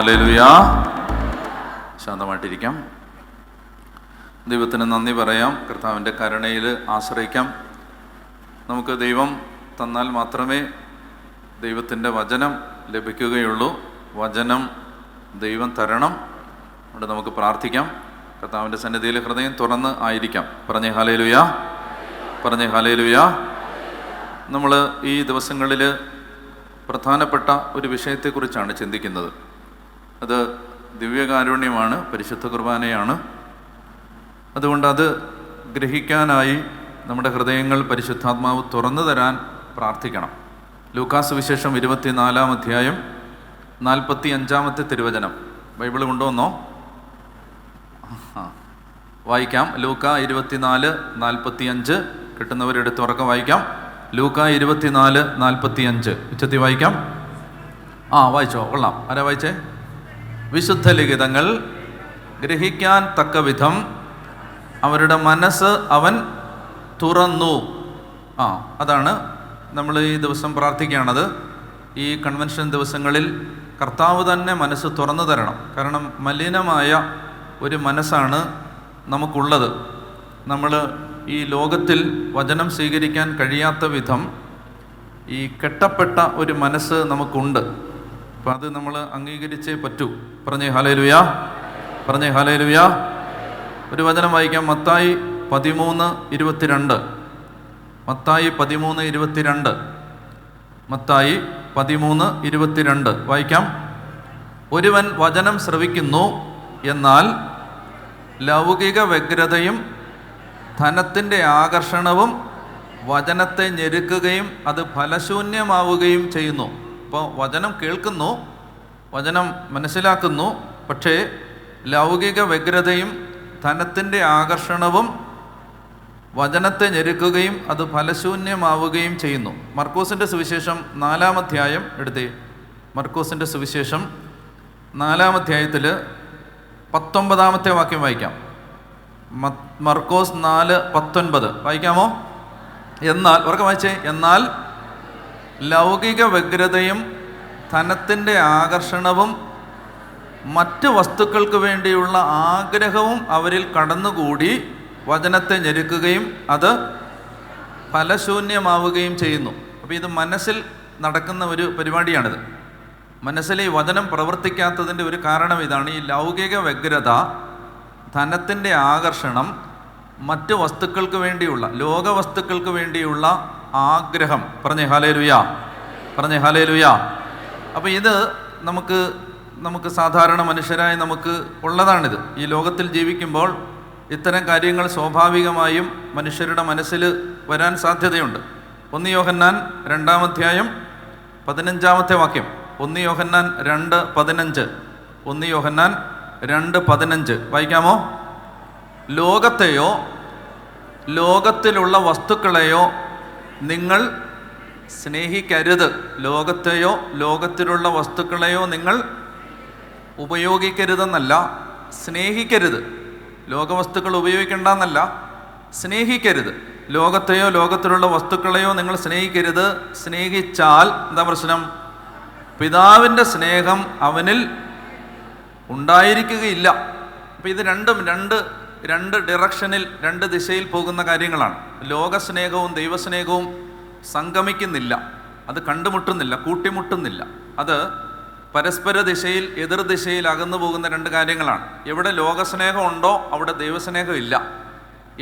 ഹല്ലേലൂയാ. ശാന്തമായിട്ടിരിക്കാം. ദൈവത്തിന് നന്ദി പറയാം. കർത്താവിൻ്റെ കരുണയിൽ ആശ്രയിക്കാം. നമുക്ക് ദൈവം തന്നാൽ മാത്രമേ ദൈവത്തിൻ്റെ വചനം ലഭിക്കുകയുള്ളൂ. വചനം ദൈവം തരണം. അതുകൊണ്ട് നമുക്ക് പ്രാർത്ഥിക്കാം. കർത്താവിൻ്റെ സന്നിധിയിൽ ഹൃദയം തുറന്ന് ആയിരിക്കാം. പറഞ്ഞേ ഹല്ലേലൂയാ, പറഞ്ഞേ ഹല്ലേലൂയാ. നമ്മൾ ഈ ദിവസങ്ങളിൽ പ്രധാനപ്പെട്ട ഒരു വിഷയത്തെക്കുറിച്ചാണ് ചിന്തിക്കുന്നത്. അത് ദിവ്യകാരുണ്യമാണ്, പരിശുദ്ധ കുർബാനയാണ്. അതുകൊണ്ട് അത് ഗ്രഹിക്കാനായി നമ്മുടെ ഹൃദയങ്ങൾ പരിശുദ്ധാത്മാവ് തുറന്നു തരാൻ പ്രാർത്ഥിക്കണം. ലൂക്കാ സുവിശേഷം 24-ാം അധ്യായം 45-ാമത്തെ തിരുവചനം ബൈബിൾ കൊണ്ടുവന്നോ? വായിക്കാം. ലൂക്കാ 24:45 കിട്ടുന്നവരെടുത്ത് ഉറക്കം വായിക്കാം. ലൂക്കാ 24:45 ഉച്ചത്തിൽ വായിക്കാം. വായിച്ചോ, കൊള്ളാം. ആരാ വായിച്ചേ? വിശുദ്ധ ലിഖിതങ്ങൾ ഗ്രഹിക്കാൻ തക്ക വിധം അവരുടെ മനസ്സ് അവൻ തുറന്നു. അതാണ് നമ്മൾ ഈ ദിവസം പ്രാർത്ഥിക്കുകയാണത്. ഈ കൺവെൻഷൻ ദിവസങ്ങളിൽ കർത്താവ് തന്നെ മനസ്സ് തുറന്നു തരണം. കാരണം മലിനമായ ഒരു മനസ്സാണ് നമുക്കുള്ളത്. നമ്മൾ ഈ ലോകത്തിൽ വചനം സ്വീകരിക്കാൻ കഴിയാത്ത വിധം ഈ കെട്ടപ്പെട്ട ഒരു മനസ്സ് നമുക്കുണ്ട്. അപ്പം അത് നമ്മൾ അംഗീകരിച്ചേ പറ്റൂ. പറഞ്ഞേ ഹല്ലേലൂയാ, പറഞ്ഞേ ഹല്ലേലൂയാ. ഒരു വചനം വായിക്കാം. മത്തായി 13:22. മത്തായി 13:22. മത്തായി 13:22 വായിക്കാം. ഒരുവൻ വചനം ശ്രവിക്കുന്നു, എന്നാൽ ലൗകിക വ്യഗ്രതയും ധനത്തിൻ്റെ ആകർഷണവും വചനത്തെ ഞെരുക്കുകയും അത് ഫലശൂന്യമാവുകയും ചെയ്യുന്നു. അപ്പോൾ വചനം കേൾക്കുന്നു, വചനം മനസ്സിലാക്കുന്നു, പക്ഷേ ലൗകിക വ്യഗ്രതയും ധനത്തിൻ്റെ ആകർഷണവും വചനത്തെ ഞെരുക്കുകയും അത് ഫലശൂന്യമാവുകയും ചെയ്യുന്നു. മർക്കോസിൻ്റെ സുവിശേഷം 4-ാം അധ്യായം എടുത്തേ. മർക്കോസിൻ്റെ സുവിശേഷം 4-ാം അധ്യായത്തിൽ 19-ാമത്തെ വാക്യം വായിക്കാം. മർക്കോസ് 4:19 വായിക്കാമോ? എന്നാൽ ഉറക്കെ വായിച്ചേ. എന്നാൽ ലൗകിക വ്യഗ്രതയും ധനത്തിൻ്റെ ആകർഷണവും മറ്റ് വസ്തുക്കൾക്ക് വേണ്ടിയുള്ള ആഗ്രഹവും അവരിൽ കടന്നുകൂടി വചനത്തെ ഞെരുക്കുകയും അത് ഫലശൂന്യമാവുകയും ചെയ്യുന്നു. അപ്പോൾ ഇത് മനസ്സിൽ നടക്കുന്ന ഒരു പരിപാടിയാണിത്. മനസ്സിൽ ഈ വചനം പ്രവർത്തിക്കാത്തതിൻ്റെ ഒരു കാരണം ഇതാണ്. ഈ ലൗകിക വ്യഗ്രത, ധനത്തിൻ്റെ ആകർഷണം, മറ്റ് വസ്തുക്കൾക്ക് വേണ്ടിയുള്ള, ലോകവസ്തുക്കൾക്ക് വേണ്ടിയുള്ള ആഗ്രഹം. പറഞ്ഞേ ഹല്ലേലൂയാ, പറഞ്ഞേ ഹല്ലേലൂയാ. അപ്പോൾ ഇത് നമുക്ക് സാധാരണ മനുഷ്യരായി നമുക്ക് ഉള്ളതാണിത്. ഈ ലോകത്തിൽ ജീവിക്കുമ്പോൾ ഇത്തരം കാര്യങ്ങൾ സ്വാഭാവികമായും മനുഷ്യരുടെ മനസ്സിൽ വരാൻ സാധ്യതയുണ്ട്. 1 യോഹന്നാൻ 2-ാം അധ്യായം 15-ാമത്തെ വാക്യം. 1 യോഹന്നാൻ 2:15. 1 യോഹന്നാൻ 2:15 വായിക്കാമോ? ലോകത്തെയോ ലോകത്തിലുള്ള വസ്തുക്കളെയോ നിങ്ങൾ സ്നേഹിക്കരുത്. ലോകത്തെയോ ലോകത്തിലുള്ള വസ്തുക്കളെയോ നിങ്ങൾ ഉപയോഗിക്കരുതെന്നല്ല, സ്നേഹിക്കരുത്. ലോകവസ്തുക്കൾ ഉപയോഗിക്കേണ്ടെന്നല്ല, സ്നേഹിക്കരുത്. ലോകത്തെയോ ലോകത്തിലുള്ള വസ്തുക്കളെയോ നിങ്ങൾ സ്നേഹിക്കരുത്. സ്നേഹിച്ചാൽ എന്താ പ്രശ്നം? പിതാവിൻ്റെ സ്നേഹം അവനിൽ ഉണ്ടായിരിക്കുകയില്ല. അപ്പം ഇത് രണ്ടും രണ്ട് ഡിറക്ഷനിൽ, രണ്ട് ദിശയിൽ പോകുന്ന കാര്യങ്ങളാണ്. ലോകസ്നേഹവും ദൈവസ്നേഹവും സംഗമിക്കുന്നില്ല, അത് കണ്ടുമുട്ടുന്നില്ല, കൂട്ടിമുട്ടുന്നില്ല. അത് പരസ്പര ദിശയിൽ, എതിർദിശയിൽ അകന്നു പോകുന്ന രണ്ട് കാര്യങ്ങളാണ്. എവിടെ ലോകസ്നേഹം ഉണ്ടോ അവിടെ ദൈവസ്നേഹം ഇല്ല.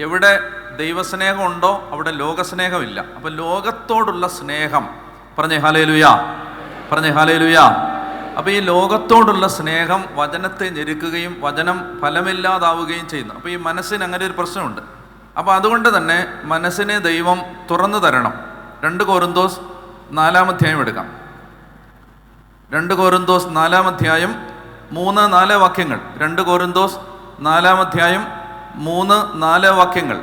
എവിടെ ദൈവസ്നേഹം ഉണ്ടോ അവിടെ ലോകസ്നേഹമില്ല. അപ്പം ലോകത്തോടുള്ള സ്നേഹം, പറഞ്ഞേ ഹല്ലേലൂയാ, പറഞ്ഞേ ഹല്ലേലൂയാ. അപ്പോൾ ഈ ലോകത്തോടുള്ള സ്നേഹം വചനത്തെ ഞെരുക്കുകയും വചനം ഫലമില്ലാതാവുകയും ചെയ്യുന്നു. അപ്പോൾ ഈ മനസ്സിന് അങ്ങനെ ഒരു പ്രശ്നമുണ്ട്. അപ്പോൾ അതുകൊണ്ട് തന്നെ മനസ്സിനെ ദൈവം തുറന്നു തരണം. 2 കൊരിന്തോസ് 4-ാം അധ്യായം എടുക്കാം. 2 കൊരിന്തോസ് 4-ാം അധ്യായം 3-4 വാക്യങ്ങൾ. 2 കൊരിന്തോസ് 4-ാം അധ്യായം 3-4 വാക്യങ്ങൾ.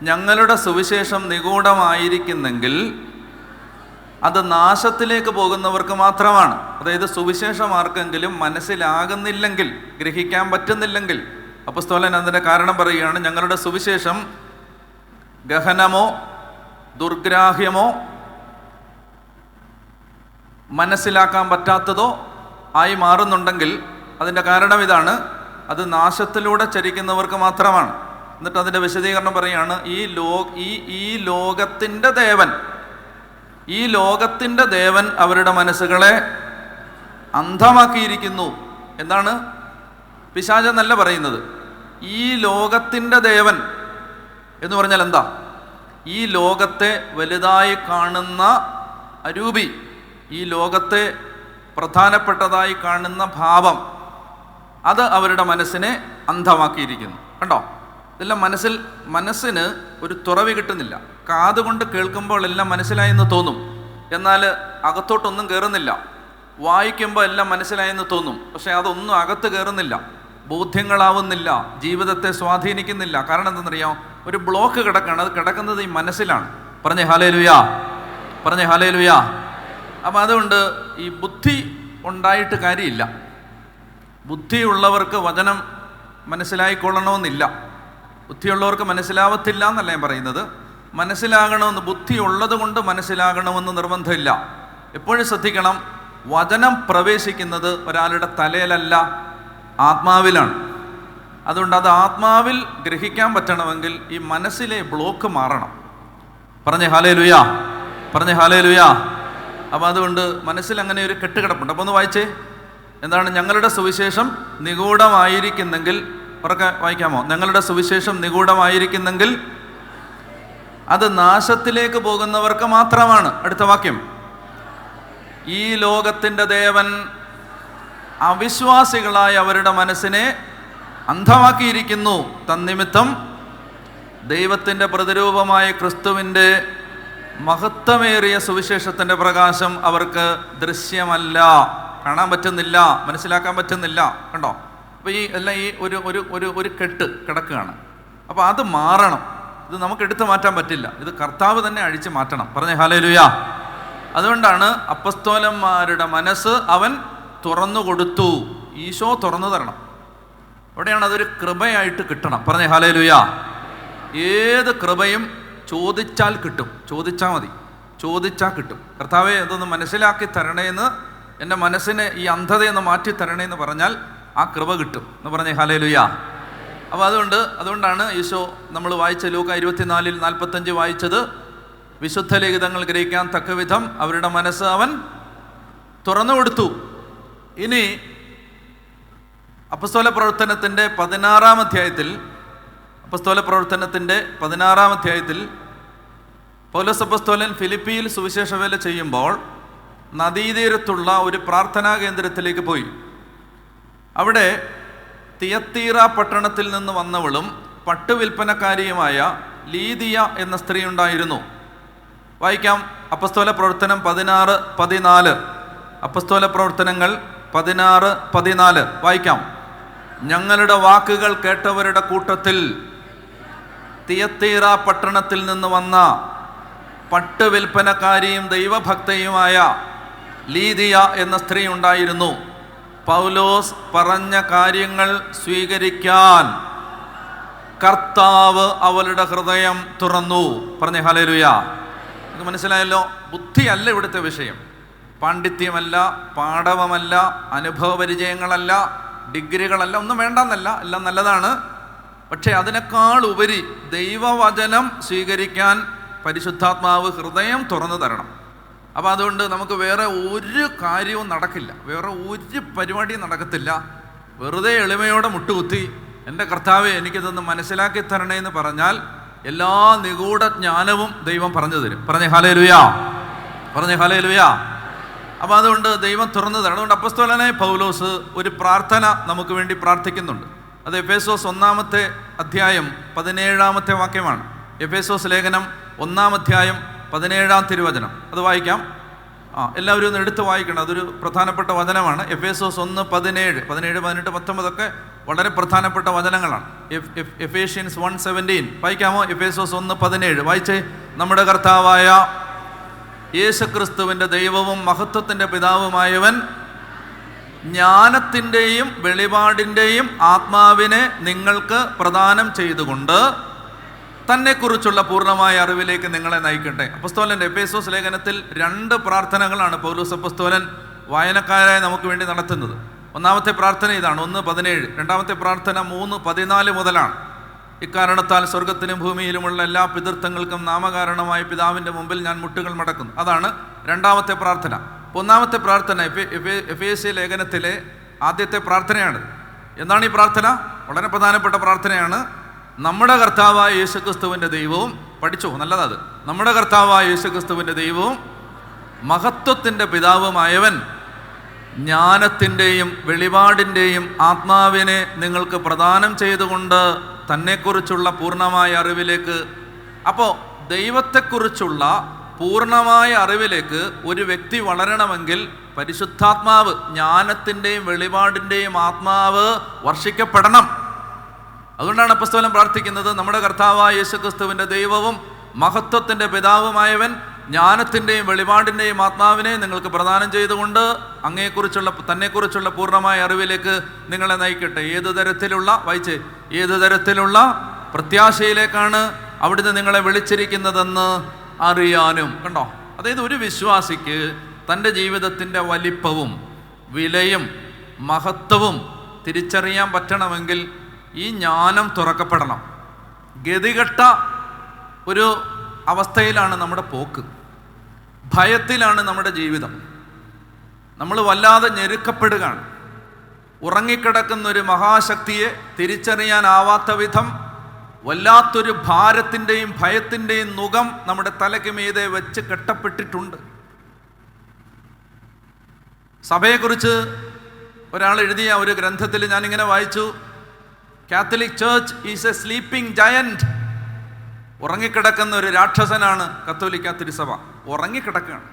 ഞങ്ങളുടെ സുവിശേഷം നിഗൂഢമായിരിക്കുന്നെങ്കിൽ അത് നാശത്തിലേക്ക് പോകുന്നവർക്ക് മാത്രമാണ്. അതായത് സുവിശേഷം ആർക്കെങ്കിലും മനസ്സിലാകുന്നില്ലെങ്കിൽ, ഗ്രഹിക്കാൻ പറ്റുന്നില്ലെങ്കിൽ, അപ്പോസ്തലൻ അതിൻ്റെ കാരണം പറയുകയാണ്. ഞങ്ങളുടെ സുവിശേഷം ഗഹനമോ ദുർഗ്രാഹ്യമോ മനസ്സിലാക്കാൻ പറ്റാത്തതോ ആയി മാറുന്നുണ്ടെങ്കിൽ അതിൻ്റെ കാരണം ഇതാണ്, അത് നാശത്തിലൂടെ ചരിക്കുന്നവർക്ക് മാത്രമാണ്. എന്നിട്ട് അതിൻ്റെ വിശദീകരണം പറയുകയാണ്, ഈ ലോകത്തിൻ്റെ ദേവൻ അവരുടെ മനസ്സുകളെ അന്ധമാക്കിയിരിക്കുന്നു. എന്താണ്? പിശാചെന്നല്ല പറയുന്നത്. ഈ ലോകത്തിൻ്റെ ദേവൻ എന്ന് പറഞ്ഞാൽ എന്താ? ഈ ലോകത്തെ വലുതായി കാണുന്ന അരൂപി, ഈ ലോകത്തെ പ്രധാനപ്പെട്ടതായി കാണുന്ന ഭാവം, അത് അവരുടെ മനസ്സിനെ അന്ധമാക്കിയിരിക്കുന്നു. കണ്ടോ? ഇതെല്ലാം മനസ്സിന് ഒരു തുറവി കിട്ടുന്നില്ല. കാതുകൊണ്ട് കേൾക്കുമ്പോൾ എല്ലാം മനസ്സിലായെന്ന് തോന്നും, എന്നാൽ അകത്തോട്ടൊന്നും കയറുന്നില്ല. വായിക്കുമ്പോൾ എല്ലാം മനസ്സിലായെന്ന് തോന്നും, പക്ഷെ അതൊന്നും അകത്ത് കയറുന്നില്ല, ബോധ്യങ്ങളാവുന്നില്ല, ജീവിതത്തെ സ്വാധീനിക്കുന്നില്ല. കാരണം എന്തെന്നറിയാം? ഒരു ബ്ലോക്ക് കിടക്കുകയാണ്. അത് കിടക്കുന്നത് ഈ മനസ്സിലാണ്. പറഞ്ഞേ ഹല്ലേലൂയ, പറഞ്ഞേ ഹല്ലേലൂയ. അപ്പം അതുകൊണ്ട് ഈ ബുദ്ധി ഉണ്ടായിട്ട് കാര്യമില്ല. ബുദ്ധിയുള്ളവർക്ക് വചനം മനസ്സിലായിക്കൊള്ളണമെന്നില്ല. ബുദ്ധിയുള്ളവർക്ക് മനസ്സിലാവത്തില്ല എന്നല്ല ഞാൻ പറയുന്നത്. മനസ്സിലാകണമെന്ന്, ബുദ്ധി ഉള്ളത് കൊണ്ട് മനസ്സിലാകണമെന്ന് നിർബന്ധമില്ല. എപ്പോഴും ശ്രദ്ധിക്കണം, വചനം പ്രവേശിക്കുന്നത് ഒരാളുടെ തലയിലല്ല, ആത്മാവിലാണ്. അതുകൊണ്ട് അത് ആത്മാവിൽ ഗ്രഹിക്കാൻ പറ്റണമെങ്കിൽ ഈ മനസ്സിലെ ബ്ലോക്ക് മാറണം. പറഞ്ഞേ ഹല്ലേലൂയ, പറഞ്ഞേ ഹല്ലേലൂയ. അപ്പം അതുകൊണ്ട് മനസ്സിൽ അങ്ങനെ ഒരു കെട്ടുകിടപ്പുണ്ട്. അപ്പോൾ ഒന്ന് വായിച്ചേ, എന്താണ്? ഞങ്ങളുടെ സുവിശേഷം നിഗൂഢമായിരിക്കുന്നെങ്കിൽ, ഉറക്കെ വായിക്കാമോ? ഞങ്ങളുടെ സുവിശേഷം നിഗൂഢമായിരിക്കുന്നെങ്കിൽ അത് നാശത്തിലേക്ക് പോകുന്നവർക്ക് മാത്രമാണ്. അടുത്ത വാക്യം, ഈ ലോകത്തിൻ്റെ ദേവൻ അവിശ്വാസികളായ അവരുടെ മനസ്സിനെ അന്ധമാക്കിയിരിക്കുന്നു. തന്നിമിത്തം ദൈവത്തിൻ്റെ പ്രതിരൂപമായ ക്രിസ്തുവിൻ്റെ മഹത്വമേറിയ സുവിശേഷത്തിൻ്റെ പ്രകാശം അവർക്ക് ദൃശ്യമല്ല, കാണാൻ പറ്റുന്നില്ല, മനസ്സിലാക്കാൻ പറ്റുന്നില്ല. കണ്ടോ? അപ്പോൾ ഈ എല്ലാം ഈ ഒരു കെട്ട് കിടക്കുകയാണ്. അപ്പോൾ അത് മാറണം. ഇത് നമുക്ക് എടുത്തു മാറ്റാൻ പറ്റില്ല. ഇത് കർത്താവ് തന്നെ അഴിച്ചു മാറ്റണം. പറഞ്ഞേ ഹല്ലേലൂയ. അതുകൊണ്ടാണ് അപ്പസ്തോലന്മാരുടെ മനസ്സ് അവൻ തുറന്നു കൊടുത്തു. ഈശോ തുറന്നു തരണം. അവിടെയാണ് അതൊരു കൃപയായിട്ട് കിട്ടണം. പറഞ്ഞേ ഹല്ലേലൂയ. ഏത് കൃപയും ചോദിച്ചാൽ കിട്ടും. ചോദിച്ചാൽ മതി, ചോദിച്ചാൽ കിട്ടും. കർത്താവെ ഇതൊന്ന് മനസ്സിലാക്കി തരണേന്ന്, എൻ്റെ മനസ്സിനെ ഈ അന്ധതയൊന്ന് മാറ്റി തരണേന്ന് പറഞ്ഞാൽ ആ കൃപ കിട്ടും എന്ന് പറഞ്ഞേ ഹല്ലേലൂയ. അപ്പോൾ അതുകൊണ്ടാണ് ഈശോ നമ്മൾ വായിച്ച ലൂക്ക 24:45 വായിച്ചത്, വിശുദ്ധ ലിഖിതങ്ങൾ ഗ്രഹിക്കാൻ തക്കവിധം അവരുടെ മനസ്സ് അവൻ തുറന്നു കൊടുത്തു. ഇനി അപ്പസ്തോല പ്രവർത്തനത്തിൻ്റെ 16-ാം അധ്യായത്തിൽ പൗലോസ് അപ്പസ്തോലൻ ഫിലിപ്പിയിൽ സുവിശേഷ വേല ചെയ്യുമ്പോൾ നദീതീരത്തുള്ള ഒരു പ്രാർത്ഥനാ കേന്ദ്രത്തിലേക്ക് പോയി. അവിടെ തിയത്തീറ പട്ടണത്തിൽ നിന്ന് വന്നവളും പട്ടുവിൽപ്പനക്കാരിയുമായ ലീദിയ എന്ന സ്ത്രീ ഉണ്ടായിരുന്നു. വായിക്കാം, അപ്പസ്തോല പ്രവർത്തനം 16-14. അപ്പസ്തോല പ്രവർത്തനങ്ങൾ 16-14 വായിക്കാം. ഞങ്ങളുടെ വാക്കുകൾ കേട്ടവരുടെ കൂട്ടത്തിൽ തിയത്തീറ പട്ടണത്തിൽ നിന്ന് വന്ന പട്ടുവിൽപ്പനക്കാരിയും ദൈവഭക്തയുമായ ലീദിയ എന്ന സ്ത്രീ ഉണ്ടായിരുന്നു. പൗലോസ് പറഞ്ഞ കാര്യങ്ങൾ സ്വീകരിക്കാൻ കർത്താവ് അവളുടെ ഹൃദയം തുറന്നു. പറഞ്ഞേ ഹല്ലേലൂയ. ഇത് മനസ്സിലായല്ലോ? ബുദ്ധിയല്ല ഇവിടുത്തെ വിഷയം, പാണ്ഡിത്യമല്ല, പാടവമല്ല, അനുഭവപരിചയങ്ങളല്ല, ഡിഗ്രികളല്ല, ഒന്നും വേണ്ടെന്നല്ല, എല്ലാം നല്ലതാണ്. പക്ഷേ അതിനേക്കാൾ ഉപരി ദൈവവചനം സ്വീകരിക്കാൻ പരിശുദ്ധാത്മാവ് ഹൃദയം തുറന്നു തരണം. അപ്പോൾ അതുകൊണ്ട് നമുക്ക് വേറെ ഒരു കാര്യവും നടക്കില്ല, വേറെ ഒരു പരിപാടിയും നടക്കത്തില്ല. വെറുതെ എളിമയോടെ മുട്ടുകുത്തി എൻ്റെ കർത്താവെ എനിക്കിതൊന്ന് മനസ്സിലാക്കി തരണേ എന്ന് പറഞ്ഞാൽ എല്ലാ നിഗൂഢ ജ്ഞാനവും ദൈവം പറഞ്ഞു തരും. പറഞ്ഞേ ഹല്ലേലൂയ, പറഞ്ഞേ ഹല്ലേലൂയ. അപ്പോൾ അതുകൊണ്ട് ദൈവം തുറന്നു തരണം. അതുകൊണ്ട് അപ്പസ്തോലനായ പൗലോസ് ഒരു പ്രാർത്ഥന നമുക്ക് വേണ്ടി പ്രാർത്ഥിക്കുന്നുണ്ട്. അത് എഫേസോസ് 1-ാമത്തെ അധ്യായം 17-ാമത്തെ വാക്യമാണ്. എഫേസോസ് ലേഖനം 1-ാം അധ്യായം 17-ാം തിരുവചനം. അത് വായിക്കാം. എല്ലാവരും ഒന്ന് എടുത്ത് വായിക്കണം, അതൊരു പ്രധാനപ്പെട്ട വചനമാണ്. എഫേസോസ് 1:17, 17, 18, 19 ഒക്കെ വളരെ പ്രധാനപ്പെട്ട വചനങ്ങളാണ്. എഫേഷ്യൻസ് 1:17 വായിക്കാമോ? എഫേസോസ് 1:17 വായിച്ചേ. നമ്മുടെ കർത്താവായ യേശുക്രിസ്തുവിൻ്റെ ദൈവവും മഹത്വത്തിൻ്റെ പിതാവുമായവൻ ജ്ഞാനത്തിൻ്റെയും വെളിപാടിൻ്റെയും ആത്മാവിനെ നിങ്ങൾക്ക് പ്രദാനം ചെയ്തുകൊണ്ട് തന്നെക്കുറിച്ചുള്ള പൂർണ്ണമായ അറിവിലേക്ക് നിങ്ങളെ നയിക്കട്ടെ. അപ്പസ്തോലൻ്റെ എഫേസോസ് ലേഖനത്തിൽ 2 പ്രാർത്ഥനകളാണ് പൗലോസ് അപ്പസ്തോലൻ വായനക്കാരായി നമുക്ക് വേണ്ടി നടത്തുന്നത്. ഒന്നാമത്തെ പ്രാർത്ഥന ഇതാണ്, 1:17. രണ്ടാമത്തെ പ്രാർത്ഥന 3:14 മുതലാണ്. ഇക്കാരണത്താൽ സ്വർഗത്തിലും ഭൂമിയിലുമുള്ള എല്ലാ പിതൃത്വങ്ങൾക്കും നാമകാരണമായ പിതാവിൻ്റെ മുമ്പിൽ ഞാൻ മുട്ടുകൾ മടക്കുന്നു. അതാണ് രണ്ടാമത്തെ പ്രാർത്ഥന. ഒന്നാമത്തെ പ്രാർത്ഥന എഫേസ്യ ലേഖനത്തിലെ ആദ്യത്തെ പ്രാർത്ഥനയാണ്. എന്താണ് ഈ പ്രാർത്ഥന? വളരെ പ്രധാനപ്പെട്ട പ്രാർത്ഥനയാണ്. നമ്മുടെ കർത്താവായ യേശുക്രിസ്തുവിൻ്റെ ദൈവവും, പഠിച്ചോ നല്ലത്, നമ്മുടെ കർത്താവായ യേശുക്രിസ്തുവിൻ്റെ ദൈവവും മഹത്വത്തിൻ്റെ പിതാവുമായവൻ ജ്ഞാനത്തിൻ്റെയും വെളിപാടിൻ്റെയും ആത്മാവിനെ നിങ്ങൾക്ക് പ്രദാനം ചെയ്തുകൊണ്ട് തന്നെക്കുറിച്ചുള്ള പൂർണ്ണമായ അറിവിലേക്ക്. അപ്പോൾ ദൈവത്തെക്കുറിച്ചുള്ള പൂർണ്ണമായ അറിവിലേക്ക് ഒരു വ്യക്തി വളരണമെങ്കിൽ പരിശുദ്ധാത്മാവ്, ജ്ഞാനത്തിൻ്റെയും വെളിപാടിൻ്റെയും ആത്മാവ് വർഷിക്കപ്പെടണം. അതുകൊണ്ടാണ് അപ്പോസ്തലൻ പ്രാർത്ഥിക്കുന്നത്, നമ്മുടെ കർത്താവായ യേശുക്രിസ്തുവിൻ്റെ ദൈവവും മഹത്വത്തിൻ്റെ പിതാവുമായവൻ ജ്ഞാനത്തിൻ്റെയും വെളിപാടിൻ്റെയും ആത്മാവിനെ നിങ്ങൾക്ക് പ്രദാനം ചെയ്തുകൊണ്ട് തന്നെക്കുറിച്ചുള്ള പൂർണ്ണമായ അറിവിലേക്ക് നിങ്ങളെ നയിക്കട്ടെ. ഏത് തരത്തിലുള്ള പ്രത്യാശയിലേക്കാണ് അവിടുന്ന് നിങ്ങളെ വിളിച്ചിരിക്കുന്നതെന്ന് അറിയാനും. കണ്ടോ? അതായത് ഒരു വിശ്വാസിക്ക് തൻ്റെ ജീവിതത്തിൻ്റെ വലിപ്പവും വിലയും മഹത്വവും തിരിച്ചറിയാൻ പറ്റണമെങ്കിൽ ഈ ജ്ഞാനം തുറക്കപ്പെടണം. ഗതികെട്ട ഒരു അവസ്ഥയിലാണ് നമ്മുടെ പോക്ക്, ഭയത്തിലാണ് നമ്മുടെ ജീവിതം, നമ്മൾ വല്ലാതെ ഞെരുക്കപ്പെടുകയാണ്. ഉറങ്ങിക്കിടക്കുന്നൊരു മഹാശക്തിയെ തിരിച്ചറിയാനാവാത്ത വിധം വല്ലാത്തൊരു ഭാരത്തിൻ്റെയും ഭയത്തിൻ്റെയും നുകം നമ്മുടെ തലയ്ക്ക് മീതെ വെച്ച് കെട്ടപ്പെട്ടിട്ടുണ്ട്. സഭയെക്കുറിച്ച് ഒരാൾ എഴുതിയ ഒരു ഗ്രന്ഥത്തിൽ ഞാനിങ്ങനെ വായിച്ചു, Catholic church is A sleeping giant. ഉറങ്ങിക്കിടക്കുന്ന ഒരു രാക്ഷസനാണ് കത്തോലിക്ക തിരുസഭ. ഉറങ്ങിക്കിടക്കുകയാണ്,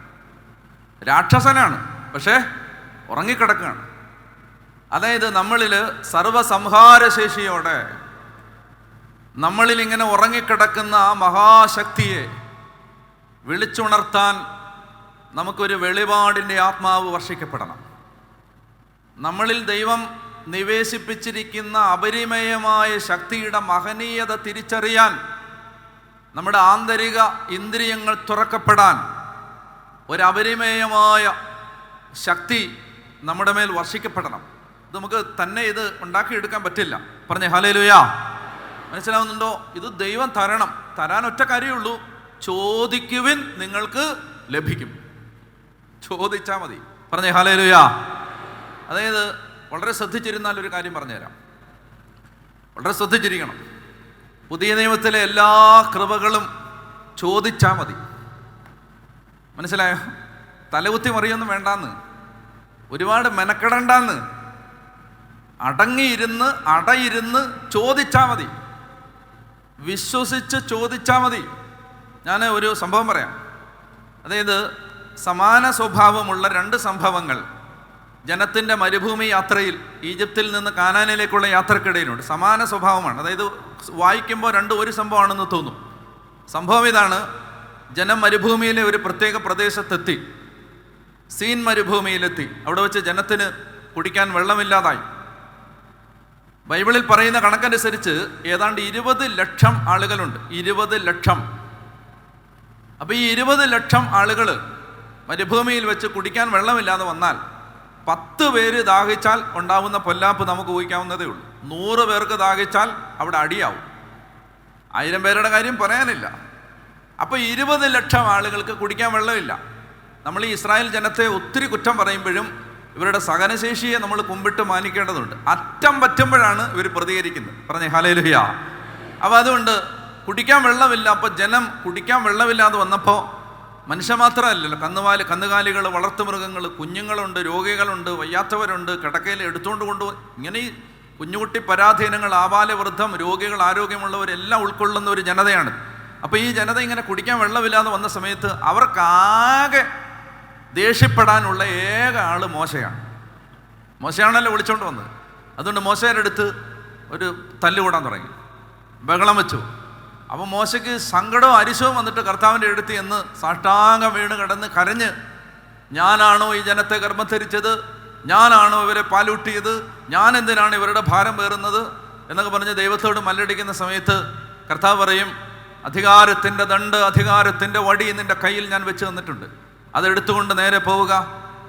രാക്ഷസനാണ്, പക്ഷേ ഉറങ്ങിക്കിടക്കുകയാണ്. അതായത് നമ്മളിൽ സർവസംഹാരശേഷിയോടെ നമ്മളിൽ ഇങ്ങനെ ഉറങ്ങിക്കിടക്കുന്ന ആ മഹാശക്തിയെ വിളിച്ചുണർത്താൻ നമുക്കൊരു വെളിപാടിൻ്റെ ആത്മാവ് വർഷിക്കപ്പെടണം. നമ്മളിൽ ദൈവം നിവേശിപ്പിച്ചിരിക്കുന്ന അപരിമയമായ ശക്തിയുടെ മഹനീയത തിരിച്ചറിയാൻ, നമ്മുടെ ആന്തരിക ഇന്ദ്രിയങ്ങൾ തുറക്കപ്പെടാൻ ഒരപരിമേയമായ ശക്തി നമ്മുടെ മേൽ വർഷിക്കപ്പെടണം. നമുക്ക് തന്നെ ഇത് ഉണ്ടാക്കിയെടുക്കാൻ പറ്റില്ല. പറഞ്ഞേ ഹല്ലേലൂയ. മനസ്സിലാവുന്നുണ്ടോ? ഇത് ദൈവം തരാൻ ഒറ്റ കാര്യമുള്ളൂ, ചോദിക്കുവിൻ നിങ്ങൾക്ക് ലഭിക്കും. ചോദിച്ചാൽ മതി. പറഞ്ഞേ ഹല്ലേലൂയ. അതായത് വളരെ ശ്രദ്ധിച്ചിരുന്നാൽ ഒരു കാര്യം പറഞ്ഞുതരാം, വളരെ ശ്രദ്ധിച്ചിരിക്കണം. പുതിയ നിയമത്തിലെ എല്ലാ കൃപകളും ചോദിച്ചാൽ മതി. മനസ്സിലായോ? തലകുത്തി മറിയൊന്നും വേണ്ടാന്ന്, ഒരുപാട് മെനക്കെടണ്ടെന്ന്, അടയിരുന്ന് ചോദിച്ചാൽ മതി, വിശ്വസിച്ച് ചോദിച്ചാൽ മതി. ഞാൻ ഒരു സംഭവം പറയാം. അതായത് സമാന സ്വഭാവമുള്ള 2 സംഭവങ്ങൾ ജനത്തിൻ്റെ മരുഭൂമി യാത്രയിൽ, ഈജിപ്തിൽ നിന്ന് കാനാനിലേക്കുള്ള യാത്രക്കിടയിലുണ്ട്. സമാന സ്വഭാവമാണ്. അതായത് വായിക്കുമ്പോൾ ഒരു സംഭവമാണെന്ന് തോന്നും. സംഭവം ഇതാണ്: ജനം മരുഭൂമിയിലെ ഒരു പ്രത്യേക പ്രദേശത്തെത്തി, സീൻ മരുഭൂമിയിലെത്തി. അവിടെ വെച്ച് ജനത്തിന് കുടിക്കാൻ വെള്ളമില്ലാതായി. ബൈബിളിൽ പറയുന്ന കണക്കനുസരിച്ച് ഏതാണ്ട് 20 ലക്ഷം ആളുകളുണ്ട്. 20 ലക്ഷം. അപ്പോൾ ഈ 20 ലക്ഷം ആളുകൾ മരുഭൂമിയിൽ വെച്ച് കുടിക്കാൻ വെള്ളമില്ലാതെ വന്നാൽ 10 പേര് ദാഹിച്ചാൽ ഉണ്ടാവുന്ന പൊല്ലാപ്പ് നമുക്ക് ഊഹിക്കാവുന്നതേ ഉള്ളൂ. 100 പേർക്ക് ദാഹിച്ചാൽ അവിടെ അടിയാവും. 1000 പേരുടെ കാര്യം പറയാനില്ല. അപ്പോൾ 20 ലക്ഷം ആളുകൾക്ക് കുടിക്കാൻ വെള്ളമില്ല. നമ്മൾ ഈ ഇസ്രായേൽ ജനത്തെ ഒത്തിരി കുറ്റം പറയുമ്പോഴും ഇവരുടെ സഹനശേഷിയെ നമ്മൾ കുമ്പിട്ട് മാനിക്കേണ്ടതുണ്ട്. അറ്റം പറ്റുമ്പോഴാണ് ഇവർ പ്രതികരിക്കുന്നത്. പറഞ്ഞേ ഹല്ലേലൂയ. അപ്പോൾ അതുകൊണ്ട് കുടിക്കാൻ വെള്ളമില്ല. അപ്പോൾ ജനം കുടിക്കാൻ വെള്ളമില്ലാതെ വന്നപ്പോൾ മനുഷ്യ മാത്രമല്ലല്ലോ, കന്നുകാലികൾ, വളർത്തുമൃഗങ്ങൾ, കുഞ്ഞുങ്ങളുണ്ട്, രോഗികളുണ്ട്, വയ്യാത്തവരുണ്ട്, കിടക്കയിൽ എടുത്തുകൊണ്ട് കൊണ്ടുപോയി, ഇങ്ങനെ ഈ കുഞ്ഞുകുട്ടി പരാധീനങ്ങൾ, ആബാലവൃദ്ധം, രോഗികൾ, ആരോഗ്യമുള്ളവരെല്ലാം ഉൾക്കൊള്ളുന്ന ഒരു ജനതയാണ്. അപ്പോൾ ഈ ജനത ഇങ്ങനെ കുടിക്കാൻ വെള്ളമില്ലാതെ വന്ന സമയത്ത് അവർക്കാകെ ദേഷ്യപ്പെടാനുള്ള ഏക ആള് മോശയാണല്ലോ വിളിച്ചോണ്ട് വന്നത്. അതുകൊണ്ട് മോശയുടെ അടുത്ത് ഒരു തല്ലുകൂടാൻ തുടങ്ങി, ബഹളം വെച്ചു. അപ്പോൾ മോശയ്ക്ക് സങ്കടവും അരിശവും വന്നിട്ട് കർത്താവിൻ്റെ അടുത്ത് എന്ന് സാഷ്ടാംഗം വീണ് കിടന്ന് കരഞ്ഞ്, ഞാനാണോ ഈ ജനത്തെ ഗർഭം ധരിച്ചത്? ഞാനാണോ ഇവരെ പാലൂട്ടിയത്? ഞാൻ എന്തിനാണ് ഇവരുടെ ഭാരം പേറുന്നത് എന്നൊക്കെ പറഞ്ഞ് ദൈവത്തോട് മല്ലടിക്കുന്ന സമയത്ത് കർത്താവ് പറയും, അധികാരത്തിൻ്റെ ദണ്ട്, അധികാരത്തിൻ്റെ വടി നിൻ്റെ കയ്യിൽ ഞാൻ വെച്ച് തന്നിട്ടുണ്ട്, അതെടുത്തുകൊണ്ട് നേരെ പോവുക,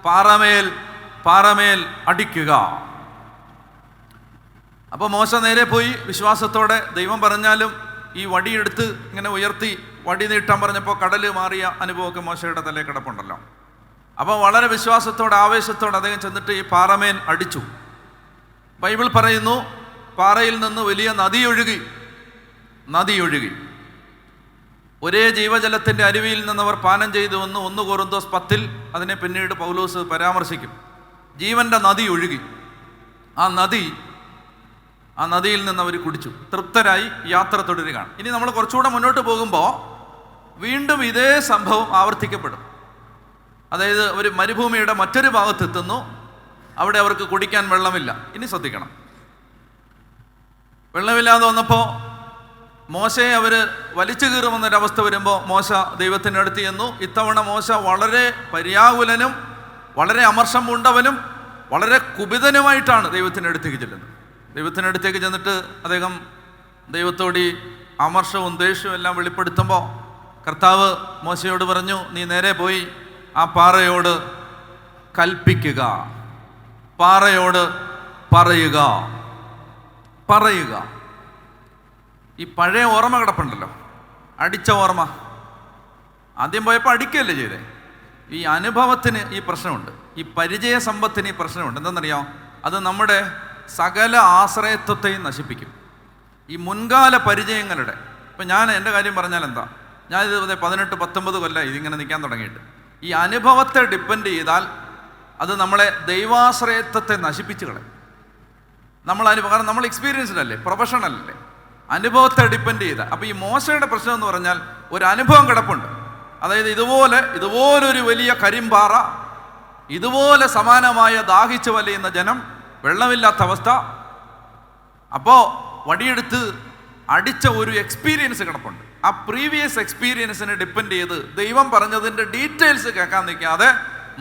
പാറമേൽ പാറമേൽ അടിക്കുക. അപ്പോൾ മോശ നേരെ പോയി വിശ്വാസത്തോടെ. ദൈവം പറഞ്ഞാലും ഈ വടിയെടുത്ത് ഇങ്ങനെ ഉയർത്തി വടി നീട്ടാൻ പറഞ്ഞപ്പോൾ കടല് മാറിയ അനുഭവമൊക്കെ മോശയുടെ തലയിൽ കിടപ്പുണ്ടല്ലോ. അപ്പോൾ വളരെ വിശ്വാസത്തോടെ ആവേശത്തോടെ അദ്ദേഹം ചെന്നിട്ട് ഈ പാറമേൽ അടിച്ചു. ബൈബിൾ പറയുന്നു, പാറയിൽ നിന്ന് വലിയ നദി ഒഴുകി. ഒരേ ജീവജലത്തിൻ്റെ അരുവിയിൽ നിന്നവർ പാനം ചെയ്തു വന്നു. 1 കൊരിന്ത്യർ 10 അതിനെ പിന്നീട് പൗലോസ് പരാമർശിക്കും. ജീവന്റെ നദി ഒഴുകി. ആ നദിയിൽ നിന്ന് അവർ കുടിച്ചു. തൃപ്തരായി യാത്ര തുടരുകയാണ്. ഇനി നമ്മൾ കുറച്ചുകൂടെ മുന്നോട്ട് പോകുമ്പോൾ വീണ്ടും ഇതേ സംഭവം ആവർത്തിക്കപ്പെടും. അതായത് ഒരു മരുഭൂമിയുടെ മറ്റൊരു ഭാഗത്തെത്തുന്നു. അവിടെ അവർക്ക് കുടിക്കാൻ വെള്ളമില്ല. ഇനി ശ്രദ്ധിക്കണം, വെള്ളമില്ലാതെ വന്നപ്പോൾ മോശയെ അവർ വലിച്ചു കീറുമെന്നൊരവസ്ഥ വരുമ്പോൾ മോശ ദൈവത്തിൻ്റെ അടുത്ത് ചെന്നു. ഇത്തവണ മോശ വളരെ പര്യാകുലനും വളരെ അമർഷം പൂണ്ടവനും വളരെ കുപിതനുമായിട്ടാണ് ദൈവത്തിൻ്റെ അടുത്തേക്ക് ചെല്ലുന്നത്. ദൈവത്തിൻ്റെ അടുത്തേക്ക് ചെന്നിട്ട് അദ്ദേഹം ദൈവത്തോട് ഈ അമർഷവും ദേഷ്യവും എല്ലാം വെളിപ്പെടുത്തുമ്പോൾ കർത്താവ് മോശയോട് പറഞ്ഞു, നീ നേരെ പോയി ആ പാറയോട് കൽപ്പിക്കുക, പാറയോട് പറയുക. ഈ പഴയ ഓർമ്മ കിടപ്പുണ്ടല്ലോ, അടിച്ച ഓർമ്മ. ആദ്യം പോയപ്പോൾ അടിക്കുകയല്ലേ ചെയ്തേ. ഈ അനുഭവത്തിന് ഈ പ്രശ്നമുണ്ട്, ഈ പരിചയ സമ്പത്തിന് ഈ പ്രശ്നമുണ്ട്. എന്തെന്നറിയാം, അത് നമ്മുടെ സകല ആശ്രയത്വത്തെയും നശിപ്പിക്കും. ഈ മുൻകാല പരിചയങ്ങളുടെ, ഇപ്പം ഞാൻ എൻ്റെ കാര്യം പറഞ്ഞാൽ എന്താ, ഞാനിത് 18-19 കൊല്ലമായി ഇതിങ്ങനെ നിൽക്കാൻ തുടങ്ങിയിട്ട്. ഈ അനുഭവത്തെ ഡിപ്പെൻഡ് ചെയ്താൽ അത് നമ്മളെ ദൈവാശ്രയത്വത്തെ നശിപ്പിച്ച് കളയും. കാരണം നമ്മൾ എക്സ്പീരിയൻസ്ഡ് അല്ലേ, പ്രൊഫഷണൽ അല്ലേ, അനുഭവത്തെ ഡിപ്പെൻഡ് ചെയ്ത. അപ്പോൾ ഈ മോശയുടെ പ്രശ്നം എന്ന് പറഞ്ഞാൽ ഒരു അനുഭവം കിടപ്പുണ്ട്. അതായത് ഇതുപോലൊരു വലിയ കരിമ്പാറ, ഇതുപോലെ സമാനമായ ദാഹിച്ചു വലയുന്ന ജനം, വെള്ളമില്ലാത്ത അവസ്ഥ. അപ്പോൾ വടിയെടുത്ത് അടിച്ച ഒരു എക്സ്പീരിയൻസ് കിടപ്പുണ്ട്. ആ പ്രീവിയസ് എക്സ്പീരിയൻസിനെ ഡിപ്പെൻഡ് ചെയ്ത് ദൈവം പറഞ്ഞതിൻ്റെ ഡീറ്റെയിൽസ് കേൾക്കാൻ നിൽക്കാതെ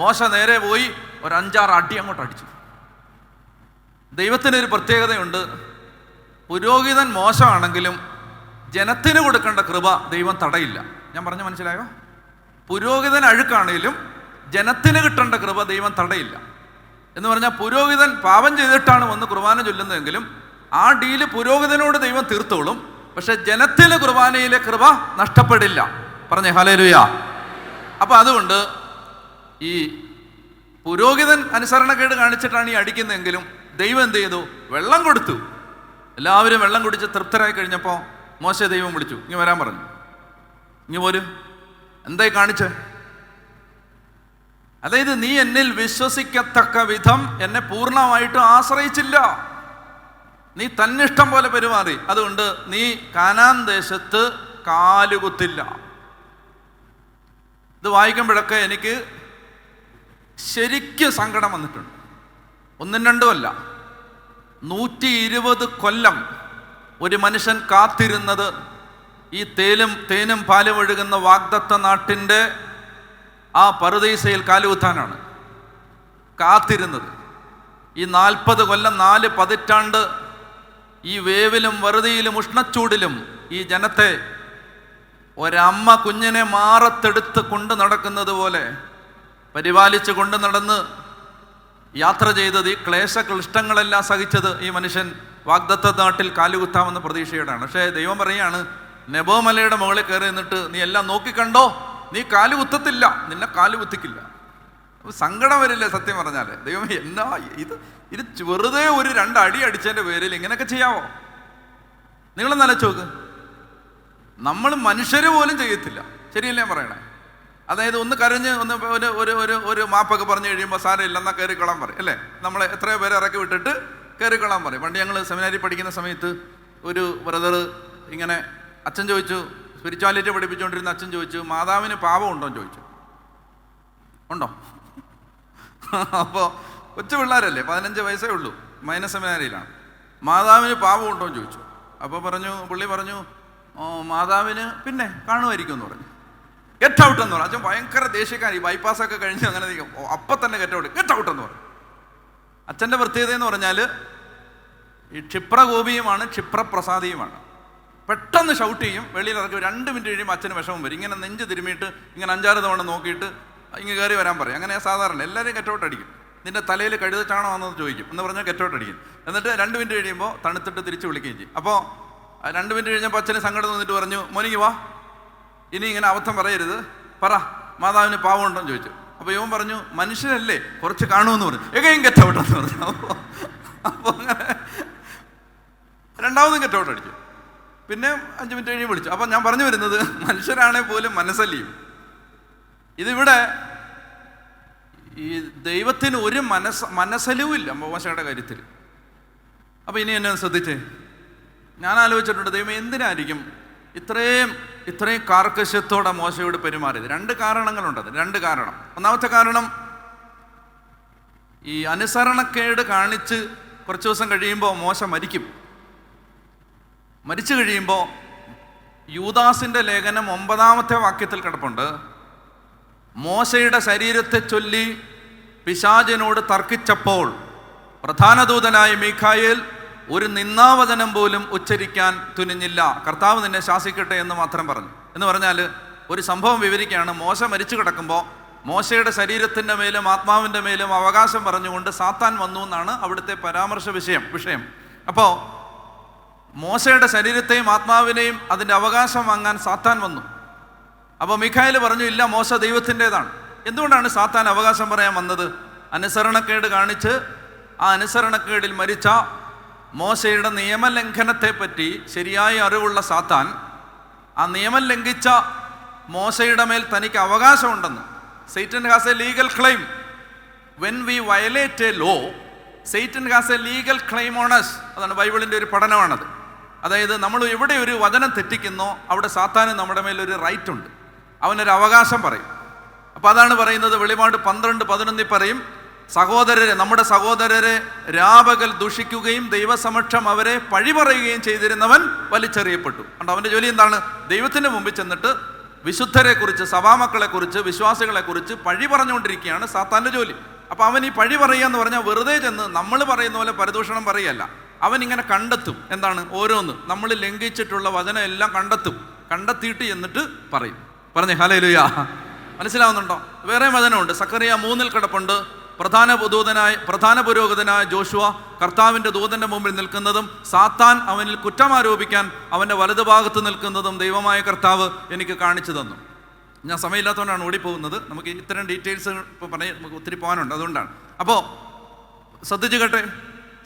മോശ നേരെ പോയി ഒരു 5-6 അടി അങ്ങോട്ട് അടിച്ചു. ദൈവത്തിനൊരു പ്രത്യേകതയുണ്ട്. പുരോഹിതൻ മോശമാണെങ്കിലും ജനത്തിന് കൊടുക്കേണ്ട കൃപ ദൈവം തടയില്ല. ഞാൻ പറഞ്ഞ മനസ്സിലായോ? പുരോഹിതൻ അഴുക്കാണെങ്കിലും ജനത്തിന് കിട്ടേണ്ട കൃപ ദൈവം തടയില്ല. എന്ന് പറഞ്ഞാൽ പുരോഹിതൻ പാപം ചെയ്തിട്ടാണ് വന്ന് കുർബാന ചൊല്ലുന്നതെങ്കിലും ആ ഡീല് പുരോഹിതനോട് ദൈവം തീർത്തോളും. പക്ഷെ ജനത്തിന് കുർബാനയിലെ കൃപ നഷ്ടപ്പെടില്ല. പറഞ്ഞേ ഹല്ലേലൂയ. അപ്പം അതുകൊണ്ട് ഈ പുരോഹിതൻ അനുസരണക്കേട് കാണിച്ചിട്ടാണ് ഈ അടിക്കുന്നതെങ്കിലും ദൈവം എന്ത് ചെയ്തു? വെള്ളം കൊടുത്തു. എല്ലാവരും വെള്ളം കുടിച്ച് തൃപ്തരായി കഴിഞ്ഞപ്പോൾ മോശെ ദൈവം വിളിച്ചു, ഇങ്ങ് വരാൻ പറഞ്ഞു. ഇങ്ങ് പോരും, എന്തായി കാണിച്ചേ? അതായത് നീ എന്നിൽ വിശ്വസിക്കത്തക്ക വിധം എന്നെ പൂർണ്ണമായിട്ട് ആശ്രയിച്ചില്ല, നീ തന്നിഷ്ടം പോലെ പെരുമാറി, അതുകൊണ്ട് നീ കാനാൻ ദേശത്ത് കാലുകുത്തില്ല. ഇത് വായിക്കുമ്പോഴൊക്കെ എനിക്ക് ശരിക്കും സങ്കടം വന്നിട്ടുണ്ട്. 1-2 അല്ല, 120 കൊല്ലം ഒരു മനുഷ്യൻ കാത്തിരുന്നത് ഈ തേനും പാലും ഒഴുകുന്ന വാഗ്ദത്ത നാട്ടിൻ്റെ ആ പറുദീസയിൽ കാലുകുത്താനാണ് കാത്തിരുന്നത്. ഈ 40 കൊല്ലം 4 പതിറ്റാണ്ട് ഈ വേവിലും വറുതിയിലും ഉഷ്ണച്ചൂടിലും ഈ ജനത്തെ ഒരമ്മ കുഞ്ഞിനെ മാറത്തെടുത്ത് കൊണ്ട് നടക്കുന്നത് പോലെ പരിപാലിച്ച് കൊണ്ട് നടന്ന് യാത്ര ചെയ്തത്, ഈ ക്ലേശക്ലിഷ്ടങ്ങളെല്ലാം സഹിച്ചത് ഈ മനുഷ്യൻ വാഗ്ദത്ത നാട്ടിൽ കാലുകുത്താമെന്ന പ്രതീക്ഷയോടാണ്. പക്ഷേ ദൈവം പറയാണ്, നെബോ മലയുടെ മുകളിൽ കയറി നിന്നിട്ട് നീ എല്ലാം നോക്കിക്കണ്ടോ, നീ കാലുകുത്തത്തില്ല, നിന്നെ കാലുകുത്തിക്കില്ല. സങ്കടം വരില്ലേ സത്യം പറഞ്ഞാൽ? ദൈവം എന്നാ ഇത് വെറുതെ ഒരു 2 അടി അടിച്ചതിൻ്റെ പേരിൽ ഇങ്ങനെയൊക്കെ ചെയ്യാവോ? നിങ്ങളൊന്ന് ആലോചിച്ച് നോക്ക്. നമ്മൾ മനുഷ്യർ പോലും ചെയ്യത്തില്ല. ശരിയല്ലേ ഞാൻ പറയണേ? അതായത് ഒന്ന് കരഞ്ഞ് ഒരു മാപ്പൊക്കെ പറഞ്ഞു കഴിയുമ്പോൾ സാരമില്ല എന്നാൽ കയറിക്കൊള്ളാൻ പറയും അല്ലേ? നമ്മളെ എത്രയോ പേരെ ഇറക്കി വിട്ടിട്ട് കയറിക്കൊള്ളാൻ പറയും. പണ്ട് ഞങ്ങൾ സെമിനാരിൽ പഠിക്കുന്ന സമയത്ത് ഒരു ബ്രദർ ഇങ്ങനെ, അച്ഛൻ ചോദിച്ചു, സ്പിരിച്വാലിറ്റി പഠിപ്പിച്ചുകൊണ്ടിരുന്ന അച്ഛൻ ചോദിച്ചു, മാതാവിന് പാപം ഉണ്ടോ എന്ന് ചോദിച്ചു. ഉണ്ടോ? അപ്പോൾ കൊച്ചു പിള്ളേരല്ലേ, 15 വയസ്സേ ഉള്ളൂ, മൈനസ് സെമിനാരിയിലാണ്. മാതാവിന് പാപം ഉണ്ടോ എന്ന് ചോദിച്ചു. അപ്പോൾ പുള്ളി പറഞ്ഞു, മാതാവിന് പിന്നെ കാണുമായിരിക്കും എന്ന് പറഞ്ഞു. ഗെറ്റ് ഔട്ട് എന്ന് പറഞ്ഞു. അച്ഛൻ ഭയങ്കര ദേഷ്യക്കാരി, ബൈപ്പാസൊക്കെ കഴിഞ്ഞ് അങ്ങനെ അപ്പം തന്നെ ഗെറ്റ് ഔട്ട് എന്ന് പറഞ്ഞു. അച്ഛൻ്റെ പ്രത്യേകത എന്ന് പറഞ്ഞാൽ ഈ ക്ഷിപ്രകോപിയുമാണ്, ക്ഷിപ്രപ്രസാദിയുമാണ്. പെട്ടെന്ന് ഷൗട്ട് ചെയ്യും, വെളിയിൽ ഇറക്കി 2 മിനിറ്റ് കഴിയുമ്പോൾ അച്ഛന് വിഷമം വരും. ഇങ്ങനെ നെഞ്ച് തിരുമിയിട്ട് ഇങ്ങനെ 5-6 തവണ നോക്കിയിട്ട് ഇങ്ങ് കയറി വരാൻ പറയും. അങ്ങനെ സാധാരണ എല്ലാവരെയും ഗെറ്റൗട്ട് അടിക്കും. നിന്റെ തലയിൽ കഴുതച്ചാണോ ആണെന്ന് ചോദിക്കും എന്ന് പറഞ്ഞാൽ ഗെറ്റൗട്ട് അടിക്കും. എന്നിട്ട് 2 മിനിറ്റ് കഴിയുമ്പോൾ തണുത്തിട്ട് തിരിച്ച് വിളിക്കുകയും ചെയ്യും. അപ്പോൾ 2 മിനിറ്റ് കഴിഞ്ഞപ്പോൾ അച്ഛന് സങ്കടം വന്നിട്ട് പറഞ്ഞു, മോനിക്ക് വാ, ഇനി ഇങ്ങനെ അബദ്ധം പറയരുത്, പറ മാതാവിന് പാവമുണ്ടോ എന്ന് ചോദിച്ചു. അപ്പോൾ ഇവൻ പറഞ്ഞു, മനുഷ്യനല്ലേ, കുറച്ച് കാണുമെന്ന് പറഞ്ഞു. എഗെയിൻ ഗെറ്റൗട്ടെന്ന് പറഞ്ഞു. അപ്പോൾ അങ്ങനെ രണ്ടാമതും ഗെറ്റൗട്ട് അടിച്ചു. പിന്നെ 5 മിനിറ്റ് കഴിഞ്ഞ് വിളിച്ചു. അപ്പം ഞാൻ പറഞ്ഞു വരുന്നത്, മനുഷ്യരാണെങ്കിൽ പോലും മനസ്സലിയും. ഇതിവിടെ ഈ ദൈവത്തിന് ഒരു മനസ്സലിവില്ല മോശയുടെ കാര്യത്തിൽ. അപ്പം ഇനി എന്നെ ശ്രദ്ധിച്ചേ, ഞാൻ ആലോചിച്ചിട്ടുണ്ട്, ദൈവം എന്തിനായിരിക്കും ഇത്രയും കാർക്കശ്യത്തോടെ മോശയോട് പെരുമാറിയത്? 2 കാരണങ്ങളുണ്ടത്. 2 കാരണം. ഒന്നാമത്തെ കാരണം, ഈ അനുസരണക്കേട് കാണിച്ച് കുറച്ച് ദിവസം കഴിയുമ്പോൾ മോശ മരിക്കും. മരിച്ചു കഴിയുമ്പോൾ യൂദാസിൻ്റെ ലേഖനം 9-ാമത്തെ വാക്യത്തിൽ കിടപ്പുണ്ട്. മോശയുടെ ശരീരത്തെ ചൊല്ലി പിശാചിനോട് തർക്കിച്ചപ്പോൾ പ്രധാന ദൂതനായ മീഖായേൽ ഒരു നിന്ദാവചനം പോലും ഉച്ചരിക്കാൻ തുനിഞ്ഞില്ല. കർത്താവ് നിന്നെ ശാസിക്കട്ടെ എന്ന് മാത്രം പറഞ്ഞു. എന്ന് പറഞ്ഞാൽ ഒരു സംഭവം വിവരിക്കുകയാണ്. മോശ മരിച്ചു കിടക്കുമ്പോൾ മോശയുടെ ശരീരത്തിൻ്റെ മേലും ആത്മാവിൻ്റെ മേലും അവകാശം പറഞ്ഞുകൊണ്ട് സാത്താൻ വന്നു എന്നാണ് അവിടുത്തെ പരാമർശ വിഷയം. അപ്പോൾ മോശയുടെ ശരീരത്തെയും ആത്മാവിനെയും അതിൻ്റെ അവകാശം വാങ്ങാൻ സാത്താൻ വന്നു. അപ്പോൾ മീഖായേൽ പറഞ്ഞു, ഇല്ല, മോശ ദൈവത്തിൻ്റെതാണ്. എന്തുകൊണ്ടാണ് സാത്താൻ അവകാശം പറയാൻ വന്നത്? അനുസരണക്കേട് കാണിച്ച് ആ അനുസരണക്കേടിൽ മരിച്ച മോശയുടെ നിയമലംഘനത്തെപ്പറ്റി ശരിയായ അറിവുള്ള സാത്താൻ ആ നിയമം ലംഘിച്ച മോശയുടെ മേൽ തനിക്ക് അവകാശമുണ്ടെന്ന്. Satan has a legal claim. When we violate a law, Satan has a legal claim on us. അതാണ് ബൈബിളിൻ്റെ ഒരു പഠനമാണത്. അതായത് നമ്മൾ എവിടെ ഒരു വചനം തെറ്റിക്കുന്നോ അവിടെ സാത്താന് നമ്മുടെ മേലൊരു റൈറ്റ് ഉണ്ട്, അവനൊരു അവകാശം പറയും. അപ്പോൾ അതാണ് പറയുന്നത്. വെളിപാട് 12:11 പറയും, നമ്മുടെ സഹോദരരെ രാപകൽ ദുഷിക്കുകയും ദൈവസമക്ഷം അവരെ പഴിപറയുകയും ചെയ്തിരുന്നവൻ വലിച്ചെറിയപ്പെട്ടു. കണ്ടോ, അവൻ്റെ ജോലി എന്താണ്? ദൈവത്തിൻ്റെ മുമ്പിൽ ചെന്നിട്ട് വിശുദ്ധരെക്കുറിച്ച്, സഭാമക്കളെക്കുറിച്ച്, വിശ്വാസികളെക്കുറിച്ച് പഴി പറഞ്ഞുകൊണ്ടിരിക്കുകയാണ് സാത്താൻ്റെ ജോലി. അപ്പോൾ അവൻ ഈ പഴി പറയുക എന്ന് പറഞ്ഞാൽ വെറുതെ ചെന്ന് നമ്മൾ പറയുന്ന പോലെ പരദൂഷണം പറയുകയല്ല. അവൻ ഇങ്ങനെ കണ്ടെത്തും. എന്താണ്? ഓരോന്ന് നമ്മൾ ലംഘിച്ചിട്ടുള്ള വചനം എല്ലാം കണ്ടെത്തിയിട്ട് എന്നിട്ട് പറയും. പറഞ്ഞേ ഹല്ലേലൂയ. മനസ്സിലാവുന്നുണ്ടോ? വേറെ വചനമുണ്ട്. സക്കറിയ 3 കിടപ്പുണ്ട്. പ്രധാന പുരോഹിതനായ ജോഷുവ കർത്താവിൻ്റെ ദൂതൻ്റെ മുമ്പിൽ നിൽക്കുന്നതും സാത്താൻ അവനിൽ കുറ്റമാരോപിക്കാൻ അവൻ്റെ വലതുഭാഗത്ത് നിൽക്കുന്നതും ദൈവമായ കർത്താവ് എനിക്ക് കാണിച്ചു തന്നു. ഞാൻ സമയമില്ലാത്തതുകൊണ്ടാണ് ഓടിപ്പോകുന്നത്. നമുക്ക് ഇത്തരം ഡീറ്റെയിൽസ് ഇപ്പോൾ നമുക്ക് ഒത്തിരി പോകാനുണ്ട്, അതുകൊണ്ടാണ്. അപ്പോൾ ശ്രദ്ധിച്ചു കേട്ടെ,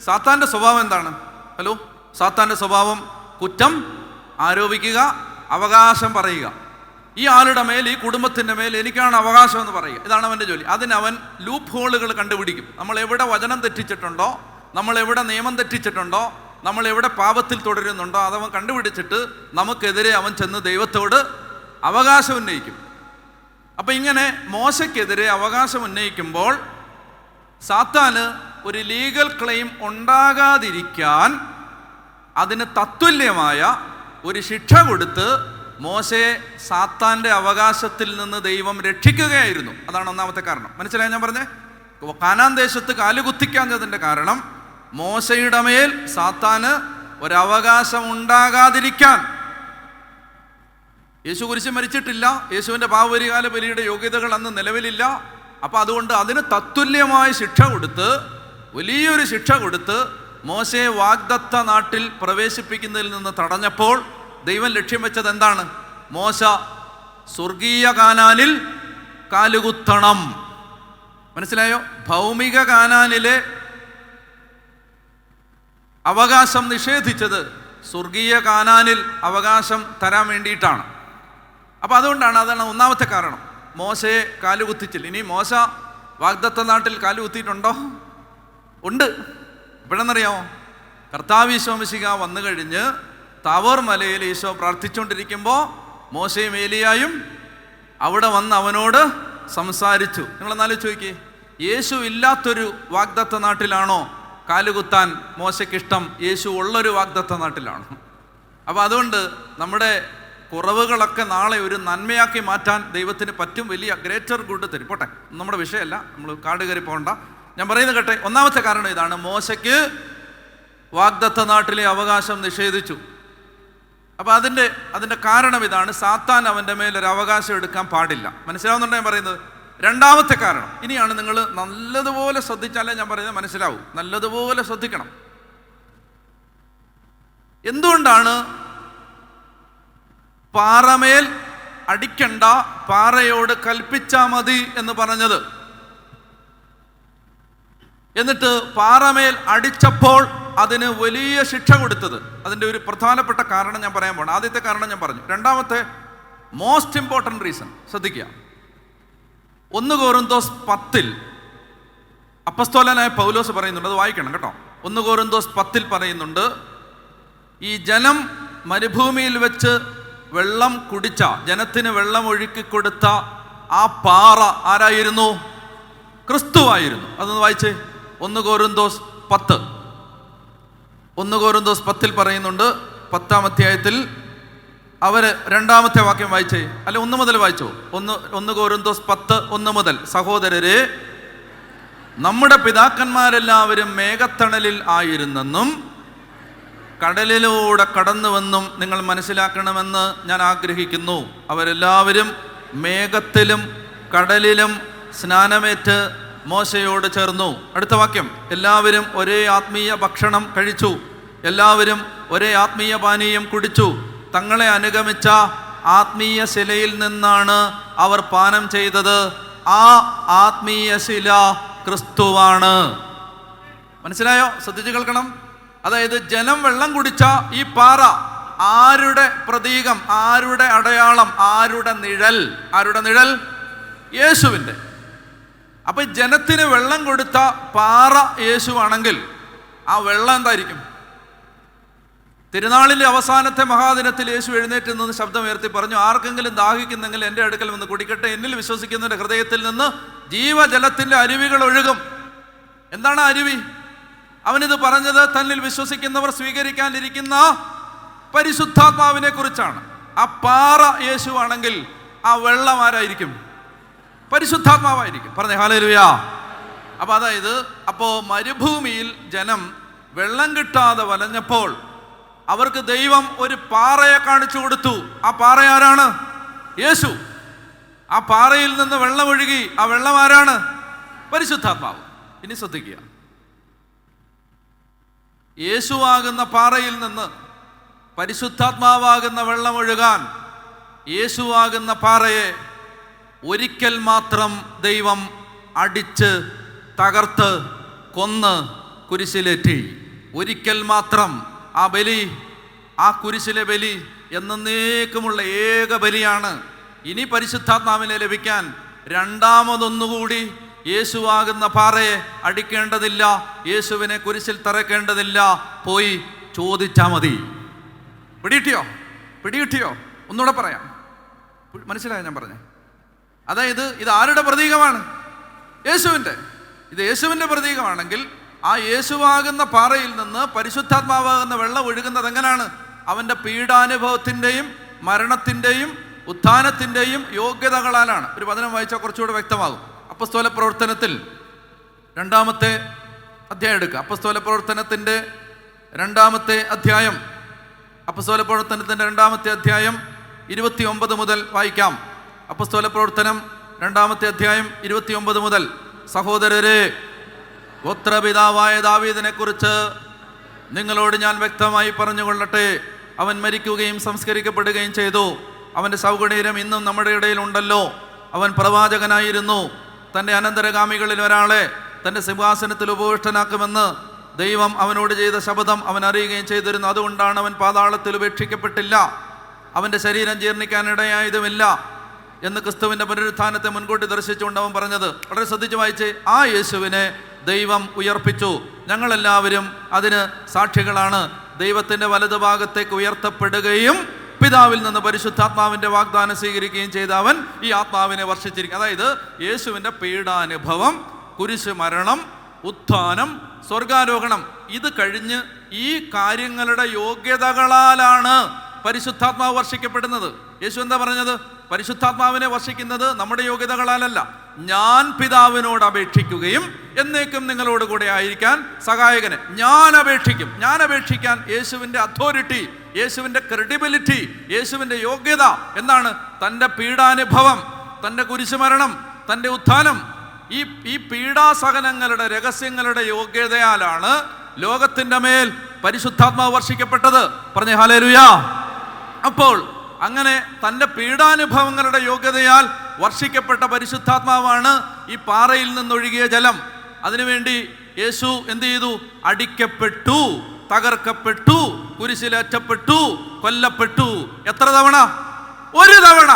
സാത്താൻ്റെ സ്വഭാവം എന്താണ്? സാത്താൻ്റെ സ്വഭാവം കുറ്റം ആരോപിക്കുക, അവകാശം പറയുക. ഈ ആളുടെ മേൽ, ഈ കുടുംബത്തിൻ്റെ മേൽ എനിക്കാണ് അവകാശം എന്ന് പറയുക. ഇതാണ് അവൻ്റെ ജോലി. അതിനവൻ ലൂപ്പ് ഹോളുകൾ കണ്ടുപിടിക്കും. നമ്മൾ എവിടെ വചനം തെറ്റിച്ചിട്ടുണ്ടോ, നമ്മൾ എവിടെ നിയമം തെറ്റിച്ചിട്ടുണ്ടോ, നമ്മൾ എവിടെ പാപത്തിൽ തുടരുന്നുണ്ടോ, അതവൻ കണ്ടുപിടിച്ചിട്ട് നമുക്കെതിരെ അവൻ ചെന്ന് ദൈവത്തോട് അവകാശം ഉന്നയിക്കും. അപ്പം ഇങ്ങനെ മോശയ്ക്കെതിരെ അവകാശം ഉന്നയിക്കുമ്പോൾ സാത്താന് ഒരു ലീഗൽ ക്ലെയിം ഉണ്ടാകാതിരിക്കാൻ അതിന് തത്തുല്യമായ ഒരു ശിക്ഷ കൊടുത്ത് മോശയെ സാത്താൻ്റെ അവകാശത്തിൽ നിന്ന് ദൈവം രക്ഷിക്കുകയായിരുന്നു. അതാണ് ഒന്നാമത്തെ കാരണം. മനസ്സിലായി ഞാൻ പറഞ്ഞേ? കാനാൻ ദേശത്ത് കാലുകുത്തിക്കാഞ്ഞതിൻ്റെ കാരണം മോശയുടെ മേൽ സാത്താന് ഒരവകാശം ഉണ്ടാകാതിരിക്കാൻ. യേശു കുരിശ് മരിച്ചിട്ടില്ല, യേശുവിൻ്റെ പാപപരിഹാര ബലിയുടെ യോഗ്യതകൾ അന്ന് നിലവിലില്ല. അപ്പം അതുകൊണ്ട് അതിന് തത്തുല്യമായ ശിക്ഷ കൊടുത്ത്, വലിയൊരു ശിക്ഷ കൊടുത്ത് മോശയെ വാഗ്ദത്ത നാട്ടിൽ പ്രവേശിപ്പിക്കുന്നതിൽ നിന്ന് തടഞ്ഞപ്പോൾ ദൈവം ലക്ഷ്യം വെച്ചത് എന്താണ്? മോശ സ്വർഗീയ കാനാനിൽ കാലുകുത്തണം. മനസ്സിലായോ? ഭൗമിക കാനാനിലെ അവകാശം നിഷേധിച്ചത് സ്വർഗീയ കാനാനിൽ അവകാശം തരാൻ വേണ്ടിയിട്ടാണ്. അപ്പം അതുകൊണ്ടാണ്, അതാണ് ഒന്നാമത്തെ കാരണം. മോശയെ കാലുകുത്തിച്ചില്ല. ഇനി മോശ വാഗ്ദത്ത നാട്ടിൽ കാലുകുത്തിയിട്ടുണ്ടോ? ഉണ്ട്. എപ്പോഴെന്നറിയാമോ? കർത്താവ് ഈശോ മിശിഹ വന്നു കഴിഞ്ഞ് താവോർ മലയിൽ ഈശോ പ്രാർത്ഥിച്ചുകൊണ്ടിരിക്കുമ്പോൾ മോശയും ഏലിയായും അവിടെ വന്ന് അവനോട് സംസാരിച്ചു. നിങ്ങളെന്നാലും ചോദിക്കേ, യേശു ഇല്ലാത്തൊരു വാഗ്ദത്ത നാട്ടിലാണോ കാലുകുത്താൻ മോശയ്ക്കിഷ്ടം? യേശു ഉള്ളൊരു വാഗ്ദത്ത നാട്ടിലാണ്. അപ്പോൾ അതുകൊണ്ട് നമ്മുടെ കുറവുകളൊക്കെ നാളെ ഒരു നന്മയാക്കി മാറ്റാൻ ദൈവത്തിന് പറ്റും. വലിയ ഗ്രേറ്റർ ഗുഡ് തരും. പോട്ടെ, നമ്മുടെ വിഷയമല്ല, നമ്മൾ കാട് കയറി പോകണ്ട. ഞാൻ പറയുന്നത് കേട്ടെ. ഒന്നാമത്തെ കാരണം ഇതാണ്, മോശയ്ക്ക് വാഗ്ദത്ത നാട്ടിലെ അവകാശം നിഷേധിച്ചു. അപ്പോൾ അതിൻ്റെ കാരണം ഇതാണ്, സാത്താൻ അവൻ്റെ മേലൊരു അവകാശം എടുക്കാൻ പാടില്ല. മനസ്സിലാവുന്നുണ്ടോ ഞാൻ പറയുന്നത്? രണ്ടാമത്തെ കാരണം, ഇനിയാണ് നിങ്ങൾ നല്ലതുപോലെ ശ്രദ്ധിച്ചാലേ ഞാൻ പറയുന്നത് മനസ്സിലാവും. നല്ലതുപോലെ ശ്രദ്ധിക്കണം. എന്തുകൊണ്ടാണ് പാറമേൽ അടിക്കണ്ട, പാറയോട് കൽപ്പിച്ചാ മതി എന്ന് പറഞ്ഞത്? എന്നിട്ട് പാറമേൽ അടിച്ചപ്പോൾ അതിന് വലിയ ശിക്ഷ കൊടുത്തത്? അതിൻ്റെ ഒരു പ്രധാനപ്പെട്ട കാരണം ഞാൻ പറയാൻ പോകണം. ആദ്യത്തെ കാരണം ഞാൻ പറഞ്ഞു. രണ്ടാമത്തെ മോസ്റ്റ് ഇമ്പോർട്ടൻ്റ് റീസൺ ശ്രദ്ധിക്കുക. 1 കൊരിന്ത്യസ് 10 അപ്പസ്തോലനായ പൗലോസ് പറയുന്നുണ്ട്, അത് വായിക്കണം കേട്ടോ. 1 കൊരിന്ത്യസ് 10 പറയുന്നുണ്ട്, ഈ ജനം മരുഭൂമിയിൽ വെച്ച് വെള്ളം കുടിച്ച, ജനത്തിന് വെള്ളം ഒഴുക്കി കൊടുത്ത ആ പാറ ആരായിരുന്നു? ക്രിസ്തുവായിരുന്നു. അതൊന്ന് വായിച്ചേ. 1 കൊരിന്ത്യസ് 10 1 കൊരിന്ത്യസ് 10 പറയുന്നുണ്ട്, 10-ാം അധ്യായത്തിൽ അവര് 2-ാമത്തെ വാക്യം വായിച്ചേ. അല്ലെ 1 മുതൽ വായിച്ചോ. 1 കൊരിന്ത്യസ് 10 1 മുതൽ. സഹോദരരെ, നമ്മുടെ പിതാക്കന്മാരെല്ലാവരും മേഘത്തണലിൽ ആയിരുന്നെന്നും കടലിലൂടെ കടന്നുവെന്നും നിങ്ങൾ മനസ്സിലാക്കണമെന്ന് ഞാൻ ആഗ്രഹിക്കുന്നു. അവരെല്ലാവരും മേഘത്തിലും കടലിലും സ്നാനമേറ്റ് മോശയോട് ചേർന്നു. അടുത്ത വാക്യം, എല്ലാവരും ഒരേ ആത്മീയ ഭക്ഷണം കഴിച്ചു, എല്ലാവരും ഒരേ ആത്മീയ പാനീയം കുടിച്ചു. തങ്ങളെ അനുഗമിച്ച ആത്മീയ ശിലയിൽ നിന്നാണ് അവർ പാനം ചെയ്തത്. ആ ആത്മീയ ശില ക്രിസ്തുവാണ്. മനസ്സിലായോ? ശ്രദ്ധിച്ചു കേൾക്കണം. അതായത് ജനം വെള്ളം കുടിച്ച ഈ പാറ ആരുടെ പ്രതീകം, ആരുടെ അടയാളം, ആരുടെ നിഴൽ? ആരുടെ നിഴൽ? യേശുവിൻ്റെ. അപ്പൊ ജനത്തിന് വെള്ളം കൊടുത്ത പാറ യേശുവാണെങ്കിൽ ആ വെള്ളം എന്തായിരിക്കും? തിരുനാളിൻ്റെ അവസാനത്തെ മഹാദിനത്തിൽ യേശു എഴുന്നേറ്റ് നിന്ന് ശബ്ദമുയർത്തി പറഞ്ഞു, ആർക്കെങ്കിലും ദാഹിക്കുന്നെങ്കിൽ എൻ്റെ അടുക്കൽ വന്ന് കുടിക്കട്ടെ. എന്നിൽ വിശ്വസിക്കുന്നവരുടെ ഹൃദയത്തിൽ നിന്ന് ജീവജലത്തിൻ്റെ അരുവികൾ ഒഴുകും. എന്താണ് അരുവി? അവനിത് പറഞ്ഞത് തന്നിൽ വിശ്വസിക്കുന്നവർ സ്വീകരിക്കാനിരിക്കുന്ന പരിശുദ്ധാത്മാവിനെ കുറിച്ചാണ്. ആ പാറ യേശുവാണെങ്കിൽ ആ വെള്ളം ആരായിരിക്കും? പരിശുദ്ധാത്മാവായിരിക്കും. പറഞ്ഞേ ഹല്ലേലൂയ. അപ്പൊ അതായത് മരുഭൂമിയിൽ ജനം വെള്ളം കിട്ടാതെ വലഞ്ഞപ്പോൾ അവർക്ക് ദൈവം ഒരു പാറയെ കാണിച്ചു കൊടുത്തു. ആ പാറ ആരാണ്? യേശു. ആ പാറയിൽ നിന്ന് വെള്ളം ഒഴുകി. ആ വെള്ളം ആരാണ്? പരിശുദ്ധാത്മാവ്. ഇനി ശ്രദ്ധിക്കുക, യേശുവാകുന്ന പാറയിൽ നിന്ന് പരിശുദ്ധാത്മാവാകുന്ന വെള്ളം ഒഴുകാൻ യേശുവാകുന്ന പാറയെ ഒരിക്കൽ മാത്രം ദൈവം അടിച്ച് തകർത്ത് കൊന്ന് കുരിശിലേറ്റി. ഒരിക്കൽ മാത്രം. ആ ബലി, ആ കുരിശിലെ ബലി എന്നേക്കുമുള്ള ഏക ബലിയാണ്. ഇനി പരിശുദ്ധാത്മാവിനെ ലഭിക്കാൻ രണ്ടാമതൊന്നുകൂടി യേശുവാകുന്ന പാറയെ അടിക്കേണ്ടതില്ല, യേശുവിനെ കുരിശിൽ തറയ്ക്കേണ്ടതില്ല. പോയി ചോദിച്ചാൽ മതി. പിടികിട്ടിയോ? ഒന്നുകൂടെ പറയാം, മനസ്സിലായോ ഞാൻ പറഞ്ഞേ? അതായത് ഇത് ആരുടെ പ്രതീകമാണ്? യേശുവിൻ്റെ. ഇത് യേശുവിൻ്റെ പ്രതീകമാണെങ്കിൽ ആ യേശുവാകുന്ന പാറയിൽ നിന്ന് പരിശുദ്ധാത്മാവാകുന്ന വെള്ളം ഒഴുകുന്നത് എങ്ങനെയാണ്? അവൻ്റെ പീഡാനുഭവത്തിൻ്റെയും മരണത്തിൻ്റെയും ഉത്ഥാനത്തിൻ്റെയും യോഗ്യതകളാലാണ്. ഒരു വചനം വായിച്ചാൽ കുറച്ചുകൂടെ വ്യക്തമാകും. അപ്പസ്തോല പ്രവർത്തനത്തിൽ 2-ാമത്തെ അധ്യായം എടുക്കുക. അപ്പസ്തോല പ്രവർത്തനത്തിൻ്റെ 2-ാമത്തെ അധ്യായം, അപ്പസ്തോല പ്രവർത്തനത്തിൻ്റെ 2-ാമത്തെ അധ്യായം 29 മുതൽ വായിക്കാം. അപ്പസ്തോല പ്രവർത്തനം 2-ാമത്തെ അധ്യായം 29 മുതൽ. സഹോദരരെ, ഗോത്രപിതാവായ ദാവീദിനെ കുറിച്ച് നിങ്ങളോട് ഞാൻ വ്യക്തമായി പറഞ്ഞുകൊള്ളട്ടെ. അവൻ മരിക്കുകയും സംസ്കരിക്കപ്പെടുകയും ചെയ്തു. അവൻ്റെ സൗഗുണീരം ഇന്നും നമ്മുടെ ഇടയിൽ ഉണ്ടല്ലോ. അവൻ പ്രവാചകനായിരുന്നു. തൻ്റെ അനന്തരഗാമികളിൽ ഒരാളെ തൻ്റെ സിംഹാസനത്തിൽ ഉപവിഷ്ടനാക്കുമെന്ന് ദൈവം അവനോട് ചെയ്ത ശപഥം അവൻ അറിയുകയും ചെയ്തിരുന്നു. അതുകൊണ്ടാണ് അവൻ പാതാളത്തിൽ ഉപേക്ഷിക്കപ്പെട്ടില്ല. അവൻ്റെ ശരീരം ജീർണിക്കാനിടയായതുമില്ല എന്ന് ക്രിസ്തുവിൻ്റെ പുനരുത്ഥാനത്തെ മുൻകൂട്ടി ദർശിച്ചുകൊണ്ട് അവൻ പറഞ്ഞത്. വളരെ ശ്രദ്ധിച്ച് വായിച്ചേ. ആ യേശുവിനെ ദൈവം ഉയർപ്പിച്ചു. ഞങ്ങളെല്ലാവരും അതിന് സാക്ഷികളാണ്. ദൈവത്തിൻ്റെ വലതുഭാഗത്തേക്ക് ഉയർത്തപ്പെടുകയും പിതാവിൽ നിന്ന് പരിശുദ്ധാത്മാവിൻ്റെ വാഗ്ദാനം സ്വീകരിക്കുകയും ചെയ്ത അവൻ ഈ ആത്മാവിനെ വർഷിച്ചിരിക്കും. അതായത് യേശുവിൻ്റെ പീഡാനുഭവം, കുരിശ് മരണം, ഉത്ഥാനം, സ്വർഗാരോഹണം, ഇത് കഴിഞ്ഞ് ഈ കാര്യങ്ങളുടെ യോഗ്യതകളാലാണ് പരിശുദ്ധാത്മാവ് വർഷിക്കപ്പെടുന്നത്. യേശു എന്താ പറഞ്ഞത്? പരിശുദ്ധാത്മാവിനെ വർഷിക്കുന്നത് നമ്മുടെ യോഗ്യതകളാലല്ല, ഞാൻ പിതാവിനോട് അപേക്ഷിക്കുകയും എന്നേക്കും നിങ്ങളോട് കൂടെ ആയിരിക്കാൻ സഹായകനെ ഞാൻ അപേക്ഷിക്കും. ഞാൻ അപേക്ഷിക്കാൻ യേശുവിൻ്റെ അതോറിറ്റി, യേശുവിൻ്റെ ക്രെഡിബിലിറ്റി, യേശുവിൻ്റെ യോഗ്യത എന്താണ്? തൻ്റെ പീഡാനുഭവം, തൻ്റെ കുരിശുമരണം, തൻ്റെ ഉത്ഥാനം ഈ പീഡാസഹനങ്ങളുടെ രഹസ്യങ്ങളുടെ യോഗ്യതയാലാണ് ലോകത്തിൻ്റെ മേൽ പരിശുദ്ധാത്മാവ് വർഷിക്കപ്പെട്ടത്. പറഞ്ഞേ ഹല്ലേലൂയ. അപ്പോൾ അങ്ങനെ തൻ്റെ പീഡാനുഭവങ്ങളുടെ യോഗ്യതയാൽ വർഷിക്കപ്പെട്ട പരിശുദ്ധാത്മാവാണ് ഈ പാറയിൽ നിന്നൊഴുകിയ ജലം. അതിനുവേണ്ടി യേശു എന്ത് ചെയ്തു? അടിക്കപ്പെട്ടു, തകർക്കപ്പെട്ടു, കുരിശിലേറ്റപ്പെട്ടു, കൊല്ലപ്പെട്ടു. എത്ര തവണ? ഒരു തവണ,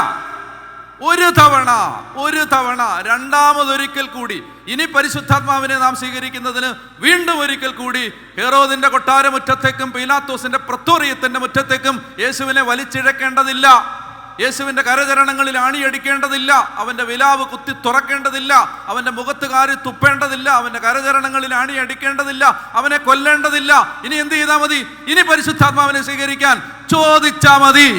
ഒരു തവണ, ഒരു തവണ. രണ്ടാമതൊരിക്കൽ കൂടി ഇനി പരിശുദ്ധാത്മാവിനെ നാം സ്വീകരിക്കുന്നതിന് വീണ്ടും ഒരിക്കൽ കൂടി ഹെറോദിന്റെ കൊട്ടാര മുറ്റത്തേക്കും പീലാത്തോസിന്റെ പ്രത്തോറിയത്തിന്റെ മുറ്റത്തേക്കും യേശുവിനെ വലിച്ചിഴക്കേണ്ടതില്ല. യേശുവിന്റെ കരചരണങ്ങളിൽ ആണിയടിക്കേണ്ടതില്ല. അവന്റെ വിലാവ് കുത്തി തുറക്കേണ്ടതില്ല. അവന്റെ മുഖത്ത് കാരി തുപ്പേണ്ടതില്ല. അവന്റെ കരചരണങ്ങളിൽ ആണിയടിക്കേണ്ടതില്ല. അവനെ കൊല്ലേണ്ടതില്ല. ഇനി എന്ത് ചെയ്താൽ മതി? ഇനി പരിശുദ്ധാത്മാവിനെ സ്വീകരിക്കാൻ ചോദിച്ചാ മതി.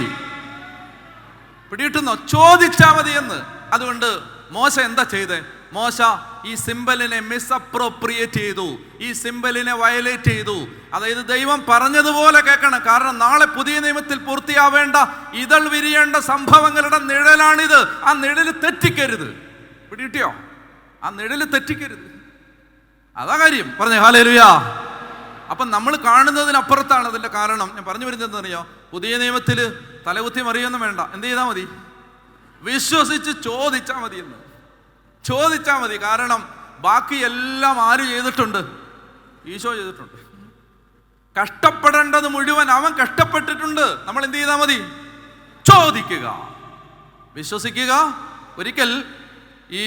പിടിയിട്ടുന്നോ? ചോദിച്ചാ മതി എന്ന്. അതുകൊണ്ട് മോശ എന്താ ചെയ്തേ? മോശ ഈ സിംബലിനെ മിസ്അപ്രോപ്രിയേറ്റ് ചെയ്തു, ഈ സിംബലിനെ വയലേറ്റ് ചെയ്തു. അതായത് ദൈവം പറഞ്ഞതുപോലെ കേൾക്കണം. കാരണം നാളെ പുതിയ നിയമത്തിൽ പൂർത്തിയാവേണ്ട, ഇതൾ വിരിയേണ്ട സംഭവങ്ങളുടെ നിഴലാണിത്. ആ നിഴല് തെറ്റിക്കരുത്. പിടികിട്ടിയോ? ആ നിഴല് തെറ്റിക്കരുത്. അതാ കാര്യം. പറഞ്ഞേ ഹല്ലേലൂയ. അപ്പം നമ്മൾ കാണുന്നതിനപ്പുറത്താണ് അതിൻ്റെ കാരണം. ഞാൻ പറഞ്ഞു വരുന്നത് എന്താണെന്നറിയോ? പുതിയ നിയമത്തിൽ തലകുത്തി മറിയൊന്നും വേണ്ട. എന്ത് ചെയ്താൽ മതി? വിശ്വസിച്ച് ചോദിച്ചാൽ മതി എന്ന്. ചോദിച്ചാൽ മതി. കാരണം ബാക്കി എല്ലാം ആര് ചെയ്തിട്ടുണ്ട്? ഈശോ ചെയ്തിട്ടുണ്ട്. കഷ്ടപ്പെടേണ്ടത് മുഴുവൻ അവൻ കഷ്ടപ്പെട്ടിട്ടുണ്ട്. നമ്മൾ എന്ത് ചെയ്താൽ മതി? ചോദിക്കുക, വിശ്വസിക്കുക. ഒരിക്കൽ ഈ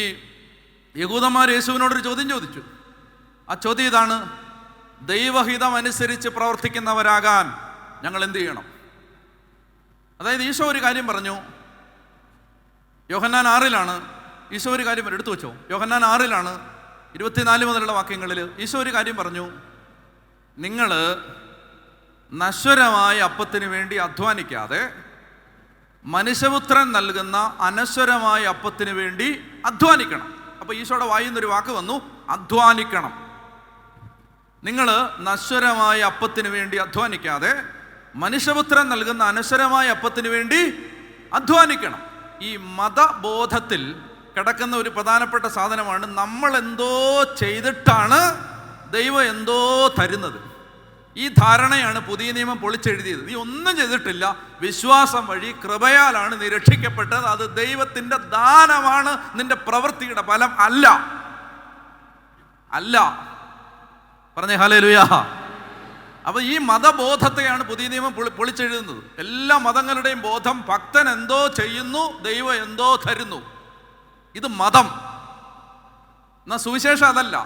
യഹൂദന്മാർ യേശുവിനോടൊരു ചോദ്യം ചോദിച്ചു. ആ ചോദ്യം ഇതാണ്: ദൈവഹിതം അനുസരിച്ച് പ്രവർത്തിക്കുന്നവരാകാൻ ഞങ്ങൾ എന്ത് ചെയ്യണം? അതായത് ഈശോ ഒരു കാര്യം പറഞ്ഞു. യോഹന്നാൻ 6 ഈശോ ഒരു കാര്യം എടുത്തു വെച്ചോ. യോഹന്നാൻ 6 24 മുതലുള്ള വാക്യങ്ങളിൽ ഈശോ ഒരു കാര്യം പറഞ്ഞു. നിങ്ങൾ നശ്വരമായ അപ്പത്തിന് വേണ്ടി അധ്വാനിക്കാതെ മനുഷ്യപുത്രൻ നൽകുന്ന അനശ്വരമായ അപ്പത്തിന് വേണ്ടി അധ്വാനിക്കണം. അപ്പൊ ഈശോയുടെ വായിൽ നിന്നൊരു വാക്ക് വന്നു: അധ്വാനിക്കണം. നിങ്ങൾ നശ്വരമായ അപ്പത്തിന് വേണ്ടി അധ്വാനിക്കാതെ മനുഷ്യപുത്രൻ നൽകുന്ന അനശ്വരമായ അപ്പത്തിന് വേണ്ടി അധ്വാനിക്കണം. ഈ മതബോധത്തിൽ കിടക്കുന്ന ഒരു പ്രധാനപ്പെട്ട സാധനമാണ് നമ്മൾ എന്തോ ചെയ്തിട്ടാണ് ദൈവം എന്തോ തരുന്നത്. ഈ ധാരണയാണ് പുതിയ നിയമം പൊളിച്ചെഴുതിയത്. നീ ഒന്നും ചെയ്തിട്ടില്ല, വിശ്വാസം വഴി കൃപയാലാണ് നീ രക്ഷിക്കപ്പെട്ടത്, അത് ദൈവത്തിൻ്റെ ദാനമാണ്, നിന്റെ പ്രവൃത്തിയുടെ ഫലം അല്ല. അല്ല. പറഞ്ഞേ ഹല്ലേലൂയ. അപ്പൊ ഈ മതബോധത്തെയാണ് പുതിയ നിയമം പൊളിച്ചെഴുതുന്നത്. എല്ലാ മതങ്ങളുടെയും ബോധം ഭക്തൻ എന്തോ ചെയ്യുന്നു, ദൈവം എന്തോ തരുന്നു. ഇത് മതം. എന്നാ സുവിശേഷം അതല്ല.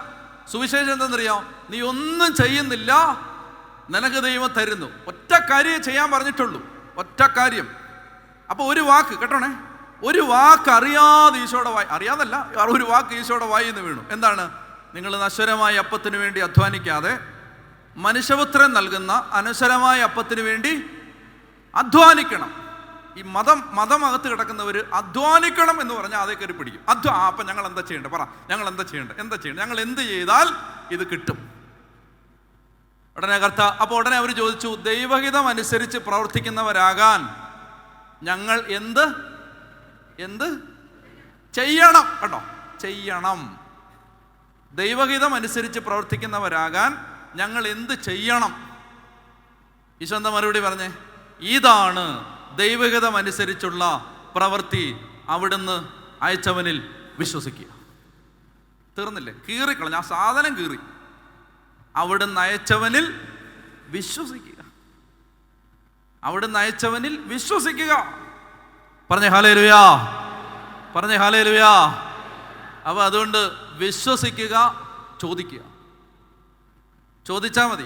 സുവിശേഷം എന്തെന്നറിയാം? നീ ഒന്നും ചെയ്യുന്നില്ല, നിനക്ക് ദൈവം തരുന്നു. ഒറ്റ കാര്യം ചെയ്യാൻ പറഞ്ഞിട്ടുള്ളൂ, ഒറ്റ കാര്യം. അപ്പൊ ഒരു വാക്ക് കേട്ടോണേ, ഒരു വാക്ക് അറിയാതെ ഈശോയുടെ വായി, അറിയാതല്ല, ഒരു വാക്ക് ഈശോയുടെ വായിൽ നിന്ന് വീണു. എന്താണ്? നിങ്ങൾ നശ്വരമായ അപ്പത്തിന് വേണ്ടി അധ്വാനിക്കാതെ മനുഷ്യപുത്രൻ നൽകുന്ന അനശ്വരമായ അപ്പത്തിന് വേണ്ടി അധ്വാനിക്കണം. ഈ മതമകത്ത് കിടക്കുന്നവർ അധ്വാനിക്കണം എന്ന് പറഞ്ഞാൽ അതേ കയറി പിടിക്കും. അപ്പം ഞങ്ങൾ എന്താ ചെയ്യേണ്ടത്? പറ, ഞങ്ങൾ എന്താ ചെയ്യേണ്ടത്? ഞങ്ങൾ എന്ത് ചെയ്താൽ ഇത് കിട്ടും? ഉടനെ ഉടനെ അവർ ചോദിച്ചു, ദൈവഹിതം അനുസരിച്ച് പ്രവർത്തിക്കുന്നവരാകാൻ ഞങ്ങൾ എന്ത് ചെയ്യണം? കേട്ടോ, ചെയ്യണം. ദൈവഹിതം അനുസരിച്ച് പ്രവർത്തിക്കുന്നവരാകാൻ ഞങ്ങൾ എന്ത് ചെയ്യണം? ഈശോ എന്താ മറുപടി പറഞ്ഞേ? ഇതാണ് ദൈവഹിതം അനുസരിച്ചുള്ള പ്രവൃത്തി, അവിടുന്ന് അയച്ചവനിൽ വിശ്വസിക്കുക. തീർന്നില്ലേ? കീറിക്കളഞ്ഞ ആ സാധനം കീറി. അവിടുന്ന് അയച്ചവനിൽ വിശ്വസിക്കുക. അവിടുന്ന് അയച്ചവനിൽ വിശ്വസിക്കുക. പറഞ്ഞേ ഹല്ലേലൂയ. പറഞ്ഞേ ഹല്ലേലൂയ. അപ്പൊ അതുകൊണ്ട് വിശ്വസിക്കുക, ചോദിക്കുക. ചോദിച്ചാൽ മതി.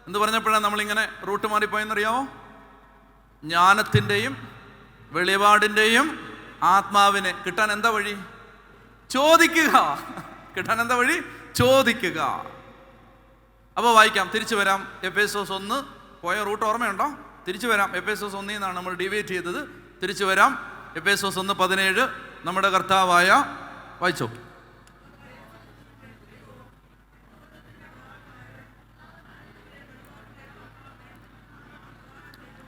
എന്ത് പറഞ്ഞപ്പോഴാണ് നമ്മളിങ്ങനെ റൂട്ട് മാറിപ്പോയെന്നറിയാമോ? ജ്ഞാനത്തിൻ്റെയും വെളിപാടിൻ്റെയും ആത്മാവിനെ കിട്ടാൻ എന്താ വഴി? ചോദിക്കുക. കിട്ടാൻ എന്താ വഴി? ചോദിക്കുക. അപ്പോൾ വായിക്കാം, തിരിച്ചു വരാം. എഫേസോസ് 1 പോയ റൂട്ട് ഓർമ്മയുണ്ടോ? തിരിച്ചു വരാം. എഫേസോസ് 1 നിന്നാണ് നമ്മൾ ഡിവൈറ്റ് ചെയ്തത്. തിരിച്ചു വരാം. എഫേസോസ് 1:17 നമ്മുടെ കർത്താവായ, വായിച്ചോ.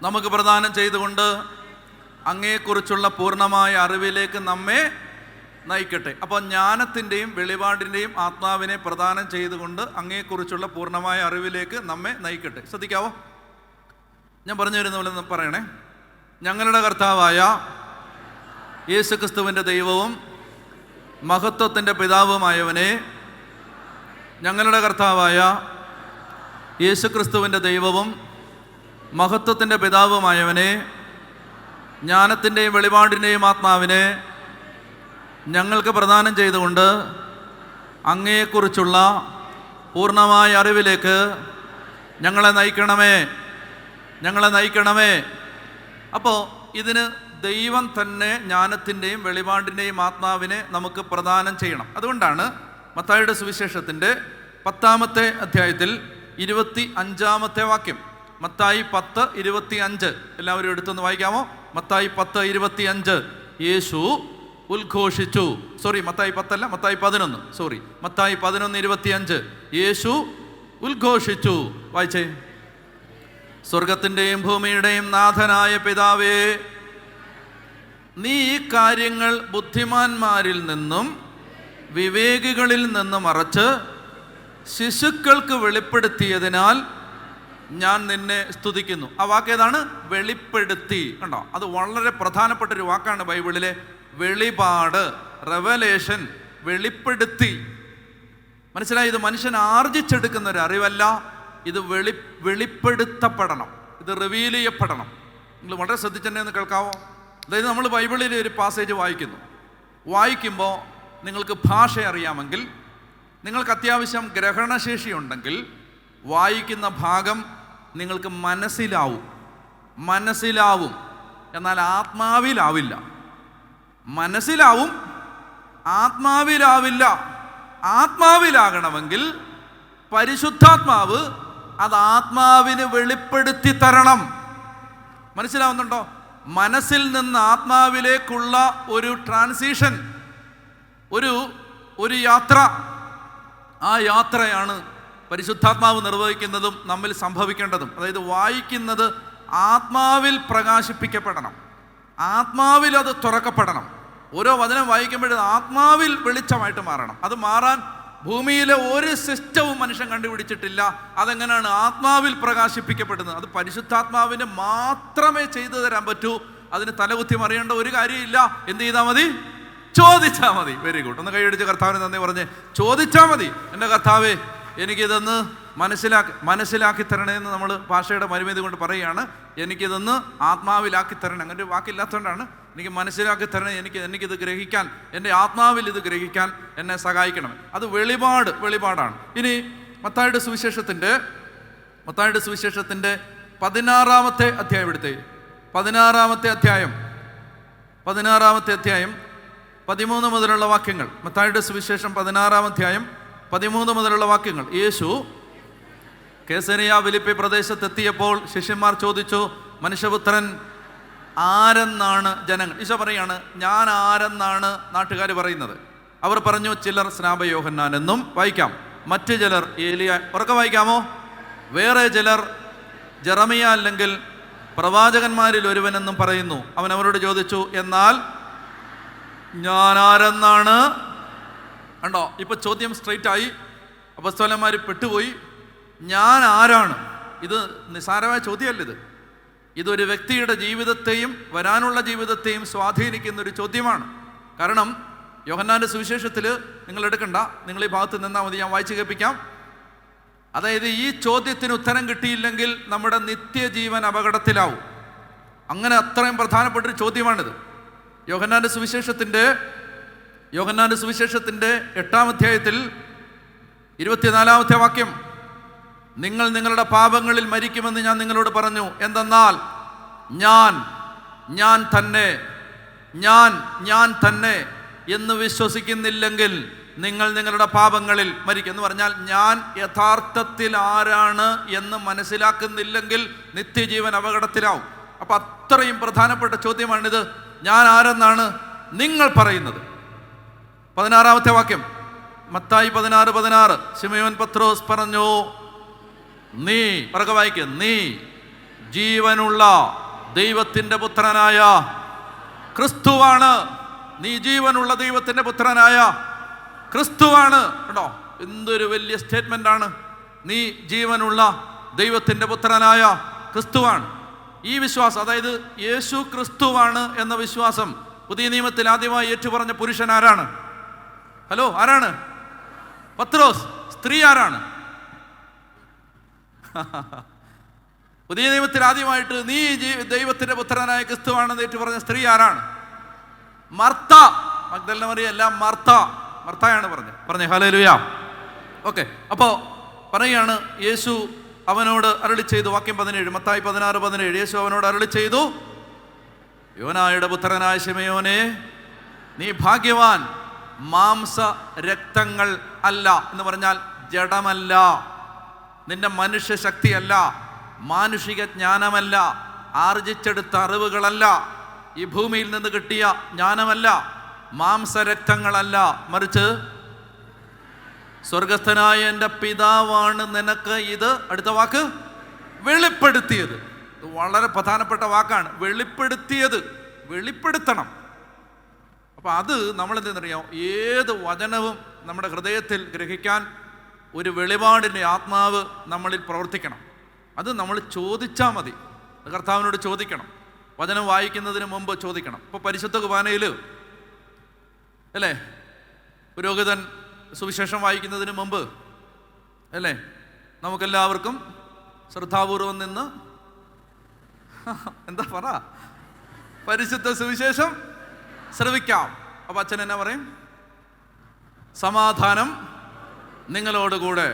നമുക്ക് പ്രദാനം ചെയ്തുകൊണ്ട് അങ്ങയെക്കുറിച്ചുള്ള പൂർണ്ണമായ അറിവിലേക്ക് നമ്മെ നയിക്കട്ടെ. അപ്പോൾ ജ്ഞാനത്തിൻ്റെയും വെളിപാടിൻ്റെയും ആത്മാവിനെ പ്രദാനം ചെയ്തുകൊണ്ട് അങ്ങയെക്കുറിച്ചുള്ള പൂർണ്ണമായ അറിവിലേക്ക് നമ്മെ നയിക്കട്ടെ. ശ്രദ്ധിക്കാവോ? ഞാൻ പറഞ്ഞു തരുന്ന പോലെ പറയണേ. ഞങ്ങളുടെ കർത്താവായ യേശുക്രിസ്തുവിൻ്റെ ദൈവവും മഹത്വത്തിൻ്റെ പിതാവുമായവനെ, ഞങ്ങളുടെ കർത്താവായ യേശുക്രിസ്തുവിൻ്റെ ദൈവവും മഹത്വത്തിൻ്റെ പിതാവുമായവനെ, ജ്ഞാനത്തിൻ്റെയും വെളിപാടിൻ്റെയും ആത്മാവിനെ ഞങ്ങൾക്ക് പ്രദാനം ചെയ്തുകൊണ്ട് അങ്ങയെക്കുറിച്ചുള്ള പൂർണ്ണമായ അറിവിലേക്ക് ഞങ്ങളെ നയിക്കണമേ, ഞങ്ങളെ നയിക്കണമേ. അപ്പോൾ ഇതിന് ദൈവം തന്നെ ജ്ഞാനത്തിൻ്റെയും വെളിപാടിൻ്റെയും ആത്മാവിനെ നമുക്ക് പ്രദാനം ചെയ്യണം. അതുകൊണ്ടാണ് മത്തായിയുടെ സുവിശേഷത്തിൻ്റെ 10-ാമത്തെ അധ്യായത്തിൽ 25-ാമത്തെ വാക്യം, മത്തായി 10:25, എല്ലാവരും എടുത്തൊന്ന് വായിക്കാമോ? മത്തായി 10:25. യേശു ഉദ്ഘോഷിച്ചു. മത്തായി 10 അല്ല, മത്തായി 11. മത്തായി 11:25. യേശു ഉദ്ഘോഷിച്ചു. വായിച്ചേ. സ്വർഗത്തിൻ്റെയും ഭൂമിയുടെയും നാഥനായ പിതാവേ, നീ ഈ കാര്യങ്ങൾ ബുദ്ധിമാന്മാരിൽ നിന്നും വിവേകികളിൽ നിന്നും മറച്ച് ശിശുക്കൾക്ക് വെളിപ്പെടുത്തിയതിനാൽ ഞാൻ നിന്നെ സ്തുതിക്കുന്നു. ആ വാക്ക് ഏതാണ്? വെളിപ്പെടുത്തി. കണ്ടോ? അത് വളരെ പ്രധാനപ്പെട്ടൊരു വാക്കാണ് ബൈബിളിലെ. വെളിപാട്, റെവലേഷൻ, വെളിപ്പെടുത്തി. മനസ്സിലായി? ഇത് മനുഷ്യൻ ആർജിച്ചെടുക്കുന്ന ഒരു അറിവല്ല. ഇത് വെളിപ്പെടുത്തപ്പെടണം, ഇത് റിവീൽ ചെയ്യപ്പെടണം. നിങ്ങൾ വളരെ ശ്രദ്ധിച്ചെന്നെ കേൾക്കാവോ? അതായത് നമ്മൾ ബൈബിളിൽ ഒരു പാസേജ് വായിക്കുമ്പോൾ നിങ്ങൾക്ക് ഭാഷ അറിയാമെങ്കിൽ, നിങ്ങൾക്ക് അത്യാവശ്യം ഗ്രഹണശേഷി ഉണ്ടെങ്കിൽ, വായിക്കുന്ന ഭാഗം നിങ്ങൾക്ക് മനസ്സിലാവും. എന്നാൽ ആത്മാവിലാവില്ല. മനസ്സിലാവും, ആത്മാവിലാവില്ല. ആത്മാവിലാകണമെങ്കിൽ പരിശുദ്ധാത്മാവ് അത് ആത്മാവിന് വെളിപ്പെടുത്തി തരണം. മനസ്സിലാവുന്നുണ്ടോ? മനസ്സിൽ നിന്ന് ആത്മാവിലേക്കുള്ള ഒരു ട്രാൻസിഷൻ, ഒരു യാത്ര. ആ യാത്രയാണ് പരിശുദ്ധാത്മാവ് നിർവഹിക്കുന്നതും നമ്മിൽ സംഭവിക്കേണ്ടതും. അതായത് വായിക്കുന്നത് ആത്മാവിൽ പ്രകാശിപ്പിക്കപ്പെടണം, ആത്മാവിൽ അത് തുറക്കപ്പെടണം. ഓരോ വചനം വായിക്കുമ്പോഴും ആത്മാവിൽ വെളിച്ചമായിട്ട് മാറണം. അത് മാറാൻ ഭൂമിയിലെ ഒരു സിസ്റ്റവും മനുഷ്യൻ കണ്ടുപിടിച്ചിട്ടില്ല. അതെങ്ങനെയാണ് ആത്മാവിൽ പ്രകാശിപ്പിക്കപ്പെടുന്നത്? അത് പരിശുദ്ധാത്മാവിന് മാത്രമേ ചെയ്തു തരാൻ പറ്റൂ. അതിന് തലകുത്തി മറിയേണ്ട ഒരു കാര്യമില്ല. എന്ത് ചെയ്താൽ മതി? ചോദിച്ചാൽ മതി. Very good. ഒന്ന് കൈയടിച്ച് കർത്താവിന് നന്ദി പറഞ്ഞ് ചോദിച്ചാൽ മതി. എൻ്റെ കർത്താവേ, എനിക്കിതൊന്ന് മനസ്സിലാക്കി തരണേ എന്ന് നമ്മൾ ഭാഷയുടെ പരിമിതി കൊണ്ട് പറയുകയാണ്. എനിക്കിതൊന്ന് ആത്മാവിലാക്കി തരണം. അങ്ങനെ ഒരു വാക്കില്ലാത്തതുകൊണ്ടാണ്. എനിക്ക് മനസ്സിലാക്കി തരണേ, എനിക്കിത് ഗ്രഹിക്കാൻ, എൻ്റെ ആത്മാവിൽ ഇത് ഗ്രഹിക്കാൻ എന്നെ സഹായിക്കണം. അത് വെളിപാടാണ്. ഇനി മത്തായിയുടെ സുവിശേഷത്തിൻ്റെ 16-ാമത്തെ അധ്യായം എടുത്തേ. 16-ാമത്തെ അധ്യായം 13 മുതലുള്ള വാക്യങ്ങൾ. മത്തായിയുടെ സുവിശേഷം 16-ാം അധ്യായം 13 മുതലുള്ള വാക്യങ്ങൾ. യേശു കേസരിയ ഫിലിപ്പി പ്രദേശത്തെത്തിയപ്പോൾ ശിഷ്യന്മാർ ചോദിച്ചു, മനുഷ്യപുത്രൻ ആരെന്നാണ് ജനങ്ങൾ? ഈശോ പറയാണ്, ഞാൻ ആരെന്നാണ് നാട്ടുകാർ പറയുന്നത്? അവർ പറഞ്ഞു, ചിലർ സ്നാപക യോഹന്നാൻ എന്നും, വായിക്കാം, മറ്റു ചിലർ ഏലിയ, ഉറക്കെ വായിക്കാമോ, വേറെ ചിലർ ജെറമിയ അല്ലെങ്കിൽ പ്രവാചകന്മാരിൽ ഒരുവനെന്നും പറയുന്നു. അവൻ അവരോട് ചോദിച്ചു, എന്നാൽ ഞാൻ ആരെന്നാണ്? കണ്ടോ? ഇപ്പൊ ചോദ്യം സ്ട്രെയിറ്റ് ആയി. അപ്പോസ്തലന്മാർ പെട്ടുപോയി. ഞാൻ ആരാണ്? ഇത് നിസ്സാരമായ ചോദ്യമല്ല. ഇതൊരു വ്യക്തിയുടെ ജീവിതത്തെയും വരാനുള്ള ജീവിതത്തെയും സ്വാധീനിക്കുന്ന ഒരു ചോദ്യമാണ്. കാരണം യോഹന്നാന്റെ സുവിശേഷത്തിൽ നിങ്ങൾ എടുക്കണ്ട, നിങ്ങൾ ഈ ഭാഗത്ത് നിന്നാൽ മതി, ഞാൻ വായിച്ചു കേൾപ്പിക്കാം. അതായത് ഈ ചോദ്യത്തിന് ഉത്തരം കിട്ടിയില്ലെങ്കിൽ നമ്മുടെ നിത്യജീവൻ അപകടത്തിലാവും. അങ്ങനെ അത്രയും പ്രധാനപ്പെട്ടൊരു ചോദ്യമാണിത്. യോഹന്നാന്റെ സുവിശേഷത്തിൻ്റെ 8-ാം അധ്യായത്തിൽ 24-ാമത്തെ വാക്യം, നിങ്ങൾ നിങ്ങളുടെ പാപങ്ങളിൽ മരിക്കുമെന്ന് ഞാൻ നിങ്ങളോട് പറഞ്ഞു. എന്തെന്നാൽ ഞാൻ തന്നെ എന്ന് വിശ്വസിക്കുന്നില്ലെങ്കിൽ നിങ്ങൾ നിങ്ങളുടെ പാപങ്ങളിൽ മരിക്കും. എന്ന് പറഞ്ഞാൽ ഞാൻ യഥാർത്ഥത്തിൽ ആരാണ് എന്ന് മനസ്സിലാക്കുന്നില്ലെങ്കിൽ നിത്യജീവൻ അപകടത്തിലാവും. അപ്പം അത്രയും പ്രധാനപ്പെട്ട ചോദ്യമാണിത്. ഞാൻ ആരെന്നാണ് നിങ്ങൾ പറയുന്നത്? 16-ാമത്തെ വാക്യം, മത്തായി 16:16. ശിമയോൻ പത്രോസ് പറഞ്ഞു, നീ, പറക്കെ വായിക്കുക, നീ ജീവനുള്ള ദൈവത്തിൻ്റെ പുത്രനായ ക്രിസ്തുവാണ്. നീ ജീവനുള്ള ദൈവത്തിന്റെ പുത്രനായ ക്രിസ്തുവാണ്. കേട്ടോ, എന്തൊരു വലിയ സ്റ്റേറ്റ്മെന്റ് ആണ്. നീ ജീവനുള്ള ദൈവത്തിന്റെ പുത്രനായ ക്രിസ്തുവാണ്. ഈ വിശ്വാസം, അതായത് യേശു ക്രിസ്തുവാണ് എന്ന വിശ്വാസം പുതിയ നിയമത്തിൽ ആദ്യമായി ഏറ്റുപറഞ്ഞ പുരുഷൻ ആരാണ്? ഹലോ, ആരാണ്? പത്രോസ്. സ്ത്രീ ആരാണ്? പുതിയ നിയമത്തിൽ ആദ്യമായിട്ട് നീ ദൈവത്തിന്റെ പുത്രനായ ക്രിസ്തുവാണെന്ന് ഏറ്റുപറഞ്ഞ സ്ത്രീ ആരാണ്? മർത്ത. മഗ്ദലന മറിയ എല്ലാം മർത്തയാണ് പറഞ്ഞേ ഹല്ലേലൂയ. ഓക്കെ, അപ്പോ പറയാണ്, യേശു അവനോട് അരുളി ചെയ്തു. വാക്യം 17, മത്തായി 16:17. യേശു അവനോട് അരുളി ചെയ്തു, യോനായുടെ പുത്രനായ ശിമയോനെ, നീ ഭാഗ്യവാൻ. മാംസ രക്തങ്ങൾ അല്ല എന്ന് പറഞ്ഞാൽ ജഡമല്ല, നിന്റെ മനുഷ്യ ശക്തിയല്ല, മാനുഷിക ജ്ഞാനമല്ല, ആർജിച്ചെടുത്ത അറിവുകളല്ല, ഈ ഭൂമിയിൽ നിന്ന് കിട്ടിയ ജ്ഞാനമല്ല, മാംസരക്തങ്ങളല്ല, മറിച്ച് സ്വർഗസ്ഥനായ എൻ്റെ പിതാവാണ് നിനക്ക് ഇത്, അടുത്ത വാക്ക്, വെളിപ്പെടുത്തിയത്. ഇത് വളരെ പ്രധാനപ്പെട്ട വാക്കാണ്. വെളിപ്പെടുത്തണം. അപ്പൊ അത് നമ്മൾ എന്തെന്നറിയാം, ഏത് വചനവും നമ്മുടെ ഹൃദയത്തിൽ ഗ്രഹിക്കാൻ ഒരു വെളിപാടിൻ്റെ ആത്മാവ് നമ്മളിൽ പ്രവർത്തിക്കണം. അത് നമ്മൾ ചോദിച്ചാൽ മതി. കർത്താവിനോട് ചോദിക്കണം. വചനം വായിക്കുന്നതിന് മുമ്പ് ചോദിക്കണം. ഇപ്പോൾ പരിശുദ്ധ കുർബാനയിൽ അല്ലേ, പുരോഹിതൻ സുവിശേഷം വായിക്കുന്നതിന് മുമ്പ് അല്ലേ, നമുക്കെല്ലാവർക്കും ശ്രദ്ധാപൂർവം നിന്ന് എന്താ പറ, പരിശുദ്ധ സുവിശേഷം ശ്രവിക്കാം. അപ്പൊ അച്ഛൻ എന്നാ പറയും? സമാധാനം നിങ്ങളോടുകൂടെ.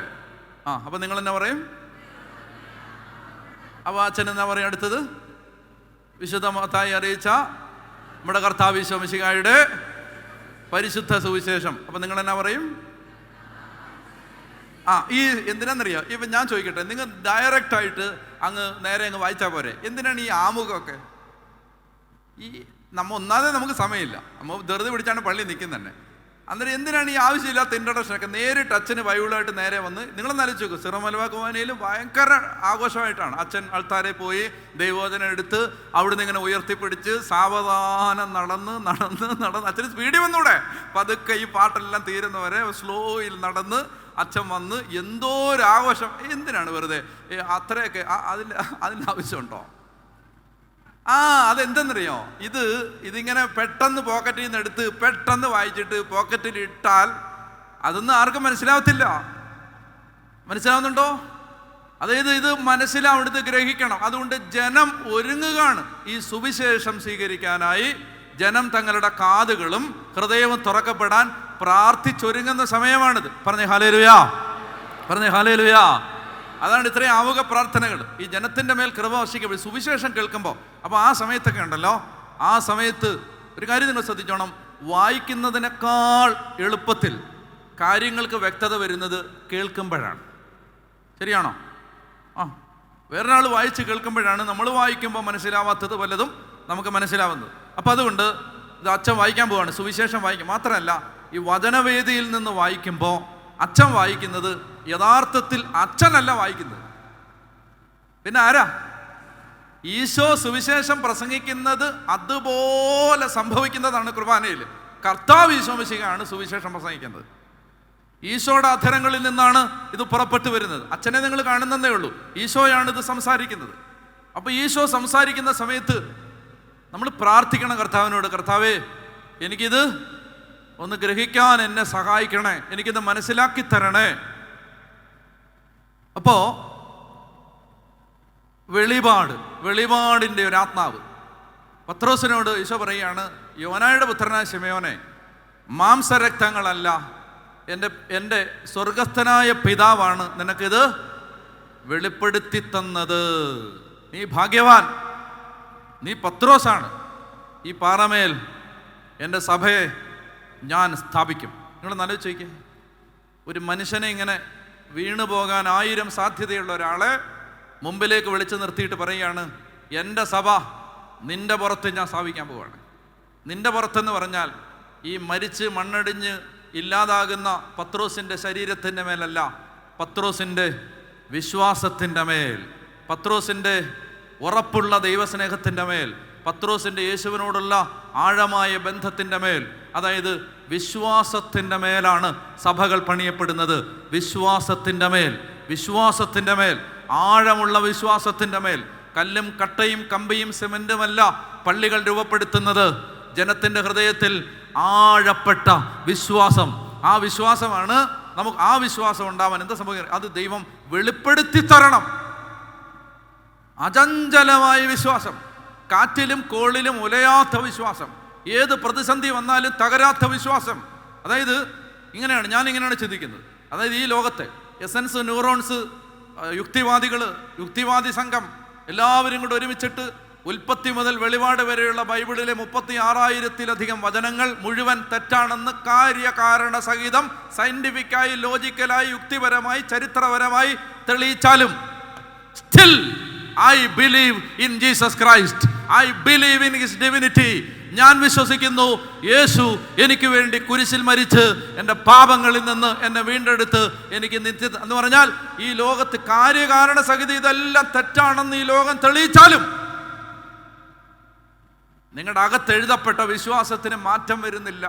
അപ്പൊ നിങ്ങൾ എന്നാ പറയും? അപ്പൊ അച്ഛൻ എന്നാ പറയും? അടുത്തത് വിശുദ്ധ മത്തായി അറിയിച്ച നമ്മുടെ കർത്താവ് ഈശോ മിശിഹായുടെ പരിശുദ്ധ സുവിശേഷം. അപ്പൊ നിങ്ങൾ എന്നാ പറയും? ഈ എന്തിനാന്നറിയോ, ഇപ്പൊ ഞാൻ ചോദിക്കട്ടെ, നിങ്ങൾ ഡയറക്റ്റ് ആയിട്ട് നേരെ അങ്ങ് വായിച്ചാൽ പോരെ? എന്തിനാണ് ഈ ആമുഖമൊക്കെ? ഒന്നാമതെ നമുക്ക് സമയമില്ല, നമ്മൾ ധൃതി പിടിച്ചാണ് പള്ളി നിൽക്കുന്നത്. അന്നേരം എന്തിനാണ് ഈ ആവശ്യമില്ലാത്ത ഇൻട്രൊഡക്ഷനൊക്കെ? നേരിട്ട് അച്ഛന് ബൈബിളായിട്ട് നേരെ വന്ന് നിങ്ങളൊന്ന് ആലോചിച്ച് നോക്കും. സിറോ മലബാർ കുർബാനയിൽ ഭയങ്കര ആഘോഷമായിട്ടാണ് അച്ഛൻ അൾത്താരെ പോയി ദൈവവചനം എടുത്ത് അവിടുന്ന് ഇങ്ങനെ ഉയർത്തിപ്പിടിച്ച് സാവധാനം നടന്ന് അച്ഛന് സ്പീഡിൽ വന്നൂടെ? പതുക്കെ ഈ പാട്ടെല്ലാം തീരുന്നവരെ സ്ലോയിൽ നടന്ന് അച്ഛൻ വന്ന് എന്തോ ഒരു ആഘോഷം. എന്തിനാണ് വെറുതെ അത്രയൊക്കെ? അതിൻ്റെ ആവശ്യമുണ്ടോ? അതെന്തെന്നറിയോ, ഇതിങ്ങനെ പെട്ടെന്ന് പോക്കറ്റിൽ നിന്ന് എടുത്ത് പെട്ടെന്ന് വായിച്ചിട്ട് പോക്കറ്റിൽ ഇട്ടാൽ അതൊന്നും ആർക്കും മനസ്സിലാവുന്നുണ്ടോ? അതായത് ഇത് അവിടുത്തെ ഗ്രഹിക്കണം. അതുകൊണ്ട് ജനം ഒരുങ്ങുകയാണ് ഈ സുവിശേഷം സ്വീകരിക്കാനായി. ജനം തങ്ങളുടെ കാതുകളും ഹൃദയവും തുറക്കപ്പെടാൻ പ്രാർത്ഥിച്ചൊരുങ്ങുന്ന സമയമാണിത്. പറഞ്ഞേ ഹല്ലേലൂയ. അതാണ് ഇത്രയും ആമുഖ പ്രാർത്ഥനകൾ. ഈ ജനത്തിൻ്റെ മേൽ കൃപ വർഷിക്കപ്പെടും സുവിശേഷം കേൾക്കുമ്പോൾ. അപ്പോൾ ആ സമയത്തൊക്കെ ഉണ്ടല്ലോ, ആ സമയത്ത് ഒരു കാര്യം നിങ്ങൾ ശ്രദ്ധിച്ചോണം, വായിക്കുന്നതിനേക്കാൾ എളുപ്പത്തിൽ കാര്യങ്ങൾക്ക് വ്യക്തത വരുന്നത് കേൾക്കുമ്പോഴാണ്. ശരിയാണോ? വേറൊരാൾ വായിച്ച് കേൾക്കുമ്പോഴാണ് നമ്മൾ വായിക്കുമ്പോൾ മനസ്സിലാവാത്തത് പലതും നമുക്ക് മനസ്സിലാവുന്നത്. അപ്പം അതുകൊണ്ട് ഇത് അച്ഛൻ വായിക്കാൻ പോവാണ്, സുവിശേഷം വായിക്കും. മാത്രമല്ല, ഈ വചനവേദിയിൽ നിന്ന് വായിക്കുമ്പോൾ അച്ഛൻ വായിക്കുന്നത് യഥാർത്ഥത്തിൽ അച്ഛനല്ല വായിക്കുന്നത്. പിന്നെ ആരാ? ഈശോ സുവിശേഷം പ്രസംഗിക്കുന്നത് അതുപോലെ സംഭവിക്കുന്നതാണ് കുർബാനയിൽ. കർത്താവ് ഈശോ മിശിഹായാണ് സുവിശേഷം പ്രസംഗിക്കുന്നത്. ഈശോയുടെ അധരങ്ങളിൽ നിന്നാണ് ഇത് പുറപ്പെട്ടു വരുന്നത്. അച്ഛനെ നിങ്ങൾ കാണുന്നതേ ഉള്ളൂ, ഈശോയാണ് ഇത് സംസാരിക്കുന്നത്. അപ്പോൾ ഈശോ സംസാരിക്കുന്ന സമയത്ത് നമ്മൾ പ്രാർത്ഥിക്കണം കർത്താവിനോട്, കർത്താവേ എനിക്കിത് ഒന്ന് ഗ്രഹിക്കാൻ എന്നെ സഹായിക്കണേ, എനിക്കിത് മനസ്സിലാക്കി തരണേ. അപ്പോ വെളിപാടിൻ്റെ ഒരു ആത്മാവ്. പത്രോസിനോട് ഈശോ പറയുകയാണ്, യോനായുടെ പുത്രനായ ശിമയോനെ, മാംസരക്തങ്ങളല്ല, എൻ്റെ സ്വർഗസ്ഥനായ പിതാവാണ് നിനക്കിത് വെളിപ്പെടുത്തി തന്നത്. നീ ഭാഗ്യവാൻ, നീ പത്രോസാണ്. ഈ പാറമേൽ എൻ്റെ സഭയെ ഞാൻ സ്ഥാപിക്കും. നിങ്ങൾ ആലോചിച്ച് നോക്കിയേ, ഒരു മനുഷ്യനെ ഇങ്ങനെ വീണു പോകാൻ 1000 സാധ്യതയുള്ള ഒരാളെ മുമ്പിലേക്ക് വിളിച്ചു നിർത്തിയിട്ട് പറയുകയാണ്, എൻ്റെ സഭ നിൻ്റെ പുറത്ത് ഞാൻ സ്ഥാപിക്കാൻ പോവുകയാണ്. നിൻ്റെ പുറത്തെന്ന് പറഞ്ഞാൽ ഈ മരിച്ച് മണ്ണടിഞ്ഞ് ഇല്ലാതാകുന്ന പത്രോസിൻ്റെ ശരീരത്തിൻ്റെ മേലല്ല, പത്രോസിൻ്റെ വിശ്വാസത്തിൻ്റെ മേൽ, പത്രോസിൻ്റെ ഉറപ്പുള്ള ദൈവസ്നേഹത്തിൻ്റെ മേൽ, പത്രോസിൻ്റെ യേശുവിനോടുള്ള ആഴമായ ബന്ധത്തിൻ്റെ മേൽ, അതായത് വിശ്വാസത്തിൻ്റെ മേലാണ് സഭകൾ പണിയപ്പെടുന്നത്. വിശ്വാസത്തിൻ്റെ മേൽ, ആഴമുള്ള വിശ്വാസത്തിൻ്റെ മേൽ. കല്ലും കട്ടയും കമ്പിയും സിമൻറ്റുമല്ല പള്ളികൾ രൂപപ്പെടുത്തുന്നത്. ജനത്തിൻ്റെ ഹൃദയത്തിൽ ആഴപ്പെട്ട വിശ്വാസം. ആ വിശ്വാസമാണ് നമുക്ക്. ആ വിശ്വാസം ഉണ്ടാവാൻ എന്താ സംഭവിക്കുന്നത്? അത് ദൈവം വെളിപ്പെടുത്തി തരണം. അചഞ്ചലമായ വിശ്വാസം, കാറ്റിലും കോളിലും ഉലയാത്ത വിശ്വാസം, ഏത് പ്രതിസന്ധി വന്നാലും തകരാത്ത വിശ്വാസം. അതായത് ഞാനിങ്ങനെയാണ് ചിന്തിക്കുന്നത്. അതായത് ഈ ലോകത്തെ എസൻസ്, ന്യൂറോൺസ്, യുക്തിവാദി സംഘം എല്ലാവരും കൂടെ ഒരുമിച്ചിട്ട് ഉൽപ്പത്തി മുതൽ വെളിപാട് വരെയുള്ള ബൈബിളിലെ 36,000-ലധികം വചനങ്ങൾ മുഴുവൻ തെറ്റാണെന്ന് കാര്യകാരണ സഹിതം സയന്റിഫിക്കായി, ലോജിക്കലായി, യുക്തിപരമായി, ചരിത്രപരമായി തെളിയിച്ചാലും still I believe in Jesus Christ. I believe in his divinity. ഞാൻ വിശ്വസിക്കുന്നു യേശു എനിക്ക് വേണ്ടി കുരിശിൽ മരിച്ച് എൻ്റെ പാപങ്ങളിൽ നിന്ന് എന്നെ വീണ്ടെടുത്ത് എനിക്ക് നിത്യ എന്ന് പറഞ്ഞാൽ ഈ ലോകത്ത് കാര്യകാരണ സഹിതം ഇതെല്ലാം തെറ്റാണെന്ന് ഈ ലോകം തെളിയിച്ചാലും നിങ്ങളുടെ അകത്ത് എഴുതപ്പെട്ട വിശ്വാസത്തിന് മാറ്റം വരുന്നില്ല.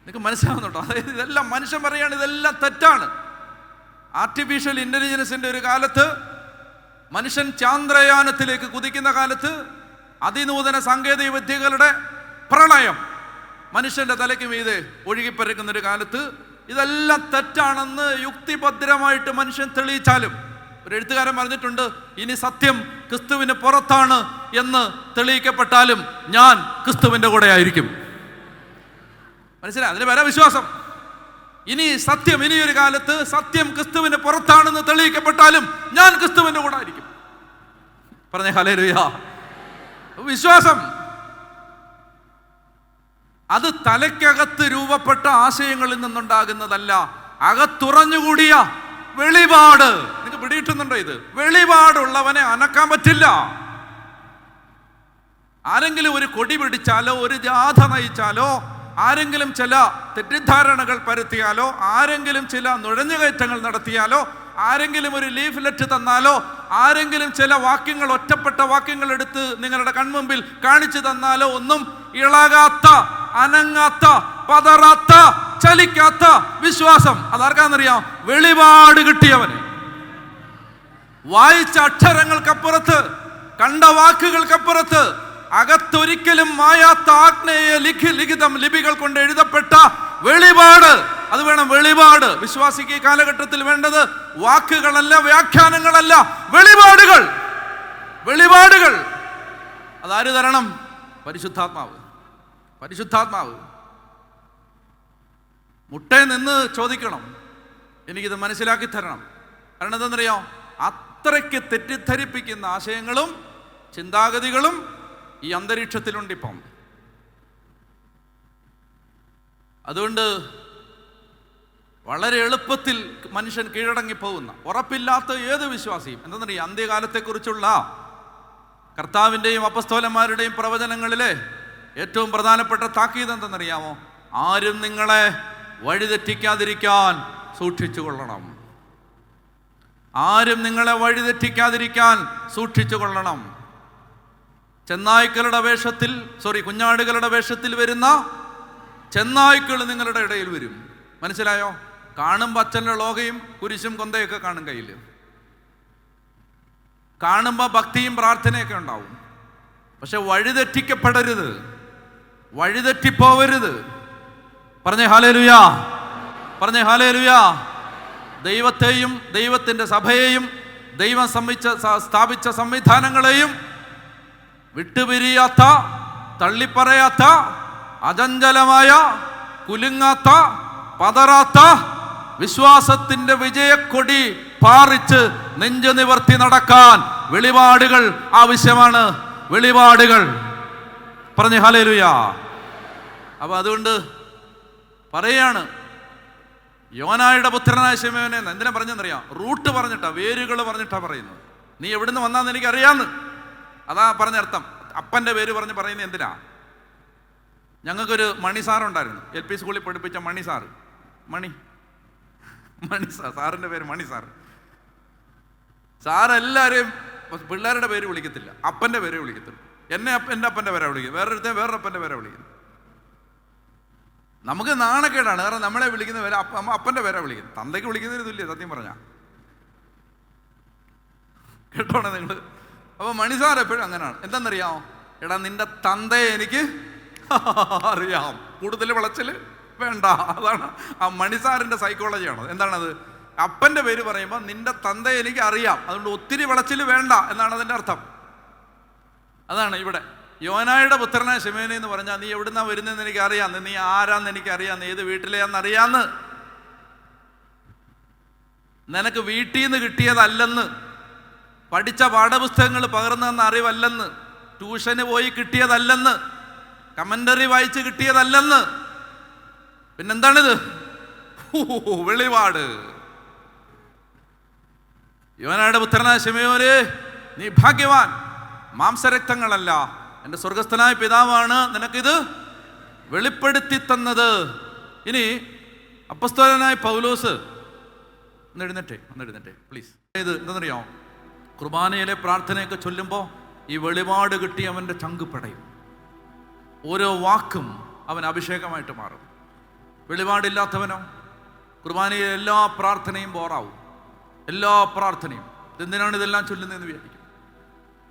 നിങ്ങൾക്ക് മനസ്സിലാവുന്നുണ്ടോ? അതായത് ഇതെല്ലാം മനുഷ്യൻ പറയാണ് ഇതെല്ലാം തെറ്റാണ്. ആർട്ടിഫിഷ്യൽ ഇന്റലിജൻസിന്റെ ഒരു കാലത്ത്, മനുഷ്യൻ ചാന്ദ്രയാനത്തിലേക്ക് കുതിക്കുന്ന കാലത്ത്, അതിനൂതന സാങ്കേതിക വിദ്യകളുടെ പ്രളയം മനുഷ്യന്റെ തലയ്ക്ക് മീതെ ഒഴുകിപ്പരക്കുന്ന ഒരു കാലത്ത് ഇതെല്ലാം തെറ്റാണെന്ന് യുക്തിഭദ്രമായിട്ട് മനുഷ്യൻ തെളിയിച്ചാലും, ഒരു എഴുത്തുകാരൻ പറഞ്ഞിട്ടുണ്ട്, ഇനി സത്യം ക്രിസ്തുവിന് പുറത്താണ് എന്ന് തെളിയിക്കപ്പെട്ടാലും ഞാൻ ക്രിസ്തുവിന്റെ കൂടെ ആയിരിക്കും. മനസ്സിലായി? അതിന് വരെ വിശ്വാസം. ഇനി ഒരു കാലത്ത് സത്യം ക്രിസ്തുവിന് പുറത്താണെന്ന് തെളിയിക്കപ്പെട്ടാലും ഞാൻ ക്രിസ്തുവിന്റെ കൂടെ ആയിരിക്കും. പറഞ്ഞേ ഹല്ലേലൂയ. വിശ്വാസം അത് തലയ്ക്കകത്ത് രൂപപ്പെട്ട ആശയങ്ങളിൽ നിന്നുണ്ടാകുന്നതല്ല, അകത്തുറഞ്ഞുകൂടിയ വെളിപാട്. നിങ്ങൾക്ക് പിടിയിട്ടുന്നുണ്ടോ? ഇത് വെളിപാടുള്ളവനെ അനക്കാൻ പറ്റില്ല. ആരെങ്കിലും ഒരു കൊടി പിടിച്ചാലോ, ഒരു ജാഥ നയിച്ചാലോ, ആരെങ്കിലും ചില തെറ്റിദ്ധാരണകൾ പരത്തിയാലോ, ആരെങ്കിലും ചില നുഴഞ്ഞുകയറ്റങ്ങൾ നടത്തിയാലോ, ആരെങ്കിലും ഒരു ലീഫ്ലെറ്റ് തന്നാലോ, ആരെങ്കിലും ചില വാക്യങ്ങൾ, ഒറ്റപ്പെട്ട വാക്യങ്ങൾ എടുത്ത് നിങ്ങളുടെ കൺമുമ്പിൽ കാണിച്ചു തന്നാലോ ഒന്നും ഇളകാത്ത, അനങ്ങാത്ത, പതറാത്ത, ചലിക്കാത്ത വിശ്വാസം. അതാർക്കാന്നറിയാം? വെളിപാട് കിട്ടിയവന്. വായിച്ച അക്ഷരങ്ങൾക്കപ്പുറത്ത്, കണ്ട വാക്കുകൾക്കപ്പുറത്ത്, അകത്തൊരിക്കലും മായാത്ത ആഗ്നേയ ലിഖിതം ലിപികൾ കൊണ്ട് എഴുതപ്പെട്ട വെളിപാട്. അത് വേണം, വെളിപാട്. വിശ്വാസിക്ക് ഈ കാലഘട്ടത്തിൽ വേണ്ടത് വാക്കുകളല്ല, വ്യാഖ്യാനങ്ങളല്ല, വെളിപാടുകൾ. അതാര് തരണം? പരിശുദ്ധാത്മാവ്. മുട്ടേ നിന്ന് ചോദിക്കണം, എനിക്കിത് മനസ്സിലാക്കി തരണം. കാരണം എന്താണെന്നറിയോ? അത്രയ്ക്ക് തെറ്റിദ്ധരിപ്പിക്കുന്ന ആശയങ്ങളും ചിന്താഗതികളും ഈ അന്തരീക്ഷത്തിലുണ്ട് ഇപ്പം. അതുകൊണ്ട് വളരെ എളുപ്പത്തിൽ മനുഷ്യൻ കീഴടങ്ങിപ്പോകുന്ന, ഉറപ്പില്ലാത്ത ഏത് വിശ്വാസിയും എന്താണെന്നറിയാം, അന്ത്യകാലത്തെക്കുറിച്ചുള്ള കർത്താവിൻ്റെയും അപ്പസ്തോലന്മാരുടെയും പ്രവചനങ്ങളിലെ ഏറ്റവും പ്രധാനപ്പെട്ട താക്കീത് എന്തെന്നറിയാമോ? ആരും നിങ്ങളെ വഴിതെറ്റിക്കാതിരിക്കാൻ സൂക്ഷിച്ചുകൊള്ളണം. ആരും നിങ്ങളെ വഴിതെറ്റിക്കാതിരിക്കാൻ സൂക്ഷിച്ചുകൊള്ളണം. കുഞ്ഞാടുകളുടെ വേഷത്തിൽ വരുന്ന ചെന്നായ്ക്കൾ നിങ്ങളുടെ ഇടയിൽ വരും. മനസ്സിലായോ? കാണുമ്പോൾ അച്ഛൻ്റെ ലോകയും കുരിശും കൊന്തയൊക്കെ കാണും കയ്യിൽ. കാണുമ്പോൾ ഭക്തിയും പ്രാർത്ഥനയൊക്കെ ഉണ്ടാവും. പക്ഷെ വഴിതെറ്റിക്കപ്പെടരുത്, വഴിതെറ്റിപ്പോവരുത്. പറഞ്ഞേ ഹല്ലേലൂയാ. ദൈവത്തെയും ദൈവത്തിൻ്റെ സഭയെയും ദൈവം സ്ഥാപിച്ച സംവിധാനങ്ങളെയും വിട്ടുപിരിയാത്ത, തള്ളിപ്പറയാത്ത, അചഞ്ചലമായ, കുലുങ്ങാത്ത, പതറാത്ത വിശ്വാസത്തിന്റെ വിജയക്കൊടി പാറിച്ച് നെഞ്ചു നിവർത്തി നടക്കാൻ വെളിപാടുകൾ ആവശ്യമാണ്. വെളിപാടുകൾ. പറഞ്ഞേ ഹല്ലേലൂയാ. അപ്പൊ അതുകൊണ്ട് പറയാണ്, യോനായുടെ പുത്രനായ ശിമയോനെ എന്തിനാ പറഞ്ഞെന്നറിയാം? റൂട്ട് പറഞ്ഞിട്ടാ, വേരുകൾ പറഞ്ഞിട്ടാ പറയുന്നത്. നീ എവിടുന്ന് വന്നാന്ന് എനിക്കറിയാന്ന്. അതാ പറഞ്ഞർത്ഥം. അപ്പൻ്റെ പേര് പറഞ്ഞ് പറയുന്നത് എന്തിനാ? ഞങ്ങൾക്കൊരു മണി സാറുണ്ടായിരുന്നു, LP സ്കൂളിൽ പഠിപ്പിച്ച മണി സാറ്. സാറിൻ്റെ പേര് മണി സാർ. സാറെല്ലാവരെയും പിള്ളേരുടെ പേര് വിളിക്കത്തില്ല, അപ്പൻ്റെ പേര് വിളിക്കത്തുള്ളൂ. എൻ്റെ അപ്പൻ്റെ പേരെ വിളിക്കുന്നത്, വേറൊരു അപ്പൻ്റെ പേരെ വിളിക്കുന്നത്. നമുക്ക് നാണക്കേടാണ്, കാരണം നമ്മളെ വിളിക്കുന്ന പേര് അപ്പൻ്റെ പേരെ വിളിക്കുന്നത്. തന്തയ്ക്ക് വിളിക്കുന്നതിന് തുല്യ, സത്യം പറഞ്ഞാൽ. കേട്ടോണേ നിങ്ങൾ. അപ്പോൾ മണിസാർ എപ്പോഴും അങ്ങനെയാണ്. എന്താണെന്നറിയാമോ? എടാ, നിന്റെ തന്തയെ എനിക്ക് അറിയാം, കൂടുതൽ വിളച്ചിൽ വേണ്ട. അതാണ് ആ മണിസാറിൻ്റെ സൈക്കോളജിയാണ്. എന്താണത്? അപ്പൻ്റെ പേര് പറയുമ്പോൾ നിന്റെ തന്തയെ എനിക്ക് അറിയാം, അതുകൊണ്ട് ഒത്തിരി വിളച്ചിൽ വേണ്ട എന്നാണ് അതിൻ്റെ അർത്ഥം. അതാണ് ഇവിടെ യോനായുടെ പുത്രനായ ശിമയോനെ എന്ന് പറഞ്ഞാൽ, നീ എവിടുന്നാ വരുന്നതെന്ന് എനിക്ക് അറിയാം, നീ ആരാന്ന് എനിക്കറിയാം, നീ ഏത് വീട്ടിലെയാണെന്നറിയാന്ന്. നിനക്ക് വീട്ടിൽ നിന്ന് കിട്ടിയതല്ലെന്ന്, പഠിച്ച പാഠപുസ്തകങ്ങൾ പകർന്നെന്ന അറിവല്ലെന്ന്, ട്യൂഷന് പോയി കിട്ടിയതല്ലെന്ന്, കമന്ററി വായിച്ച് കിട്ടിയതല്ലെന്ന്. പിന്നെന്താണിത്? വെളിപാട്. യോനായുടെ പുത്രനായ ശിമയോനെ, നീ ഭാഗ്യവാൻ, മാംസരക്തങ്ങളല്ല, എൻ്റെ സ്വർഗസ്ഥനായ പിതാവാണ് നിനക്കിത് വെളിപ്പെടുത്തി തന്നത്. ഇനി അപ്പസ്തോലനായ പൗലോസ് ഒന്ന് എഴുന്നേറ്റേ പ്ലീസ്. ഇത് എന്താണെന്നറിയാമോ? കുർബാനയിലെ പ്രാർത്ഥനയൊക്കെ ചൊല്ലുമ്പോൾ ഈ വെളിപാട് കിട്ടി അവൻ്റെ ചങ്ക് പടയും. ഓരോ വാക്കും അവൻ അഭിഷേകമായിട്ട് മാറും. വെളിപാടില്ലാത്തവനോ കുർബാനയിലെ എല്ലാ പ്രാർത്ഥനയും ബോറാവും. എല്ലാ പ്രാർത്ഥനയും എന്തിനാണ് ഇതെല്ലാം ചൊല്ലുന്നതെന്ന് വിചാരിക്കും.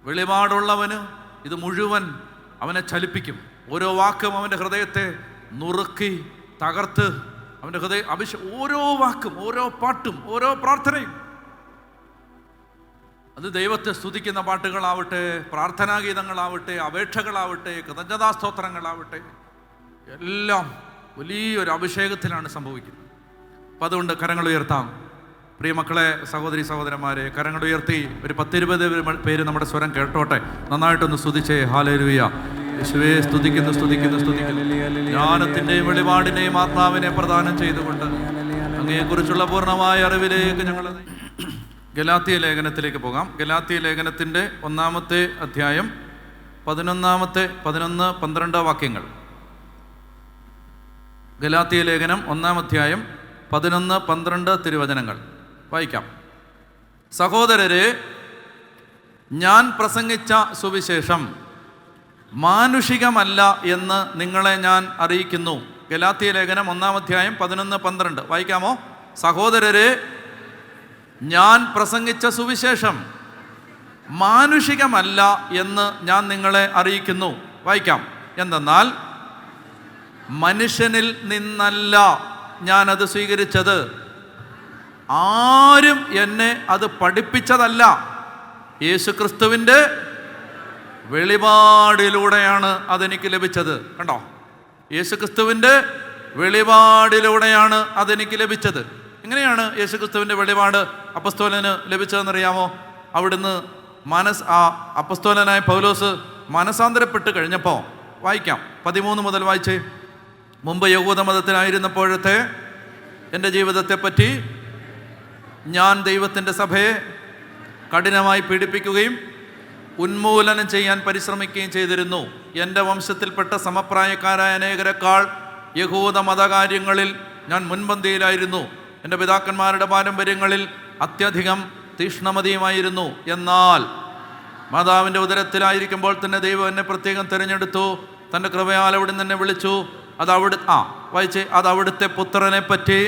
വെളിപാടുള്ളവന് ഇത് മുഴുവൻ അവനെ ചലിപ്പിക്കും. ഓരോ വാക്കും അവൻ്റെ ഹൃദയത്തെ നുറുക്കി തകർത്ത് അവൻ്റെ ഓരോ വാക്കും, ഓരോ പാട്ടും, ഓരോ പ്രാർത്ഥനയും, അത് ദൈവത്തെ സ്തുതിക്കുന്ന പാട്ടുകളാവട്ടെ, പ്രാർത്ഥനാഗീതങ്ങളാവട്ടെ, അപേക്ഷകളാവട്ടെ, കൃതജ്ഞതാസ്തോത്രങ്ങളാവട്ടെ, എല്ലാം വലിയൊരു അഭിഷേകത്തിലാണ് സംഭവിക്കുന്നത്. അപ്പം അതുകൊണ്ട് കരങ്ങൾ ഉയർത്താം. പ്രിയമക്കളെ, സഹോദരി സഹോദരന്മാരെ, കരങ്ങൾ ഉയർത്തി ഒരു 10-20 പേര് നമ്മുടെ സ്വരം കേട്ടോട്ടെ. നന്നായിട്ടൊന്ന് സ്തുതിച്ചേ. ഹല്ലേലൂയ. യേശുവേ, സ്തുതിക്കുന്നു. ജ്ഞാനത്തിൻ്റെയും വെളിപാടിൻ്റെയും ആത്മാവിനെ പ്രദാനം ചെയ്തുകൊണ്ട് അങ്ങയെക്കുറിച്ചുള്ള പൂർണ്ണമായ അറിവിലേക്ക് ഞങ്ങൾ ഗലാത്യ ലേഖനത്തിലേക്ക് പോകാം. ഗലാത്യ ലേഖനത്തിൻ്റെ 1-ാമത്തെ അധ്യായം 11-12 വാക്യങ്ങൾ. ഗലാത്യ ലേഖനം 1-ാം അധ്യായം 11-12 തിരുവചനങ്ങൾ വായിക്കാം. സഹോദരരെ, ഞാൻ പ്രസംഗിച്ച സുവിശേഷം മാനുഷികമല്ല എന്ന് നിങ്ങളെ ഞാൻ അറിയിക്കുന്നു. ഗലാത്യ ലേഖനം 1-ാം അധ്യായം 11-12 വായിക്കാമോ? സഹോദരരെ, ഞാൻ പ്രസംഗിച്ച സുവിശേഷം മാനുഷികമല്ല എന്ന് ഞാൻ നിങ്ങളെ അറിയിക്കുന്നു. വായിക്കാം. എന്തെന്നാൽ മനുഷ്യനിൽ നിന്നല്ല ഞാനത് സ്വീകരിച്ചത്, ആരും എന്നെ അത് പഠിപ്പിച്ചതല്ല, യേശുക്രിസ്തുവിൻ്റെ വെളിപാടിലൂടെയാണ് അതെനിക്ക് ലഭിച്ചത്. കണ്ടോ? യേശുക്രിസ്തുവിൻ്റെ വെളിപാടിലൂടെയാണ് അതെനിക്ക് ലഭിച്ചത്. എങ്ങനെയാണ് യേശുക്രിസ്തുവിൻ്റെ വെളിപാട് അപ്പസ്തോലന് ലഭിച്ചതെന്നറിയാമോ? അവിടുന്ന് അപ്പസ്തോലനായ പൗലോസ് മനസാന്തരപ്പെട്ട് കഴിഞ്ഞപ്പോൾ, വായിക്കാം 13 മുതൽ വായിച്ചേ. മുമ്പ് യഹൂദ മതത്തിലായിരുന്നപ്പോഴത്തെ എൻ്റെ ജീവിതത്തെപ്പറ്റി ഞാൻ ദൈവത്തിൻ്റെ സഭയെ കഠിനമായി പീഡിപ്പിക്കുകയും ഉന്മൂലനം ചെയ്യാൻ പരിശ്രമിക്കുകയും ചെയ്തിരുന്നു. എൻ്റെ വംശത്തിൽപ്പെട്ട സമപ്രായക്കാരായ അനേകരെക്കാൾ യഹൂദ മതകാര്യങ്ങളിൽ ഞാൻ മുൻപന്തിയിലായിരുന്നു. എൻ്റെ പിതാക്കന്മാരുടെ പാരമ്പര്യങ്ങളിൽ അത്യധികം തീക്ഷ്ണമതിയുമായിരുന്നു. എന്നാൽ മാതാവിൻ്റെ ഉദരത്തിലായിരിക്കുമ്പോൾ തന്നെ ദൈവം എന്നെ പ്രത്യേകം തിരഞ്ഞെടുത്തു. തൻ്റെ കൃപയാൽ അവിടുന്ന് എന്നെ വിളിച്ചു. അത് അവിടുത്തെ പുത്രനെ പറ്റി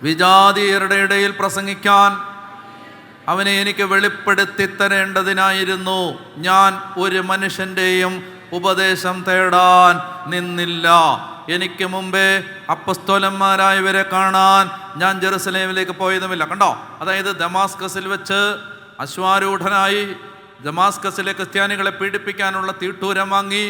വിജാതീയരുടെ ഇടയിൽ പ്രസംഗിക്കാൻ അവനെ എനിക്ക് വെളിപ്പെടുത്തി തരേണ്ടതിനായിരുന്നു. ഞാൻ ഒരു മനുഷ്യൻ്റെയും ഉപദേശം തേടാൻ നിന്നില്ല. എനിക്ക് മുമ്പേ അപ്പസ്തോലന്മാരായവരെ കാണാൻ ഞാൻ ജെറുസലേമിലേക്ക് പോയതുമില്ല. കണ്ടോ? അതായത് ദമാസ്കസിൽ വെച്ച് അശ്വാരൂഢനായി ദമാസ്കസിലെ ക്രിസ്ത്യാനികളെ പീഡിപ്പിക്കാനുള്ള തീട്ടൂരം വാങ്ങി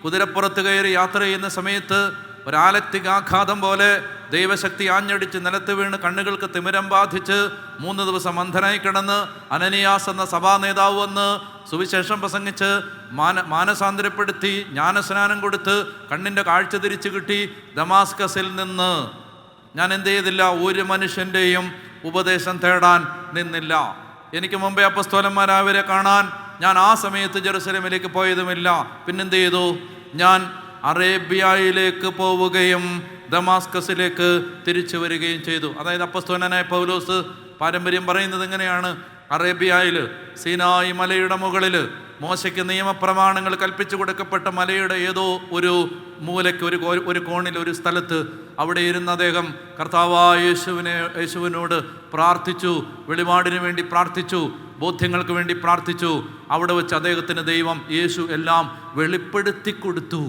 കുതിരപ്പുറത്ത് കയറി യാത്ര ചെയ്യുന്ന സമയത്ത് ഒരാലക്തികാഘാതം പോലെ ദൈവശക്തി ആഞ്ഞടിച്ച് നിലത്ത് വീണ് കണ്ണുകൾക്ക് തിമിരം ബാധിച്ച് 3 ദിവസം അന്ധനായി കിടന്ന് അനനിയാസ് എന്ന സഭാ നേതാവ് വന്ന് സുവിശേഷം പ്രസംഗിച്ച് മാനസാന്തരപ്പെടുത്തി ജ്ഞാനസ്നാനം കൊടുത്ത് കണ്ണിൻ്റെ കാഴ്ച തിരിച്ചു കിട്ടി. ദമാസ്കസിൽ നിന്ന് ഞാൻ എന്ത് ചെയ്തില്ല? ഒരു മനുഷ്യൻ്റെയും ഉപദേശം തേടാൻ നിന്നില്ല. എനിക്ക് മുമ്പേ അപ്പസ്തോലന്മാരായവരെ കാണാൻ ഞാൻ ആ സമയത്ത് ജെറുസലേമിലേക്ക് പോയതുമില്ല. പിന്നെന്ത് ചെയ്തു? ഞാൻ അറേബ്യയിലേക്ക് പോവുകയും ദമാസ്കസിലേക്ക് തിരിച്ചു വരികയും ചെയ്തു. അതായത് അപ്പസ്തോലനായ പൗലോസ് പാരമ്പര്യം പറയുന്നത് എങ്ങനെയാണ്? അറേബ്യയിൽ സീനായി മലയുടെ മുകളിൽ മോശയ്ക്ക് നിയമപ്രമാണങ്ങൾ കൽപ്പിച്ചു കൊടുക്കപ്പെട്ട മലയുടെ ഏതോ ഒരു മൂലയ്ക്ക്, ഒരു കോണിൽ, ഒരു സ്ഥലത്ത് അവിടെ ഇരുന്ന് അദ്ദേഹം കർത്താവായ യേശുവിനോട് പ്രാർത്ഥിച്ചു, വെളിപാടിന് വേണ്ടി പ്രാർത്ഥിച്ചു, ബോധ്യങ്ങൾക്ക് വേണ്ടി പ്രാർത്ഥിച്ചു. അവിടെ വെച്ച് അദ്ദേഹത്തിന് യേശു എല്ലാം വെളിപ്പെടുത്തി കൊടുത്തു.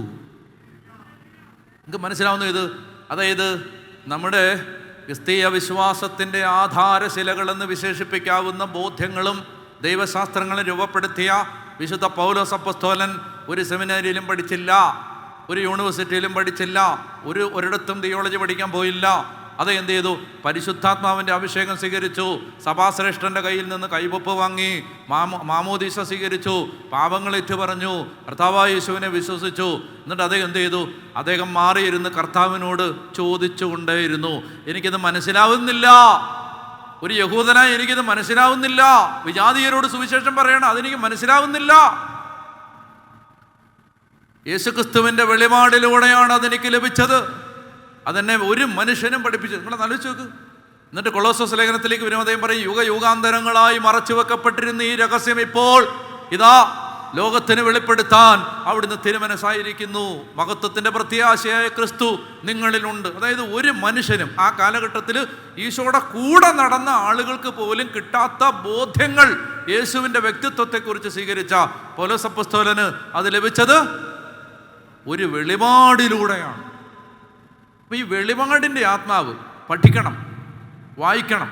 നിങ്ങൾക്ക് മനസ്സിലാവുന്നു ഇത്? അതായത് നമ്മുടെ ക്രിസ്തീയ വിശ്വാസത്തിൻ്റെ ആധാരശിലകളെന്ന് വിശേഷിപ്പിക്കാവുന്ന ബോധ്യങ്ങളും ദൈവശാസ്ത്രങ്ങളും രൂപപ്പെടുത്തിയ വിശുദ്ധ പൗലോസ് അപ്പോസ്തലൻ ഒരു സെമിനാരിയിലും പഠിച്ചില്ല, ഒരു യൂണിവേഴ്സിറ്റിയിലും പഠിച്ചില്ല, ഒരിടത്തും തിയോളജി പഠിക്കാൻ പോയില്ല. അത് എന്ത് ചെയ്തു? പരിശുദ്ധാത്മാവിൻ്റെ അഭിഷേകം സ്വീകരിച്ചു, സഭാശ്രേഷ്ഠൻ്റെ കയ്യിൽ നിന്ന് കൈവപ്പ് വാങ്ങി, മാമോദീസ സ്വീകരിച്ചു, പാപങ്ങൾ ഏറ്റുപറഞ്ഞു, കർത്താവായ യേശുവിനെ വിശ്വസിച്ചു. എന്നിട്ട് അദ്ദേഹം എന്ത് ചെയ്തു? അദ്ദേഹം മാറിയിരുന്ന് കർത്താവിനോട് ചോദിച്ചു കൊണ്ടേയിരുന്നു, എനിക്കിത് മനസ്സിലാവുന്നില്ല, ഒരു യഹൂദനായി എനിക്കിത് മനസ്സിലാവുന്നില്ല, വിജാതീയരോട് സുവിശേഷം പറയണം, അതെനിക്ക് മനസ്സിലാവുന്നില്ല. യേശുക്രിസ്തുവിൻ്റെ വെളിപാടിലൂടെയാണ് അതെനിക്ക് ലഭിച്ചത്. അതെന്നെ ഒരു മനുഷ്യനും പഠിപ്പിച്ചത്. നിങ്ങൾ ആലോചിച്ച് നോക്ക്. എന്നിട്ട് കൊളോസോസ് ലേഖനത്തിലേക്ക് വരുമ്പോൾ അദ്ദേഹം പറയും, യുഗയുഗാന്തരങ്ങളായി മറച്ചു വെക്കപ്പെട്ടിരുന്ന ഈ രഹസ്യം ഇപ്പോൾ ഇതാ ലോകത്തിന് വെളിപ്പെടുത്താൻ അവിടുന്ന് തിരുമനസ്സായിരിക്കുന്നു. മഹത്വത്തിൻ്റെ പ്രത്യാശയായ ക്രിസ്തു നിങ്ങളിലുണ്ട്. അതായത് ഒരു മനുഷ്യനും ആ കാലഘട്ടത്തിൽ ഈശോയുടെ കൂടെ നടന്ന ആളുകൾക്ക് പോലും കിട്ടാത്ത ബോധ്യങ്ങൾ യേശുവിൻ്റെ വ്യക്തിത്വത്തെക്കുറിച്ച് സ്വീകരിച്ച പൗലോസ് അപ്പോസ്തലന് അത് ലഭിച്ചത് ഒരു വെളിപാടിലൂടെയാണ്. അപ്പോൾ ഈ വെളിപാടിൻ്റെ ആത്മാവ് പഠിക്കണം, വായിക്കണം,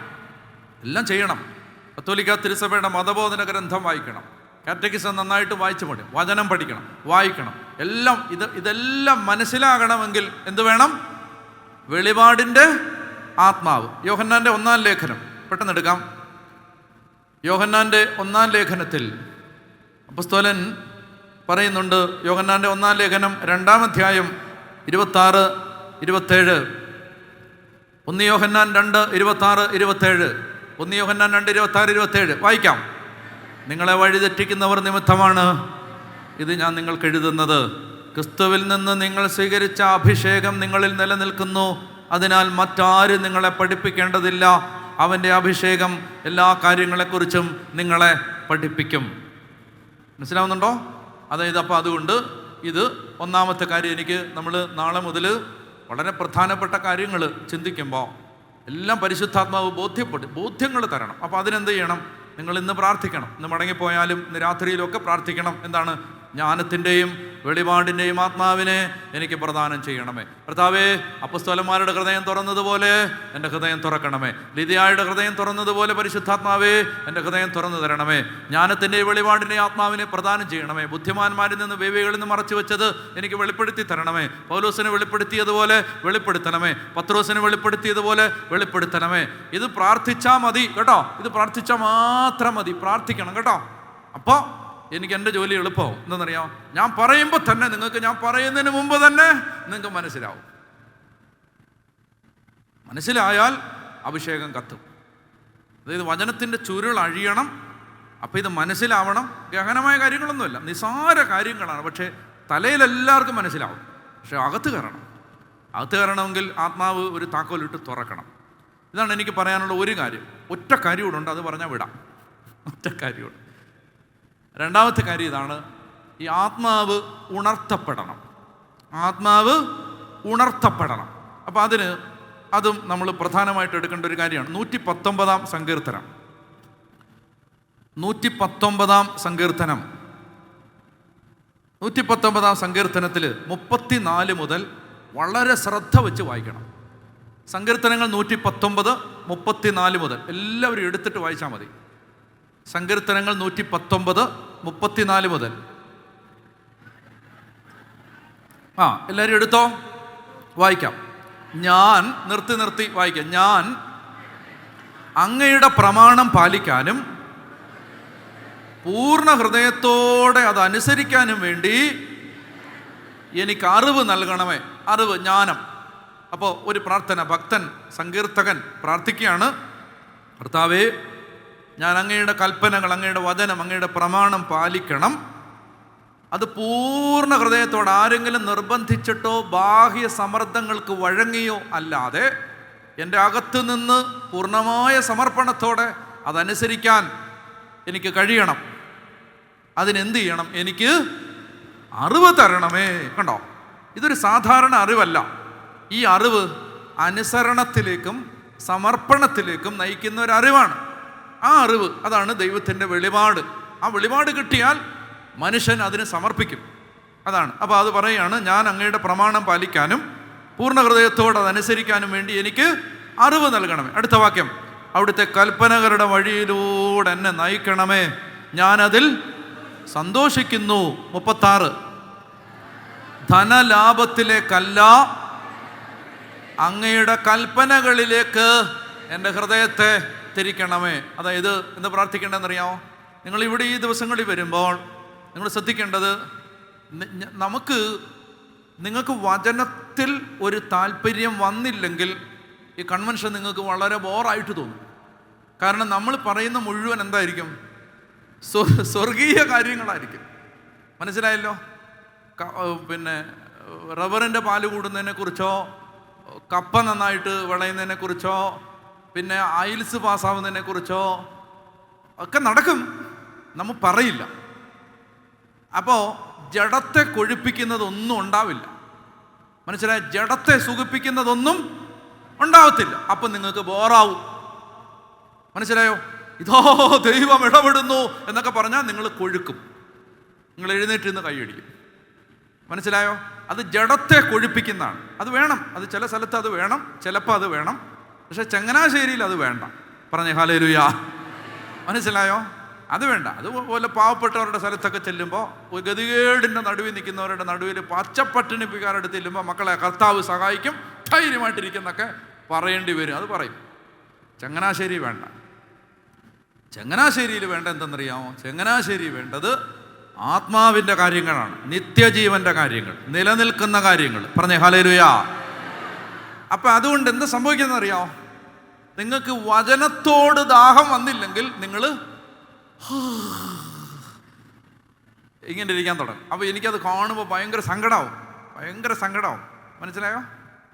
എല്ലാം ചെയ്യണം. കത്തോലിക്ക തിരുസഭയുടെ മതബോധന ഗ്രന്ഥം വായിക്കണം, കാറ്റക്കിസം നന്നായിട്ട് വായിച്ചു പഠിക്കണം, വചനം പഠിക്കണം, വായിക്കണം, എല്ലാം. ഇതെല്ലാം മനസ്സിലാകണമെങ്കിൽ എന്ത് വേണം? വെളിപാടിൻ്റെ ആത്മാവ്. യോഹന്നാൻ്റെ 1-ാം ലേഖനം പെട്ടെന്ന് എടുക്കാം. യോഹന്നാൻ്റെ 1-ാം ലേഖനത്തിൽ അപ്പോസ്തലൻ പറയുന്നുണ്ട്. യോഹന്നാൻ്റെ 1-ാം ലേഖനം 2-ാം അധ്യായം 26-27. 1 യോഹന്നാൻ 2:26-27. 1 യോഹന്നാൻ 2:26-27 വായിക്കാം. നിങ്ങളെ വഴിതെറ്റിക്കുന്നവർ നിമിത്തമാണ് ഇത് ഞാൻ നിങ്ങൾക്ക് എഴുതുന്നത്. ക്രിസ്തുവിൽ നിന്ന് നിങ്ങൾ സ്വീകരിച്ച അഭിഷേകം നിങ്ങളിൽ നിലനിൽക്കുന്നു. അതിനാൽ മറ്റാരും നിങ്ങളെ പഠിപ്പിക്കേണ്ടതില്ല. അവൻ്റെ അഭിഷേകം എല്ലാ കാര്യങ്ങളെക്കുറിച്ചും നിങ്ങളെ പഠിപ്പിക്കും. മനസ്സിലാവുന്നുണ്ടോ? അതായത് അപ്പോൾ അതുകൊണ്ട് ഇത് ഒന്നാമത്തെ കാര്യം. നമ്മൾ നാളെ മുതൽ വളരെ പ്രധാനപ്പെട്ട കാര്യങ്ങൾ ചിന്തിക്കുമ്പോൾ എല്ലാം പരിശുദ്ധാത്മാവ് ബോധ്യങ്ങൾ തരണം. അപ്പോൾ അതിനെന്ത് ചെയ്യണം? നിങ്ങൾ ഇന്ന് പ്രാർത്ഥിക്കണം. ഇന്ന് മടങ്ങിപ്പോയാലും ഇന്ന് രാത്രിയിലൊക്കെ പ്രാർത്ഥിക്കണം. എന്താണ്? ജ്ഞാനത്തിൻ്റെയും വെളിപാടിൻ്റെയും ആത്മാവിനെ എനിക്ക് പ്രദാനം ചെയ്യണമേ. കർത്താവേ, അപ്പോസ്തലന്മാരുടെ ഹൃദയം തുറന്നതുപോലെ എൻ്റെ ഹൃദയം തുറക്കണമേ. ലിദിയായുടെ ഹൃദയം തുറന്നതുപോലെ പരിശുദ്ധാത്മാവേ എൻ്റെ ഹൃദയം തുറന്നു തരണമേ. ജ്ഞാനത്തിൻ്റെയും വെളിപാടിൻ്റെയും ആത്മാവിനെ പ്രദാനം ചെയ്യണമേ. ബുദ്ധിമാന്മാരിൽ നിന്ന് വേവികളിൽ നിന്ന് മറച്ചു വെച്ചത് എനിക്ക് വെളിപ്പെടുത്തി തരണമേ. പൗലോസിനെ വെളിപ്പെടുത്തിയതുപോലെ വെളിപ്പെടുത്തണമേ. പത്രോസിനെ വെളിപ്പെടുത്തിയതുപോലെ വെളിപ്പെടുത്തണമേ. ഇത് പ്രാർത്ഥിച്ചാൽ മതി കേട്ടോ. ഇത് പ്രാർത്ഥിച്ചാൽ മാത്രം മതി. പ്രാർത്ഥിക്കണം കേട്ടോ. അപ്പോൾ എനിക്ക് എൻ്റെ ജോലി എളുപ്പമാവും. എന്താണെന്നറിയാം? ഞാൻ പറയുമ്പോൾ തന്നെ നിങ്ങൾക്ക്, ഞാൻ പറയുന്നതിന് മുമ്പ് തന്നെ നിങ്ങൾക്ക് മനസ്സിലാവും. മനസ്സിലായാൽ അഭിഷേകം കത്തും. അതായത് വചനത്തിൻ്റെ ചുരുൾ അഴിയണം. അപ്പോൾ ഇത് മനസ്സിലാവണം. ഗഹനമായ കാര്യങ്ങളൊന്നുമില്ല, നിസാര കാര്യങ്ങളാണ്. പക്ഷേ തലയിലെല്ലാവർക്കും മനസ്സിലാവും. പക്ഷേ അകത്ത് കയറണം. അകത്ത് കയറണമെങ്കിൽ ആത്മാവ് ഒരു താക്കോലിട്ട് തുറക്കണം. ഇതാണ് എനിക്ക് പറയാനുള്ള ഒരു കാര്യം. ഒറ്റ കാര്യമുണ്ട്, അത് പറഞ്ഞാൽ വിടാം. ഒറ്റ കാര്യമുണ്ട്. രണ്ടാമത്തെ കാര്യം ഇതാണ്, ഈ ആത്മാവ് ഉണർത്തപ്പെടണം. ആത്മാവ് ഉണർത്തപ്പെടണം. അപ്പോൾ അതും നമ്മൾ പ്രധാനമായിട്ട് എടുക്കേണ്ട ഒരു കാര്യമാണ്. 119-ാം സങ്കീർത്തനം 119-ാം സങ്കീർത്തനം 119-ാം സങ്കീർത്തനത്തിൽ 34 മുതൽ വളരെ ശ്രദ്ധ വെച്ച് വായിക്കണം. സങ്കീർത്തനങ്ങൾ 119, 34 മുതൽ എല്ലാവരും എടുത്തിട്ട് വായിച്ചാൽ മതി. സങ്കീർത്തനങ്ങൾ 119, 34 മുതൽ. എല്ലാവരും എടുത്തോ, വായിക്കാം. ഞാൻ നിർത്തി വായിക്കാം. ഞാൻ അങ്ങയുടെ പ്രമാണം പാലിക്കാനും പൂർണ്ണ ഹൃദയത്തോടെ അതനുസരിക്കാനും വേണ്ടി എനിക്ക് അറിവ് നൽകണമേ. അറിവ്, ജ്ഞാനം. അപ്പോൾ ഒരു പ്രാർത്ഥന, ഭക്തൻ, സങ്കീർത്തകൻ പ്രാർത്ഥിക്കുകയാണ്, കർത്താവേ, ഞാൻ അങ്ങയുടെ കൽപ്പനകൾ, അങ്ങയുടെ വചനം, അങ്ങയുടെ പ്രമാണം പാലിക്കണം. അത് പൂർണ്ണ ഹൃദയത്തോടെ, ആരെങ്കിലും നിർബന്ധിച്ചിട്ടോ ബാഹ്യ സമ്മർദ്ദങ്ങൾക്ക് വഴങ്ങിയോ അല്ലാതെ എൻ്റെ അകത്ത് നിന്ന് പൂർണ്ണമായ സമർപ്പണത്തോടെ അതനുസരിക്കാൻ എനിക്ക് കഴിയണം. അതിനെന്ത് ചെയ്യണം? എനിക്ക് അറിവ് തരണമേ. കണ്ടോ, ഇതൊരു സാധാരണ അറിവല്ല. ഈ അറിവ് അനുസരണത്തിലേക്കും സമർപ്പണത്തിലേക്കും നയിക്കുന്ന ഒരു അറിവാണ്. ആ അറിവ്, അതാണ് ദൈവത്തിൻ്റെ വെളിപാട്. ആ വെളിപാട് കിട്ടിയാൽ മനുഷ്യൻ അതിന് സമർപ്പിക്കും. അതാണ്. അപ്പോൾ അത് പറയുകയാണ്, ഞാൻ അങ്ങയുടെ പ്രമാണം പാലിക്കാനും പൂർണ്ണ ഹൃദയത്തോട് അതനുസരിക്കാനും വേണ്ടി എനിക്ക് അറിവ് നൽകണമേ. അടുത്ത വാക്യം, അവിടുത്തെ കൽപ്പനകളുടെ വഴിയിലൂടെ എന്നെ നയിക്കണമേ, ഞാനതിൽ സന്തോഷിക്കുന്നു. 36, ധനലാഭത്തിലേക്കല്ല അങ്ങയുടെ കൽപ്പനകളിലേക്ക് എൻ്റെ ഹൃദയത്തെ തിരിക്കണമേ. അതായത് എന്താ പ്രാർത്ഥിക്കേണ്ടതെന്നറിയാമോ? നിങ്ങളിവിടെ ഈ ദിവസങ്ങളിൽ വരുമ്പോൾ നിങ്ങൾ ശ്രദ്ധിക്കേണ്ടത്, നിങ്ങൾക്ക് വചനത്തിൽ ഒരു താല്പര്യം വന്നില്ലെങ്കിൽ ഈ കൺവെൻഷൻ നിങ്ങൾക്ക് വളരെ ബോറായിട്ട് തോന്നും. കാരണം നമ്മൾ പറയുന്ന മുഴുവൻ എന്തായിരിക്കും? സ്വർഗീയ കാര്യങ്ങളായിരിക്കും. മനസ്സിലായല്ലോ? പിന്നെ റബ്ബറിൻ്റെ പാല് കൂടുന്നതിനെ കുറിച്ചോ, കപ്പ നന്നായിട്ട് വിളയുന്നതിനെ കുറിച്ചോ, പിന്നെ ഐൽസ് പാസ്സാവുന്നതിനെ കുറിച്ചോ ഒക്കെ നടക്കും, നമ്മൾ പറയില്ല. അപ്പോൾ ജഡത്തെ കൊഴുപ്പിക്കുന്നതൊന്നും ഉണ്ടാവില്ല. മനസ്സിലായ? ജഡത്തെ സുഖിപ്പിക്കുന്നതൊന്നും ഉണ്ടാവത്തില്ല. അപ്പം നിങ്ങൾക്ക് ബോറാവും. മനസ്സിലായോ? ഇതോ ദൈവം ഇടപെടുന്നു എന്നൊക്കെ പറഞ്ഞാൽ നിങ്ങൾ കൊഴുക്കും, നിങ്ങൾ എഴുന്നേറ്റ് നിന്ന് കൈയടിക്കും. മനസ്സിലായോ? അത് ജഡത്തെ കൊഴുപ്പിക്കുന്നതാണ്. അത് വേണം, അത് ചില സ്ഥലത്ത് അത് വേണം, ചിലപ്പോൾ അത് വേണം. പക്ഷെ ചങ്ങനാശ്ശേരിയിൽ അത് വേണ്ട. പറഞ്ഞേ ഹല്ലേലൂയ. മനസ്സിലായോ? അത് വേണ്ട. അതുപോലെ പാവപ്പെട്ടവരുടെ സ്ഥലത്തൊക്കെ ചെല്ലുമ്പോൾ, ഗതികേടിൻ്റെ നടുവിൽ നിൽക്കുന്നവരുടെ നടുവിൽ പച്ചപ്പട്ടിണിപ്പിക്കാരുടെ ചെല്ലുമ്പോൾ മക്കളെ കർത്താവ് സഹായിക്കും, ധൈര്യമായിട്ടിരിക്കുന്നൊക്കെ പറയേണ്ടി വരും. അത് പറയും. ചങ്ങനാശ്ശേരി വേണ്ട. ചങ്ങനാശ്ശേരിയിൽ വേണ്ട എന്തെന്നറിയാമോ? ചങ്ങനാശ്ശേരി വേണ്ടത് ആത്മാവിൻ്റെ കാര്യങ്ങളാണ്, നിത്യജീവൻ്റെ കാര്യങ്ങൾ, നിലനിൽക്കുന്ന കാര്യങ്ങൾ. പറഞ്ഞേ ഹല്ലേലൂയ. അപ്പം അതുകൊണ്ട് എന്താ സംഭവിക്കുന്നതെന്നറിയാമോ? നിങ്ങൾക്ക് വചനത്തോട് ദാഹം വന്നില്ലെങ്കിൽ നിങ്ങൾ ഇങ്ങനെ ഇരിക്കാൻ തുടങ്ങും. അപ്പോൾ എനിക്കത് കാണുമ്പോൾ ഭയങ്കര സങ്കടമാവും. മനസ്സിലായോ?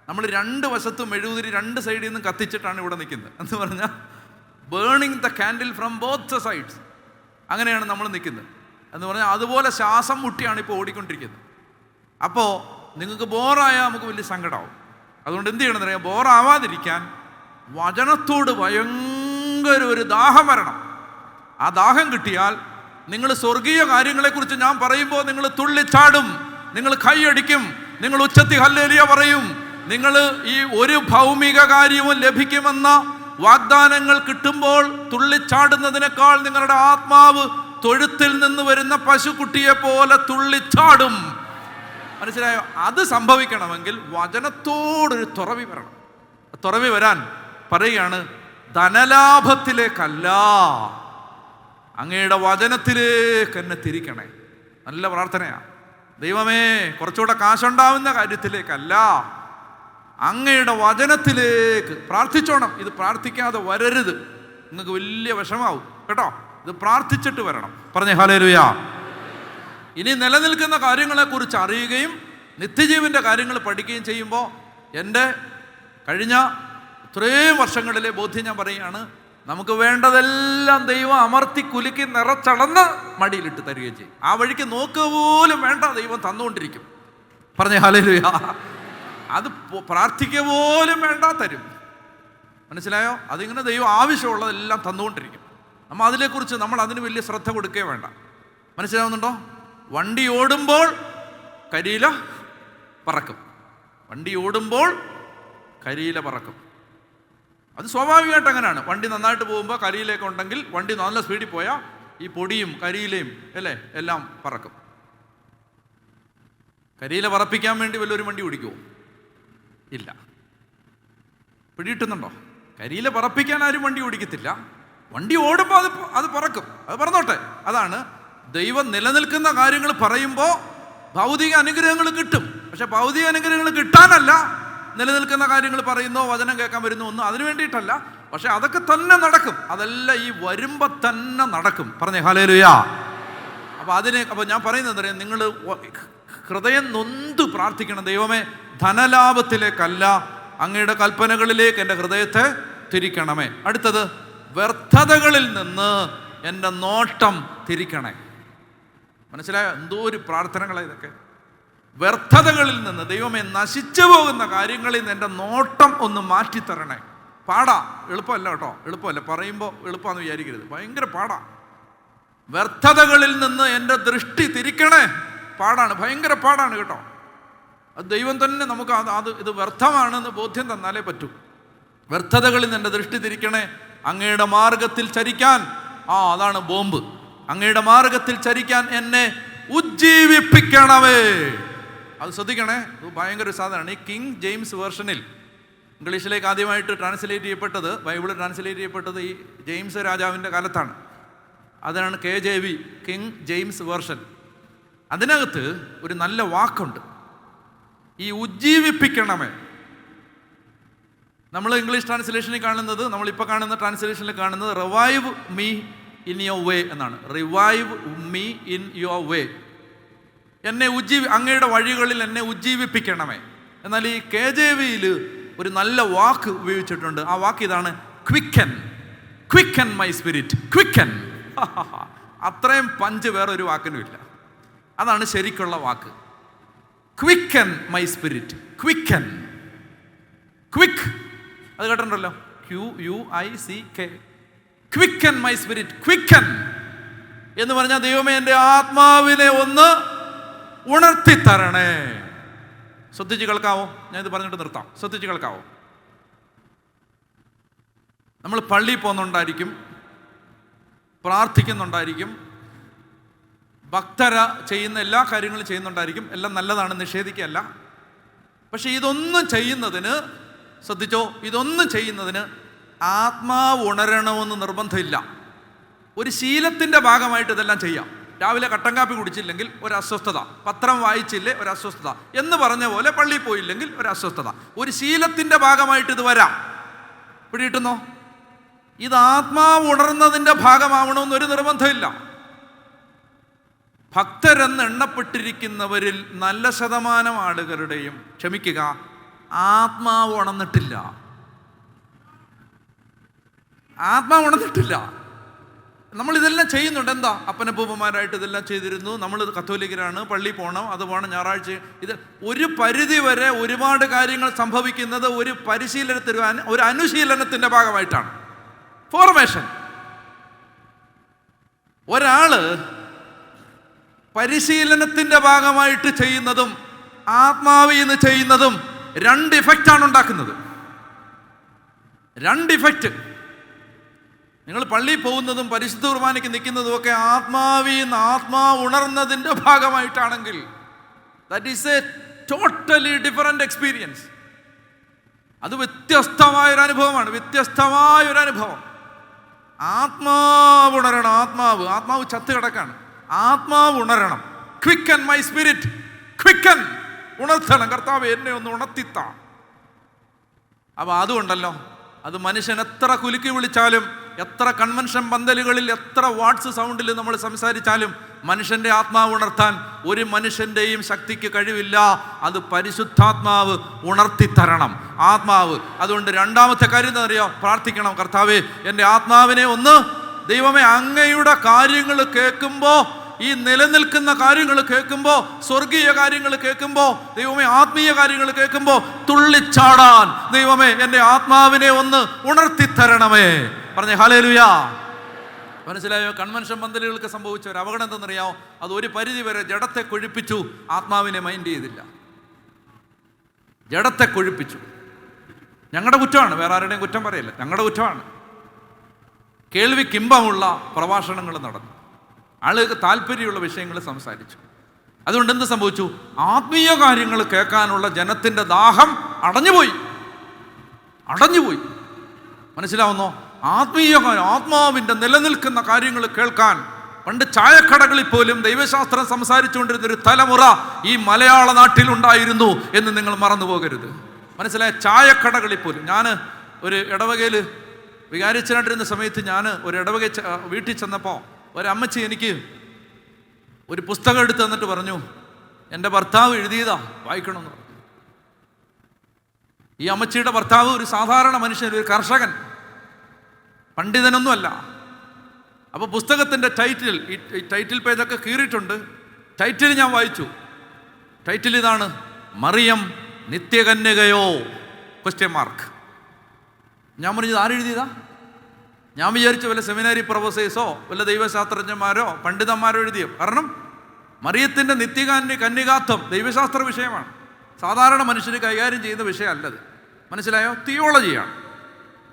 നമ്മൾ രണ്ട് വശത്തും മെഴുകുതിരി രണ്ട് സൈഡിൽ നിന്നും കത്തിച്ചിട്ടാണ് ഇവിടെ നിൽക്കുന്നത്. എന്ന് പറഞ്ഞാൽ burning the candle from both sides. അങ്ങനെയാണ് നമ്മൾ നിൽക്കുന്നത്. എന്ന് പറഞ്ഞാൽ അതുപോലെ ശ്വാസം മുട്ടിയാണ് ഇപ്പോൾ ഓടിക്കൊണ്ടിരിക്കുന്നത്. അപ്പോൾ നിങ്ങൾക്ക് ബോറായാൽ നമുക്ക് വലിയ സങ്കടമാവും. അതുകൊണ്ട് എന്ത് ചെയ്യണമെന്നറിയാം? ബോറാവാതിരിക്കാൻ വചനത്തോട് ഭയങ്കര ഒരു ദാഹം വരണം. ആ ദാഹം കിട്ടിയാൽ നിങ്ങൾ സ്വർഗീയ കാര്യങ്ങളെക്കുറിച്ച് ഞാൻ പറയുമ്പോൾ നിങ്ങൾ തുള്ളിച്ചാടും, നിങ്ങൾ കൈയടിക്കും, നിങ്ങൾ ഉച്ചത്തിൽ ഹല്ലേലൂയ പറയും. നിങ്ങൾ ഈ ഒരു ഭൗമിക കാര്യവും ലഭിക്കുമെന്ന വാഗ്ദാനങ്ങൾ കിട്ടുമ്പോൾ തുള്ളിച്ചാടുന്നതിനേക്കാൾ നിങ്ങളുടെ ആത്മാവ് തൊഴുത്തിൽ നിന്ന് വരുന്ന പശുക്കുട്ടിയെ പോലെ തുള്ളിച്ചാടും. മനസ്സിലായോ? അത് സംഭവിക്കണമെങ്കിൽ വചനത്തോടൊരു തുറവി വരണം. തുറവി വരാൻ പറയുകയാണ്, ധനലാഭത്തിലേക്കല്ല അങ്ങയുടെ വചനത്തിലേക്ക് എന്നെ തിരിക്കണേ. നല്ല പ്രാർത്ഥനയാണ്. ദൈവമേ, കുറച്ചുകൂടെ കാശുണ്ടാവുന്ന കാര്യത്തിലേക്കല്ല, അങ്ങയുടെ വചനത്തിലേക്ക് പ്രാർത്ഥിച്ചോണം. ഇത് പ്രാർത്ഥിക്കാതെ വരരുത്, നിങ്ങൾക്ക് വലിയ വിഷമാവും കേട്ടോ. ഇത് പ്രാർത്ഥിച്ചിട്ട് വരണം. പറഞ്ഞേ ഹല്ലേലൂയ. ഇനി നിലനിൽക്കുന്ന കാര്യങ്ങളെക്കുറിച്ച് അറിയുകയും നിത്യജീവൻ്റെ കാര്യങ്ങൾ പഠിക്കുകയും ചെയ്യുമ്പോൾ എൻ്റെ കഴിഞ്ഞ ഇത്രയും വർഷങ്ങളിലെ ബോധ്യം ഞാൻ പറയുകയാണ്, നമുക്ക് വേണ്ടതെല്ലാം ദൈവം അമർത്തി കുലുക്കി നിറച്ചടന്ന് മടിയിലിട്ട് തരികയും ചെയ്യും. ആ വഴിക്ക് നോക്കുക പോലും വേണ്ട, ദൈവം തന്നുകൊണ്ടിരിക്കും. പറഞ്ഞേ ഹല്ലേലൂയ. അത് പ്രാർത്ഥിക്കുക പോലും വേണ്ട, തരും. മനസ്സിലായോ? അതിങ്ങനെ ദൈവം ആവശ്യമുള്ളതെല്ലാം തന്നുകൊണ്ടിരിക്കും. നമ്മൾ അതിന് വലിയ ശ്രദ്ധ കൊടുക്കുകയേ വേണ്ട. മനസ്സിലാവുന്നുണ്ടോ? വണ്ടി ഓടുമ്പോൾ കരിയില പറക്കും. വണ്ടി ഓടുമ്പോൾ കരിയില പറക്കും. അത് സ്വാഭാവികമായിട്ട് അങ്ങനെയാണ്. വണ്ടി നന്നായിട്ട് പോകുമ്പോൾ കരിയിലൊക്കെ ഉണ്ടെങ്കിൽ, വണ്ടി നല്ല സ്പീഡിൽ പോയാൽ ഈ പൊടിയും കരിയിലയും അല്ലേ എല്ലാം പറക്കും. കരിയില പറപ്പിക്കാൻ വേണ്ടി വല്ലൊരു വണ്ടി ഓടിക്കുമോ? ഇല്ല. പിടിയിട്ടുന്നുണ്ടോ? കരിയില പറപ്പിക്കാൻ ആരും വണ്ടി ഓടിക്കത്തില്ല. വണ്ടി ഓടുമ്പോൾ അത് പറക്കും. അത് പറന്നോട്ടെ. അതാണ് ദൈവം നിലനിൽക്കുന്ന കാര്യങ്ങൾ പറയുമ്പോൾ ഭൗതിക അനുഗ്രഹങ്ങൾ കിട്ടും. പക്ഷെ ഭൗതിക അനുഗ്രഹങ്ങൾ കിട്ടാനല്ല നിലനിൽക്കുന്ന കാര്യങ്ങൾ പറയുന്നോ വചനം കേൾക്കാൻ വരുന്നോ ഒന്നും അതിനു വേണ്ടിയിട്ടല്ല. പക്ഷെ അതൊക്കെ തന്നെ നടക്കും. അതെല്ലാം ഈ വരുമ്പോൾ തന്നെ നടക്കും. പറഞ്ഞേ ഹല്ലേലൂയ. അപ്പോൾ ഞാൻ പറയുന്നത് എന്താ പറയുക, നിങ്ങൾ ഹൃദയം നൊന്ത് പ്രാർത്ഥിക്കണം. ദൈവമേ, ധനലാഭത്തിലേക്കല്ല അങ്ങയുടെ കൽപ്പനകളിലേക്ക് എൻ്റെ ഹൃദയത്തെ തിരിക്കണമേ. അടുത്തത്, വ്യർത്ഥതകളിൽ നിന്ന് എൻ്റെ നോട്ടം തിരിക്കണേ. മനസ്സിലായോ? എന്തോ ഒരു പ്രാർത്ഥനകളാണ് ഇതൊക്കെ. വ്യർത്ഥതകളിൽ നിന്ന് ദൈവമേ നശിച്ചു പോകുന്ന കാര്യങ്ങളിൽ നിന്ന് എൻ്റെ നോട്ടം ഒന്ന് മാറ്റിത്തരണേ. പാടാ, എളുപ്പമല്ല കേട്ടോ, എളുപ്പമല്ല. പറയുമ്പോൾ എളുപ്പമാണെന്ന് വിചാരിക്കരുത്, ഭയങ്കര പാടാ. വ്യർത്ഥതകളിൽ നിന്ന് എൻ്റെ ദൃഷ്ടി തിരിക്കണേ. പാടാണ്, ഭയങ്കര പാടാണ് കേട്ടോ. അത് ദൈവം തന്നെ നമുക്ക് ഇത് വ്യർത്ഥമാണെന്ന് ബോധ്യം തന്നാലേ പറ്റൂ. വ്യർത്ഥതകളിൽ നിന്ന് എൻ്റെ ദൃഷ്ടി തിരിക്കണേ, അങ്ങയുടെ മാർഗത്തിൽ ചരിക്കാൻ. അതാണ് ബോംബ്. അങ്ങയുടെ മാർഗത്തിൽ ചരിക്കാൻ എന്നെ ഉജ്ജീവിപ്പിക്കണമേ. അത് ശ്രദ്ധിക്കണേ, ഇത് ഭയങ്കര സാധനമാണ്. ഈ കിങ് ജെയിംസ് വേർഷനിൽ ഇംഗ്ലീഷിലേക്ക് ആദ്യമായിട്ട് ട്രാൻസ്ലേറ്റ് ചെയ്യപ്പെട്ടത്, ബൈബിൾ ട്രാൻസ്ലേറ്റ് ചെയ്യപ്പെട്ടത് ഈ ജെയിംസ് രാജാവിൻ്റെ കാലത്താണ്. അതാണ് KJV, കിങ് ജെയിംസ് വേർഷൻ. അതിനകത്ത് ഒരു നല്ല വാക്കുണ്ട്, ഈ ഉജ്ജീവിപ്പിക്കണമേ. നമ്മൾ ഇംഗ്ലീഷ് ട്രാൻസ്ലേഷനിൽ കാണുന്നത്, നമ്മളിപ്പോൾ കാണുന്ന ട്രാൻസ്ലേഷനിൽ കാണുന്നത് revive me in your way എന്നാണ്. Revive me in your way. എന്നെ അങ്ങയുടെ വഴികളിൽ എന്നെ ഉജ്ജീവിപ്പിക്കണമേ. എന്നാൽ ഈ KJVയിൽ ഒരു നല്ല വാക്ക് ഉപയോഗിച്ചിട്ടുണ്ട്. ആ വാക്ക് ഇതാണ്, quicken. Quicken my spirit. Quicken. അത്രയും പഞ്ച് വേറൊരു വാക്കിനും ഇല്ല. അതാണ് ശരിക്കുള്ള വാക്ക്. Quicken my spirit. Quicken. Quick, അത് കേട്ടിട്ടുണ്ടല്ലോ, QUICK. Quicken my spirit. Quicken എന്ന് പറഞ്ഞാൽ ദൈവമേ എൻ്റെ ആത്മാവിനെ ഒന്ന് ഉണർത്തിത്തരണേ. ശ്രദ്ധിച്ച് കേൾക്കാവോ? ഞാൻ ഇത് പറഞ്ഞിട്ട് നിർത്താം. ശ്രദ്ധിച്ച് കേൾക്കാവോ? നമ്മൾ പള്ളിയിൽ പോകുന്നുണ്ടായിരിക്കും, പ്രാർത്ഥിക്കുന്നുണ്ടായിരിക്കും, ഭക്തര ചെയ്യുന്ന എല്ലാ കാര്യങ്ങളും ചെയ്യുന്നുണ്ടായിരിക്കും. എല്ലാം നല്ലതാണ്, നിഷേധിക്കുകയല്ല. പക്ഷെ ഇതൊന്നും ചെയ്യുന്നതിന്, ശ്രദ്ധിച്ചോ, ഇതൊന്നും ചെയ്യുന്നതിന് ആത്മാവ് ഉണരണമെന്ന് നിർബന്ധമില്ല. ഒരു ശീലത്തിൻ്റെ ഭാഗമായിട്ട് ഇതെല്ലാം ചെയ്യാം. രാവിലെ കട്ടൻ കാപ്പി കുടിച്ചില്ലെങ്കിൽ ഒരു അസ്വസ്ഥത, പത്രം വായിച്ചില്ലേ ഒരു അസ്വസ്ഥത, എന്ന് പറഞ്ഞ പോലെ പള്ളിയിൽ പോയില്ലെങ്കിൽ ഒരു അസ്വസ്ഥത. ഒരു ശീലത്തിൻ്റെ ഭാഗമായിട്ട് ഇത് വരാം. പിടികിട്ടുന്നോ? ഇത് ആത്മാവ് ഉണർന്നതിൻ്റെ ഭാഗമാവണമെന്നൊരു നിർബന്ധമില്ല. ഭക്തരെന്ന് എണ്ണപ്പെട്ടിരിക്കുന്നവരിൽ നല്ല ശതമാനം ആളുകളുടെയും, ക്ഷമിക്കുക, ആത്മാവ് ഉണർന്നിട്ടില്ല. ആത്മാവ് ഉണർന്നിട്ടില്ല. നമ്മളിതെല്ലാം ചെയ്യുന്നുണ്ട്. എന്താ? അപ്പനപ്പൂപ്പന്മാരായിട്ട് ഇതെല്ലാം ചെയ്തിരുന്നു. നമ്മൾ കത്തോലിക്കരാണ്, പള്ളി പോകണം, അത് പോകണം, ഞായറാഴ്ച. ഇത് ഒരു പരിധി വരെ ഒരുപാട് കാര്യങ്ങൾ സംഭവിക്കുന്നത് ഒരു പരിശീലനത്തിന്, ഒരു അനുശീലനത്തിൻ്റെ ഭാഗമായിട്ടാണ്. ഫോർമേഷൻ. ഒരാള് പരിശീലനത്തിൻ്റെ ഭാഗമായിട്ട് ചെയ്യുന്നതും ആത്മാവിൽ നിന്ന് ചെയ്യുന്നതും രണ്ട് ഇഫക്റ്റാണ് ഉണ്ടാക്കുന്നത്. രണ്ട് ഇഫക്റ്റ്. നിങ്ങൾ പള്ളിയിൽ പോകുന്നതും പരിശുദ്ധ കുർബാനയ്ക്ക് നിൽക്കുന്നതും ഒക്കെ ആത്മാവ് ഉണർന്നതിൻ്റെ ഭാഗമായിട്ടാണെങ്കിൽ that is a totally different experience. അത് വ്യത്യസ്തമായൊരു അനുഭവമാണ്, വ്യത്യസ്തമായൊരു അനുഭവം. ആത്മാവ് ഉണരണം. ആത്മാവ് ചത്ത് കിടക്കാണ്. ആത്മാവ് ഉണരണം. Quicken my spirit. ക്വിക്കൻ, ഉണർത്തണം. കർത്താവ് എന്നെ ഒന്ന് ഉണർത്തിത്താ. അപ്പോൾ അതുകൊണ്ടല്ലോ, അത് മനുഷ്യൻ എത്ര കുലുക്കി വിളിച്ചാലും, എത്ര കൺവെൻഷൻ പന്തലുകളിൽ, എത്ര വാട്സ് സൗണ്ടിൽ നമ്മൾ സംസാരിച്ചാലും മനുഷ്യൻ്റെ ആത്മാവ് ഉണർത്താൻ ഒരു മനുഷ്യൻ്റെയും ശക്തിക്ക് കഴിവില്ല. അത് പരിശുദ്ധാത്മാവ് ഉണർത്തിത്തരണം. ആത്മാവ്. അതുകൊണ്ട് രണ്ടാമത്തെ കാര്യം എന്താ അറിയോ? പ്രാർത്ഥിക്കണം. കർത്താവേ, എൻ്റെ ആത്മാവിനെ ഒന്ന്, ദൈവമേ, അങ്ങയുടെ കാര്യങ്ങൾ കേൾക്കുമ്പോൾ, ഈ നിലനിൽക്കുന്ന കാര്യങ്ങൾ കേൾക്കുമ്പോൾ, സ്വർഗീയ കാര്യങ്ങൾ കേൾക്കുമ്പോൾ, ദൈവമേ, ആത്മീയ കാര്യങ്ങൾ കേൾക്കുമ്പോൾ തുള്ളിച്ചാടാൻ ദൈവമേ എൻ്റെ ആത്മാവിനെ ഒന്ന് ഉണർത്തിത്തരണമേ. പറഞ്ഞേ ഹല്ലേലൂയ. മനസ്സിലായോ? കൺവെൻഷൻ പന്തലുകൾക്ക് സംഭവിച്ച ഒരു അപകടം എന്തെന്നറിയാമോ? അത് ഒരു പരിധി വരെ ജഡത്തെ കൊഴിപ്പിച്ചു, ആത്മാവിനെ മൈൻഡ് ചെയ്തില്ല. ജഡത്തെ കൊഴിപ്പിച്ചു. ഞങ്ങളുടെ കുറ്റമാണ്, വേറെ ആരുടെയും കുറ്റം പറയില്ല, ഞങ്ങളുടെ കുറ്റമാണ്. കേൾവിക്കിമ്പമുള്ള പ്രഭാഷണങ്ങൾ നടന്നു, ആളുകൾക്ക് താല്പര്യമുള്ള വിഷയങ്ങൾ സംസാരിച്ചു. അതുകൊണ്ട് എന്ത് സംഭവിച്ചു? ആത്മീയ കാര്യങ്ങൾ കേൾക്കാനുള്ള ജനത്തിൻ്റെ ദാഹം അടഞ്ഞുപോയി. മനസ്സിലാവുന്നോ? ആത്മാവിൻ്റെ നിലനിൽക്കുന്ന കാര്യങ്ങൾ കേൾക്കാൻ പണ്ട് ചായക്കടകളിൽ പോലും ദൈവശാസ്ത്രം സംസാരിച്ചുകൊണ്ടിരുന്നൊരു തലമുറ ഈ മലയാള നാട്ടിലുണ്ടായിരുന്നു എന്ന് നിങ്ങൾ മറന്നു പോകരുത്. മനസ്സിലായ? ചായക്കടകളിൽ പോലും. ഞാൻ ഒരു ഇടവകയിൽ വികാരിച്ചനായിട്ടിരുന്ന സമയത്ത് ഞാൻ ഒരു ഇടവക വീട്ടിൽ ചെന്നപ്പോൾ ഒരമ്മച്ചി എനിക്ക് ഒരു പുസ്തകം എടുത്ത് തന്നിട്ട് പറഞ്ഞു, എൻ്റെ ഭർത്താവ് എഴുതിയതാ, വായിക്കണമെന്ന് പറഞ്ഞു. ഈ അമ്മച്ചിയുടെ ഭർത്താവ് ഒരു സാധാരണ മനുഷ്യൻ, ഒരു കർഷകൻ, പണ്ഡിതനൊന്നുമല്ല. അപ്പോൾ പുസ്തകത്തിൻ്റെ ടൈറ്റിൽ പേജൊക്കെ കീറിയിട്ടുണ്ട്. ടൈറ്റിൽ ഞാൻ വായിച്ചു. ടൈറ്റിൽ ഇതാണ്: മറിയം നിത്യകന്യകയോ? Question mark. ഞാൻ പറഞ്ഞത് ആരെഴുതിയതാ? ഞാൻ വിചാരിച്ചു വല്ല സെമിനാരി പ്രൊഫസേഴ്സോ വല്ല ദൈവശാസ്ത്രജ്ഞന്മാരോ പണ്ഡിതന്മാരോ എഴുതിയോ. കാരണം മറിയത്തിൻ്റെ കന്യകാത്വം ദൈവശാസ്ത്ര വിഷയമാണ്, സാധാരണ മനുഷ്യന് കൈകാര്യം ചെയ്യുന്ന വിഷയമല്ലത്. മനസ്സിലായോ? തിയോളജിയാണ്.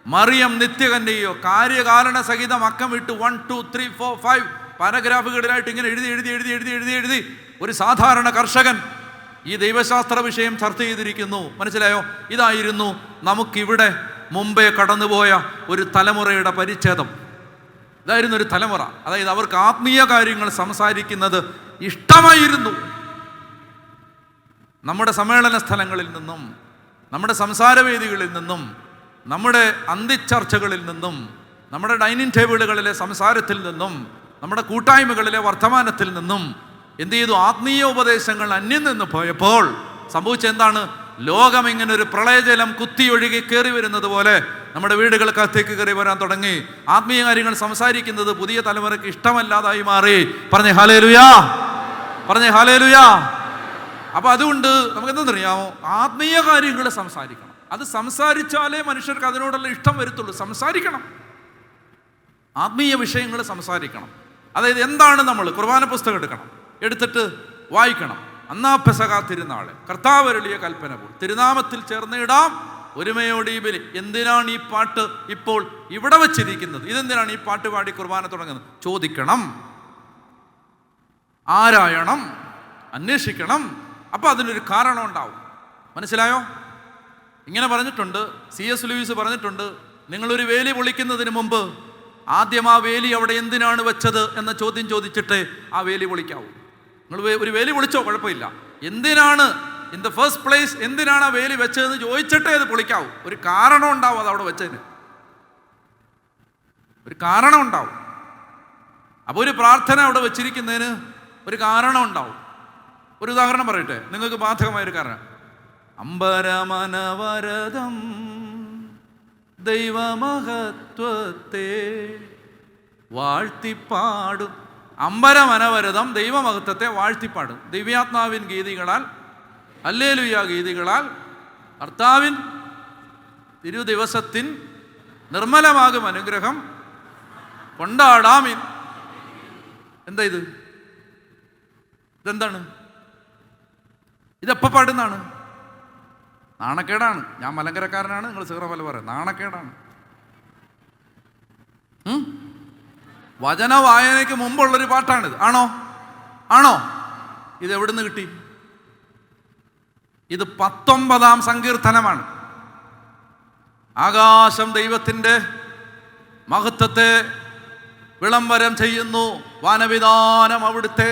മറിയം നിത്യകന്യകയോ? കാര്യകാരണ സഹിതം അക്കം വിട്ട് 1 2 3 4 5 പാരഗ്രാഫുകളിലായിട്ട് ഇങ്ങനെ എഴുതി എഴുതി എഴുതി എഴുതി എഴുതി എഴുതി ഒരു സാധാരണ കർഷകൻ ഈ ദൈവശാസ്ത്ര വിഷയം ചർച്ച ചെയ്തിരിക്കുന്നു. മനസ്സിലായോ? ഇതായിരുന്നു നമുക്കിവിടെ മുമ്പേ കടന്നുപോയ ഒരു തലമുറയുടെ പരിച്ഛേദം. ഇതായിരുന്നു ഒരു തലമുറ. അതായത് അവർക്ക് ആത്മീയ കാര്യങ്ങൾ സംസാരിക്കുന്നത് ഇഷ്ടമായിരുന്നു. നമ്മുടെ സമ്മേളന സ്ഥലങ്ങളിൽ നിന്നും, നമ്മുടെ സംസാരവേദികളിൽ നിന്നും, നമ്മുടെ അന്തിച്ചർച്ചകളിൽ നിന്നും, നമ്മുടെ ഡൈനിങ് ടേബിളുകളിലെ സംസാരത്തിൽ നിന്നും, നമ്മുടെ കൂട്ടായ്മകളിലെ വർത്തമാനത്തിൽ നിന്നും എന്ത് ചെയ്തു? ആത്മീയ ഉപദേശങ്ങൾ അന്യം നിന്ന് പോയപ്പോൾ സംഭവിച്ചെന്താണ്? ലോകം ഇങ്ങനെ ഒരു പ്രളയജലം കുത്തിയൊഴുകി കയറി വരുന്നത് പോലെ നമ്മുടെ വീടുകൾക്കകത്തേക്ക് കയറി വരാൻ തുടങ്ങി. ആത്മീയ കാര്യങ്ങൾ സംസാരിക്കുന്നത് പുതിയ തലമുറയ്ക്ക് ഇഷ്ടമല്ലാതായി മാറി. പറഞ്ഞേ ഹല്ലേലൂയാ, പറഞ്ഞേ ഹല്ലേലൂയാ. അപ്പൊ അതുകൊണ്ട് നമുക്ക് എന്തെന്നറിയാമോ? ആത്മീയ കാര്യങ്ങൾ സംസാരിക്കണം. അത് സംസാരിച്ചാലേ മനുഷ്യർക്ക് അതിനോടുള്ള ഇഷ്ടം വരത്തുള്ളൂ. സംസാരിക്കണം, ആത്മീയ വിഷയങ്ങൾ സംസാരിക്കണം. അതായത് എന്താണ്? നമ്മൾ കുർബാന പുസ്തകം എടുക്കണം, എടുത്തിട്ട് വായിക്കണം. അന്നാ പെസഹ തിരുനാള് കർത്താവ് അരുളിയ കൽപ്പന പോൽ തിരുനാമത്തിൽ ചേർന്നിടാം ഒരുമയോടെ ഈ ബലി. എന്തിനാണ് ഈ പാട്ട് ഇപ്പോൾ ഇവിടെ വച്ചിരിക്കുന്നത്? ഇതെന്തിനാണ് ഈ പാട്ട് പാടി കുർബാന തുടങ്ങുന്നത്? ചോദിക്കണം, ആരായണം, അന്വേഷിക്കണം. അപ്പൊ അതിനൊരു കാരണം ഉണ്ടാവും. മനസ്സിലായോ? ഇങ്ങനെ പറഞ്ഞിട്ടുണ്ട്, C.S. ലൂയിസ് പറഞ്ഞിട്ടുണ്ട്, നിങ്ങളൊരു വേലി പൊളിക്കുന്നതിന് മുമ്പ് ആദ്യം ആ വേലി അവിടെ എന്തിനാണ് വെച്ചത് എന്ന ചോദ്യം ചോദിച്ചിട്ട് ആ വേലി പൊളിക്കാവൂ. നിങ്ങൾ ഒരു വേലി പൊളിച്ചോ, കുഴപ്പമില്ല. എന്തിനാണ്, ഇൻ ദ ഫസ്റ്റ് പ്ലേസ് എന്തിനാണ് ആ വേലി വെച്ചതെന്ന് ചോദിച്ചിട്ടേ അത് പൊളിക്കാവൂ. ഒരു കാരണം ഉണ്ടാവും അത് അവിടെ വെച്ചതിന്, ഒരു കാരണം ഉണ്ടാവും. അപ്പോൾ ഒരു പ്രാർത്ഥന അവിടെ വെച്ചിരിക്കുന്നതിന് ഒരു കാരണം ഉണ്ടാവും. ഒരു ഉദാഹരണം പറയട്ടെ, നിങ്ങൾക്ക് ബാധകമായൊരു കാരണം. അമ്പരമനവരതം ദൈവമഹത്വത്തെ വാഴ്ത്തിപ്പാടും. അമ്പരമനവരതം ദൈവമഹത്വത്തെ വാഴ്ത്തിപ്പാടും. ദിവ്യാത്മാവിൻ ഗീതികളാൽ, ഹല്ലേലൂയ ഗീതികളാൽ കർത്താവിൻ തിരുദിവസത്തിൻ നിർമ്മലമാകും അനുഗ്രഹം കൊണ്ടാടാം. എന്താ ഇത്? ഇതെന്താണ്? ഇതെപ്പോൾ പാടുന്നതാണ്? നാണക്കേടാണ്. ഞാൻ മലങ്കരക്കാരനാണ്, നിങ്ങൾ സീറമല പറയാം. നാണക്കേടാണ്. വചന വായനയ്ക്ക് മുമ്പുള്ളൊരു പാട്ടാണിത്. ആണോ? ആണോ? ഇത് എവിടുന്ന് കിട്ടി? ഇത് 19-ാം സങ്കീർത്തനമാണ്. ആകാശം ദൈവത്തിൻ്റെ മഹത്വത്തെ വിളംബരം ചെയ്യുന്നു, വാനവിധാനം അവിടുത്തെ.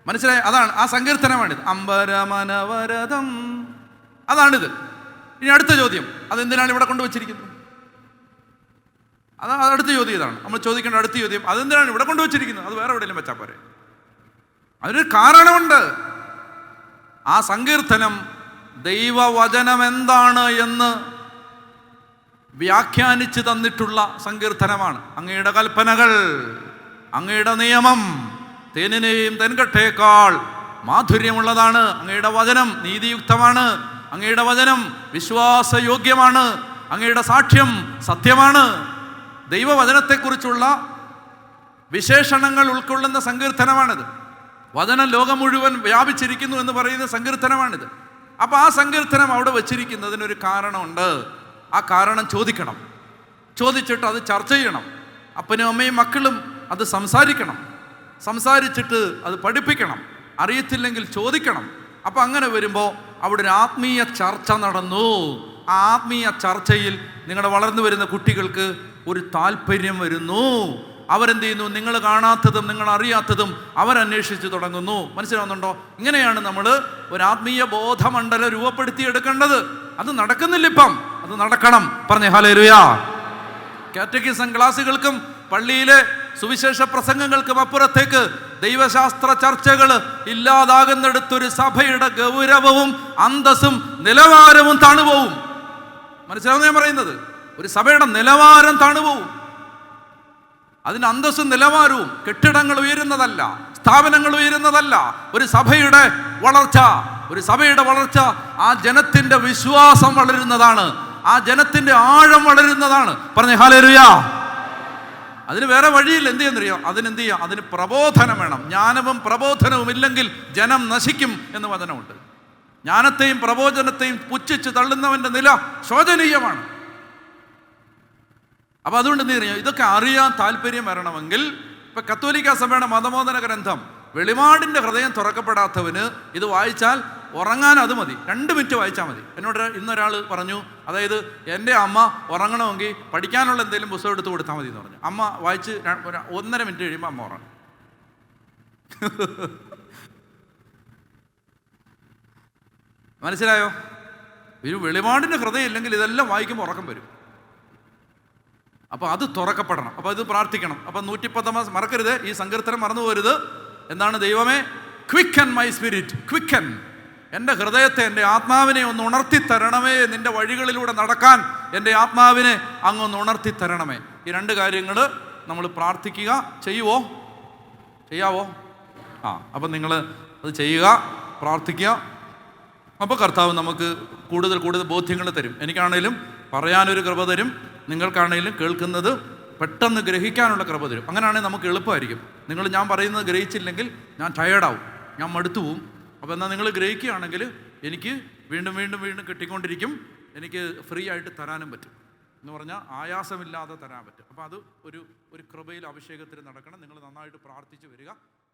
മനസ്സിലായി? അതാണ് ആ സങ്കീർത്തനമാണിത്. അമ്പരമനവരതം, അതാണിത്. ഇനി അടുത്ത ചോദ്യം, അതെന്തിനാണ് ഇവിടെ കൊണ്ടുവച്ചിരിക്കുന്നത്? അത് അടുത്ത ചോദ്യം ഇതാണ് നമ്മൾ ചോദിക്കേണ്ട അടുത്ത ചോദ്യം. അതെന്തിനാണ് ഇവിടെ കൊണ്ടുവച്ചിരിക്കുന്നത്? അത് വേറെ എവിടെയെങ്കിലും വെച്ചാൽ പോരെ. അതിനൊരു കാരണമുണ്ട്. ആ സങ്കീർത്തനം ദൈവവചനം എന്താണ് എന്ന് വ്യാഖ്യാനിച്ച് തന്നിട്ടുള്ള സങ്കീർത്തനമാണ്. അങ്ങയുടെ കൽപ്പനകൾ, അങ്ങയുടെ നിയമം തേനിനെയും തെൻകട്ടയേക്കാൾ മാധുര്യമുള്ളതാണ്. അങ്ങയുടെ വചനം നീതിയുക്തമാണ്. അങ്ങയുടെ വചനം വിശ്വാസയോഗ്യമാണ്. അങ്ങയുടെ സാക്ഷ്യം സത്യമാണ്. ദൈവവചനത്തെക്കുറിച്ചുള്ള വിശേഷണങ്ങൾ ഉൾക്കൊള്ളുന്ന സങ്കീർത്തനമാണിത്. വചനം ലോകം മുഴുവൻ വ്യാപിച്ചിരിക്കുന്നു എന്ന് പറയുന്ന സങ്കീർത്തനമാണിത്. അപ്പോൾ ആ സങ്കീർത്തനം അവിടെ വച്ചിരിക്കുന്നതിനൊരു കാരണമുണ്ട്. ആ കാരണം ചോദിക്കണം, ചോദിച്ചിട്ട് അത് ചർച്ച ചെയ്യണം. അപ്പനും അമ്മയും മക്കളും അത് സംസാരിക്കണം, സംസാരിച്ചിട്ട് അത് പഠിപ്പിക്കണം. അറിയത്തില്ലെങ്കിൽ ചോദിക്കണം. അപ്പം അങ്ങനെ വരുമ്പോൾ അവിടെ ഒരു ആത്മീയ ചർച്ച നടന്നു. ആ ആത്മീയ ചർച്ചയിൽ നിങ്ങളുടെ വളർന്നു വരുന്ന കുട്ടികൾക്ക് ഒരു താല്പര്യം വരുന്നു. അവരെന്ത് ചെയ്യുന്നു? നിങ്ങൾ കാണാത്തതും നിങ്ങൾ അറിയാത്തതും അവരന്വേഷിച്ച് തുടങ്ങുന്നു. മനസ്സിലാവുന്നുണ്ടോ? ഇങ്ങനെയാണ് നമ്മൾ ഒരു ആത്മീയ ബോധമണ്ഡലം രൂപപ്പെടുത്തിയെടുക്കേണ്ടത്. അത് നടക്കുന്നില്ല ഇപ്പം, അത് നടക്കണം. പറഞ്ഞേ ഹല്ലേലൂയാ. കാറ്റഗിസം ക്ലാസ്സുകൾക്കും പള്ളിയിലെ സുവിശേഷ പ്രസംഗങ്ങൾക്കും അപ്പുറത്തേക്ക് ദൈവശാസ്ത്ര ചർച്ചകൾ ഇല്ലാതാകുന്നിടത്തൊരു സഭയുടെ ഗൗരവവും അന്തസ്സും നിലവാരവും താണുപോവും. മനസ്സിലാവുന്ന ഞാൻ പറയുന്നത്? ഒരു സഭയുടെ നിലവാരം താണുപോവും. അതിൻ്റെ അന്തസ്സും നിലവാരവും കെട്ടിടങ്ങൾ ഉയരുന്നതല്ല, സ്ഥാപനങ്ങൾ ഉയരുന്നതല്ല. ഒരു സഭയുടെ വളർച്ച ആ ജനത്തിൻ്റെ വിശ്വാസം വളരുന്നതാണ്, ആ ജനത്തിൻ്റെ ആഴം വളരുന്നതാണ്. പറഞ്ഞേ ഹല്ലേലൂയ. അതിന് വേറെ വഴിയില്ല. എന്ത് ചെയ്യുന്നറിയോ? അതിന് പ്രബോധനം വേണം. ജ്ഞാനവും പ്രബോധനവും ഇല്ലെങ്കിൽ ജനം നശിക്കും എന്ന് വചനമുണ്ട്. ജ്ഞാനത്തെയും പ്രബോധനത്തെയും പുച്ഛിച്ച് തള്ളുന്നവൻ്റെ നില ശോചനീയമാണ്. അപ്പോൾ അതുകൊണ്ട് എന്ത് ചെയ്യുക? ഇതൊക്കെ അറിയാൻ താല്പര്യം വരണമെങ്കിൽ ഇപ്പം കത്തോലിക്ക സഭയുടെ മതബോധന ഗ്രന്ഥം വെളിപാടിൻ്റെ ഹൃദയം തുറക്കപ്പെടാത്തവന് ഇത് വായിച്ചാൽ ഉറങ്ങാൻ അത് മതി, 2 മിനിറ്റ് വായിച്ചാൽ മതി. എന്നോട് ഇന്നൊരാൾ പറഞ്ഞു, അതായത് എൻ്റെ അമ്മ ഉറങ്ങണമെങ്കിൽ പഠിക്കാനുള്ള എന്തെങ്കിലും പുസ്തകം എടുത്ത് കൊടുത്താൽ മതി എന്ന് പറഞ്ഞു. അമ്മ വായിച്ച് 1.5 മിനിറ്റ് കഴിയുമ്പോൾ അമ്മ ഉറങ്ങും. മനസ്സിലായോ? ഒരു വെളിപാടിൻ്റെ ഹൃദയം ഇല്ലെങ്കിൽ ഇതെല്ലാം വായിക്കുമ്പോൾ ഉറക്കം വരും. അപ്പോൾ അത് തുറക്കപ്പെടണം. അപ്പോൾ ഇത് പ്രാർത്ഥിക്കണം. അപ്പോൾ 110 മറക്കരുത്, ഈ സങ്കീർത്തനം മറന്നു പോരുത്. എന്താണ്? ദൈവമേ, ക്വിക്കൻ മൈ സ്പിരിറ്റ്, ക്വിക്കൻ, എൻ്റെ ഹൃദയത്തെ, എൻ്റെ ആത്മാവിനെ ഒന്ന് ഉണർത്തി തരണമേ. നിൻ്റെ വഴികളിലൂടെ നടക്കാൻ എൻ്റെ ആത്മാവിനെ അങ്ങൊന്ന് ഉണർത്തി തരണമേ. ഈ 2 കാര്യങ്ങൾ നമ്മൾ പ്രാർത്ഥിക്കുക. ചെയ്യാവോ? അപ്പം നിങ്ങൾ അത് ചെയ്യുക, പ്രാർത്ഥിക്കുക. അപ്പോൾ കർത്താവ് നമുക്ക് കൂടുതൽ ബോധ്യങ്ങൾ തരും. എനിക്കാണേലും പറയാനൊരു കൃപ തരും, നിങ്ങൾക്കാണേലും കേൾക്കുന്നത് പെട്ടെന്ന് ഗ്രഹിക്കാനുള്ള കൃപ തരും. അങ്ങനെയാണെങ്കിൽ നമുക്ക് എളുപ്പമായിരിക്കും. ഞാൻ പറയുന്നത് ഗ്രഹിച്ചില്ലെങ്കിൽ ഞാൻ ടയേർഡാവും, ഞാൻ മടുത്തു പോവും. അപ്പോൾ എന്നാൽ നിങ്ങൾ ഗ്രഹിക്കുകയാണെങ്കിൽ എനിക്ക് വീണ്ടും കിട്ടിക്കൊണ്ടിരിക്കും. എനിക്ക് ഫ്രീ ആയിട്ട് തരാനും പറ്റും എന്ന് പറഞ്ഞാൽ ആയാസമില്ലാതെ തരാൻ പറ്റും. അപ്പോൾ അത് ഒരു കൃപയിൽ അഭിഷേകത്തിൽ നടക്കണം. നിങ്ങൾ നന്നായിട്ട് പ്രാർത്ഥിച്ച് വരിക.